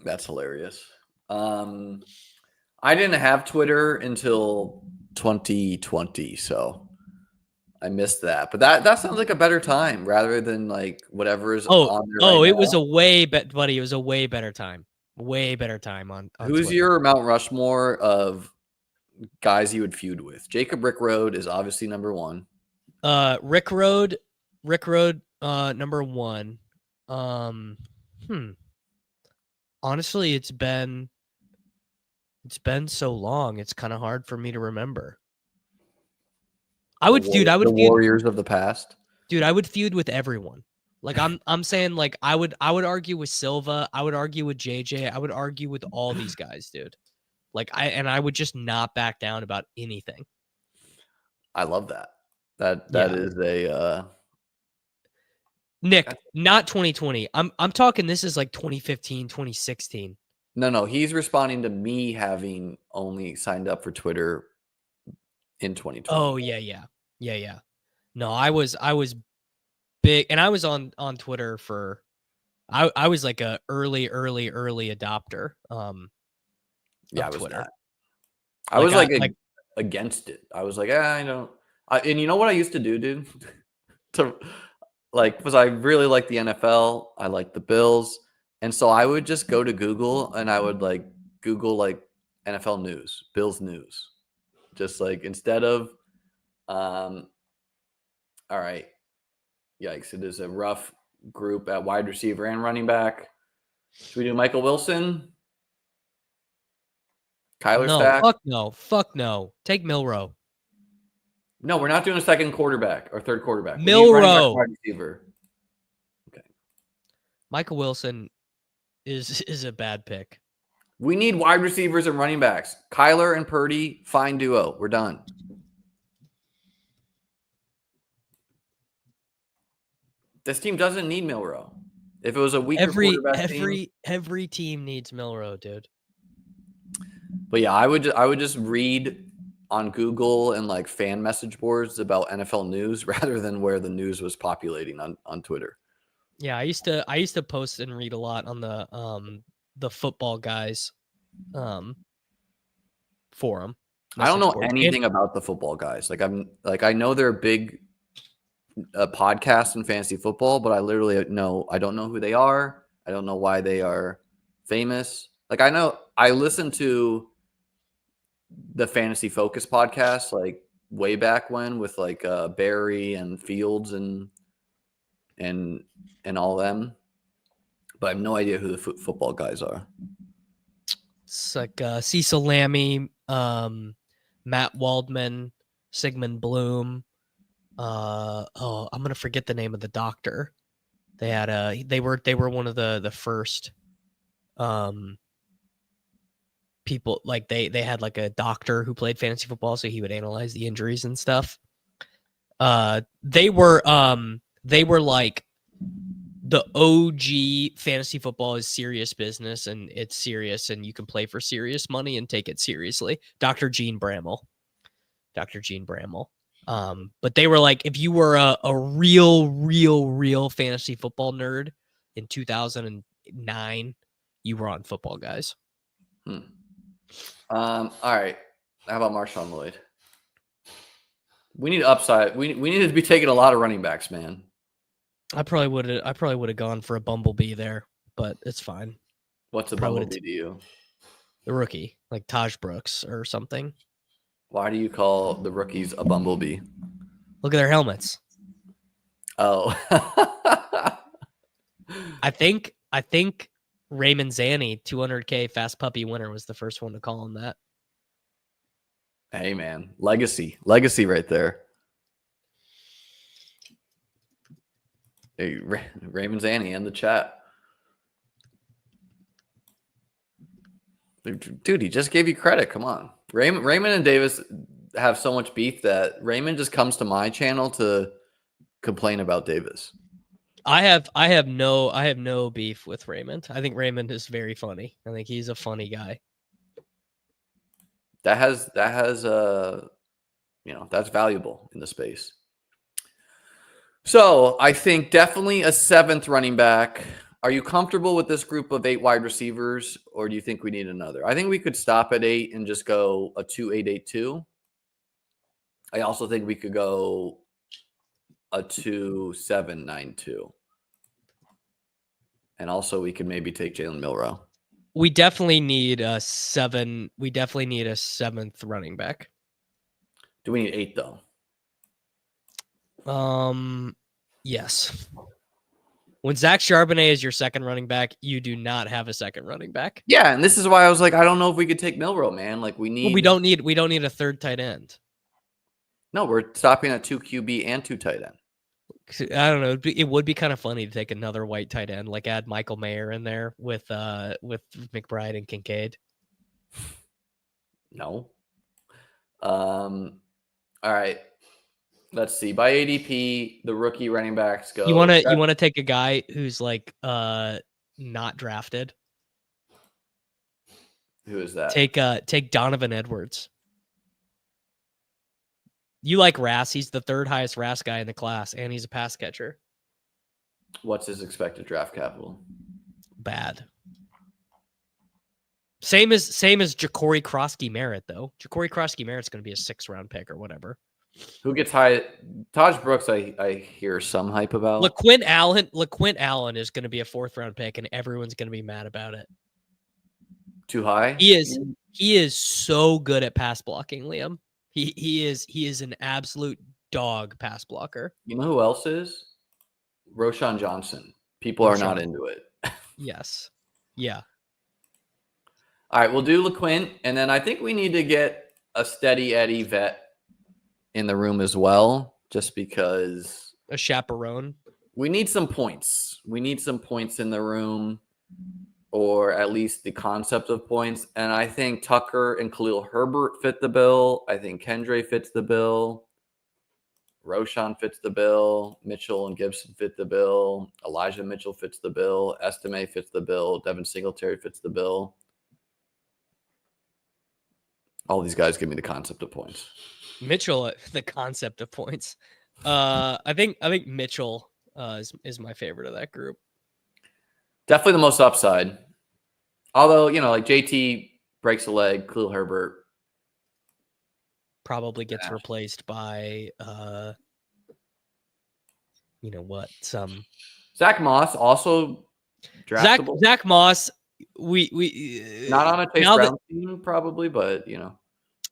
A: That's hilarious. I didn't have Twitter until 2020, so I missed that. But that sounds like a better time rather than like whatever is on there.
B: Oh,
A: right
B: it
A: now.
B: was a way buddy. It was a way better time. Way better time on
A: Who's
B: Twitter.
A: your Mount Rushmore of guys you would feud with? Jacob Rickroad is obviously number one.
B: Rick Road, number one. Honestly, it's been so long. It's kind of hard for me to remember.
A: The Warriors of the past.
B: Dude, I would feud with everyone. Like I'm saying, like I would argue with Silva. I would argue with JJ. I would argue with all these guys, dude. Like I would just not back down about anything.
A: I love that. That is a
B: Nick, not 2020. I'm talking this is like 2015, 2016.
A: No, he's responding to me having only signed up for Twitter in 2020.
B: Oh, yeah. No, I was big, and I was on Twitter for I was like a early adopter.
A: Yeah, I was
B: Twitter.
A: not. I was like against it. I was like, I don't. And you know what I used to do, dude? Because I really like the NFL. I like the Bills. And so I would just go to Google and I would like Google like NFL news, Bills news. Just like instead of, all right, yikes, it is a rough group at wide receiver and running back. Should we do Michael Wilson? Kyler Stack?
B: Fuck no. Take Milroe.
A: No, we're not doing a second quarterback or third quarterback.
B: Milroe.
A: Wide receiver. Okay.
B: Michael Wilson is a bad pick.
A: We need wide receivers and running backs. Kyler and Purdy, fine duo. We're done. This team doesn't need Milroe. If it was a weaker quarterback team,
B: every team needs Milroe, dude.
A: But yeah, I would just read on Google and like fan message boards about NFL news rather than where the news was populating on Twitter.
B: Yeah, I used to post and read a lot on the football guys forum.
A: I don't know anything about the football guys. I know they're a big podcast in fantasy football, but I don't know who they are. I don't know why they are famous. Like I listen to the Fantasy Focus podcast like way back when with like Barry and Fields and all them, but I have no idea who the football guys are.
B: It's like Cecil Lammy, Matt Waldman, Sigmund Bloom. I'm gonna forget the name of the doctor. They had they were one of the first people, like they had like a doctor who played fantasy football, so he would analyze the injuries and stuff. They were like the OG fantasy football is serious business and it's serious and you can play for serious money and take it seriously. Dr. Gene Bramall. But they were like, if you were a real fantasy football nerd in 2009, you were on Football Guys.
A: All right. How about Marshawn Lloyd? We need upside. We needed to be taking a lot of running backs, man.
B: I probably would have gone for a bumblebee there, but it's fine.
A: What's a bumblebee to you?
B: The rookie, like Taj Brooks or something.
A: Why do you call the rookies a bumblebee?
B: Look at their helmets.
A: Oh.
B: I think Raymond Zanny, 200K fast puppy winner, was the first one to call him that.
A: Hey, man. Legacy right there. Hey, Raymond Zanny in the chat. Dude, he just gave you credit. Come on. Raymond and Davis have so much beef that Raymond just comes to my channel to complain about Davis.
B: I have no beef with Raymond. I think Raymond is very funny. I think he's a funny guy.
A: That has that's valuable in the space. So I think definitely a 7th running back. Are you comfortable with this group of 8 wide receivers, or do you think we need another? I think we could stop at 8 and just go a 2-8-8-2. I also think we could go a 2-7-9-2. And also we could maybe take Jalen Milroe.
B: We definitely need a 7. We definitely need a 7th running back.
A: Do we need 8 though?
B: Yes. When Zach Charbonnet is your second running back, you do not have a second running back.
A: Yeah, and this is why I was like, I don't know if we could take Milroe, man. Like we need.
B: Well, we don't need a third tight end.
A: No, we're stopping at 2 QB and 2 tight end.
B: I don't know. It would be kind of funny to take another white tight end, like add Michael Mayer in there with McBride and Kincaid.
A: No. All right. Let's see. By ADP, the rookie running backs go.
B: You wanna take a guy who's like not drafted?
A: Who is that?
B: Take Donovan Edwards. You like Rass? He's the 3rd highest Rass guy in the class, and he's a pass catcher.
A: What's his expected draft capital?
B: Bad. Same as Ja'Cory Krosky Merritt, though. Ja'Cory Krosky Merritt's going to be a 6th round pick or whatever.
A: Who gets high? Taj Brooks, I hear some hype about.
B: LaQuint Allen is going to be a 4th round pick, and everyone's going to be mad about it.
A: Too high?
B: He is so good at pass blocking, Liam. He is an absolute dog pass blocker.
A: You know who else is? Roschon Johnson. People are not into it.
B: Yes. Yeah.
A: All right, we'll do LaQuint, and then I think we need to get a steady Eddie vet in the room as well, just because
B: a chaperone.
A: We need some points. We need some points in the room, or at least the concept of points. And I think Tucker and Khalil Herbert fit the bill. I think Kendre fits the bill. Roschon fits the bill. Mitchell and Gibson fit the bill. Elijah Mitchell fits the bill. Estime fits the bill. Devin Singletary fits the bill. All these guys give me the concept of points.
B: Mitchell, the concept of points. I think Mitchell is my favorite of that group.
A: Definitely the most upside. Although, like JT breaks a leg, Khalil Herbert
B: probably gets replaced by some
A: Zach Moss also draftable.
B: Zach Moss, we
A: not on a Chase Brown team probably, but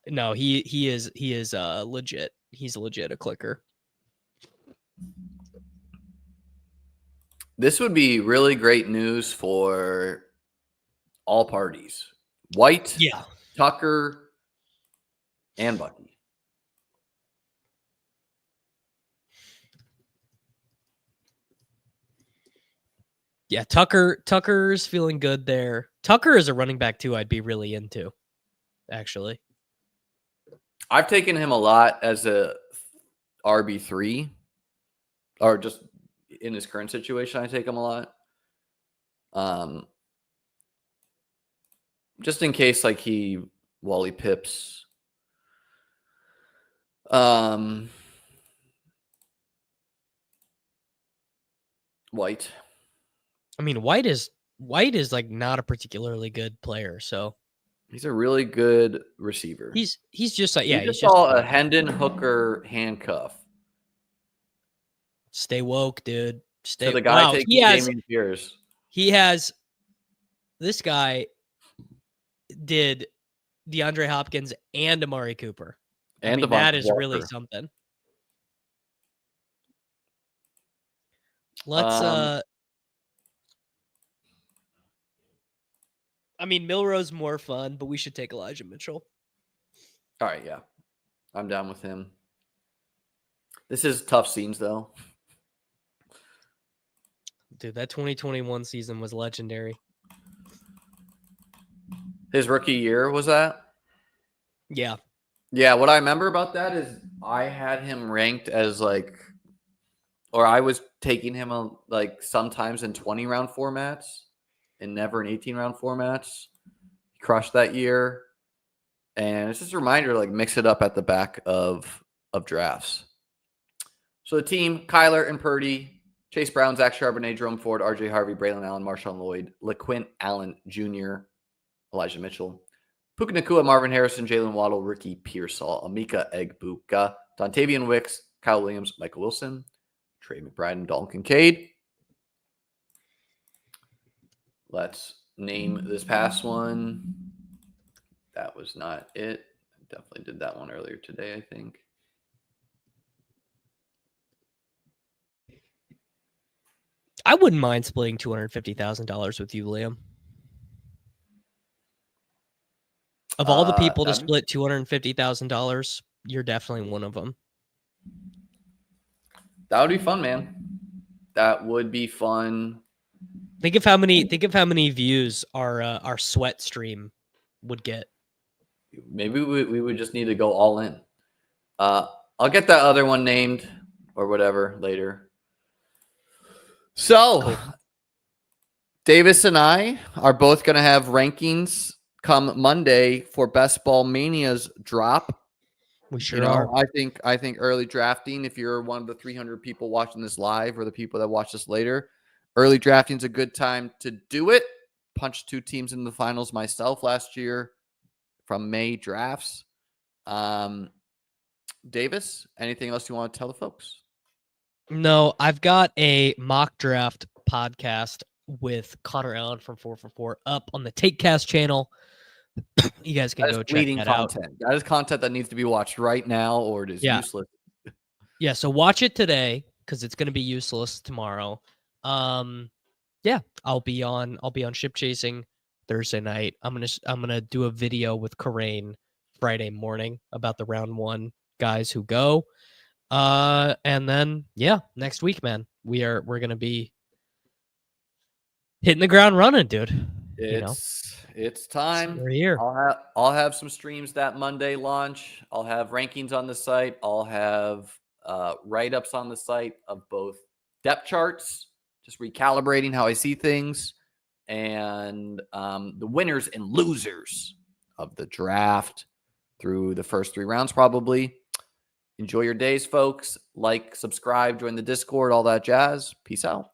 B: No, he is legit. He's legit a clicker.
A: This would be really great news for all parties. White, Tucker, and Bucky.
B: Yeah, Tucker's feeling good there. Tucker is a running back too I'd be really into, actually.
A: I've taken him a lot as a RB3, or just in his current situation, I take him a lot. Just in case, like Wally Pips. White.
B: I mean, White is like not a particularly good player, so
A: he's a really good receiver.
B: He's just like
A: he's just a Hendon Hooker handcuff.
B: Stay woke, dude.
A: Stay. So the guy taking Damian Pierce.
B: He has. This guy did DeAndre Hopkins and Amari Cooper.
A: And
B: that is really something. Let's I mean, Milroe's more fun, but we should take Elijah Mitchell.
A: All right, yeah. I'm down with him. This is tough scenes, though.
B: Dude, that 2021 season was legendary.
A: His rookie year was that?
B: Yeah.
A: Yeah, what I remember about that is I had him ranked as or I was taking him sometimes in 20-round formats and never in 18-round formats. He crushed that year. And it's just a reminder, mix it up at the back of drafts. So the team, Kyler and Purdy, Chase Brown, Zach Charbonnet, Jerome Ford, RJ Harvey, Braylon Allen, Marshawn Lloyd, LaQuint Allen Jr., Elijah Mitchell, Puka Nacua, Marvin Harrison, Jalen Waddle, Ricky Pearsall, Amika Egbuka, Dontavian Wicks, Kyle Williams, Michael Wilson, Trey McBride, and Dalton Kincaid. Let's name this past one. That was not it. I definitely did that one earlier today, I think.
B: I wouldn't mind splitting $250,000 with you, Liam. Of all the people to split $250,000, you're definitely one of them.
A: That would be fun, man. That would be fun.
B: Think of how many views our sweat stream would get.
A: Maybe we would just need to go all in. I'll get that other one named or whatever later. So, cool. Davis and I are both going to have rankings come Monday for Best Ball Mania's drop.
B: We sure are.
A: I think early drafting, if you're one of the 300 people watching this live or the people that watch this later, early drafting is a good time to do it. Punched 2 teams in the finals myself last year from May drafts. Davis, anything else you want to tell the folks?
B: No, I've got a mock draft podcast with Connor Allen from 4for4 up on the TakeCast channel. You guys can go check that out.
A: That is content that needs to be watched right now, or it is useless.
B: Yeah, so watch it today because it's going to be useless tomorrow. Yeah, I'll be on Ship Chasing Thursday night. I'm gonna do a video with Karain Friday morning about the round 1 guys who go. And then next week, man, we're gonna be hitting the ground running, dude.
A: It's time.
B: We're here.
A: I'll have some streams that Monday launch. I'll have rankings on the site. I'll have write-ups on the site of both depth charts, just recalibrating how I see things, and the winners and losers of the draft through the first 3 rounds probably. Enjoy your days, folks. Like, subscribe, join the Discord, all that jazz. Peace out.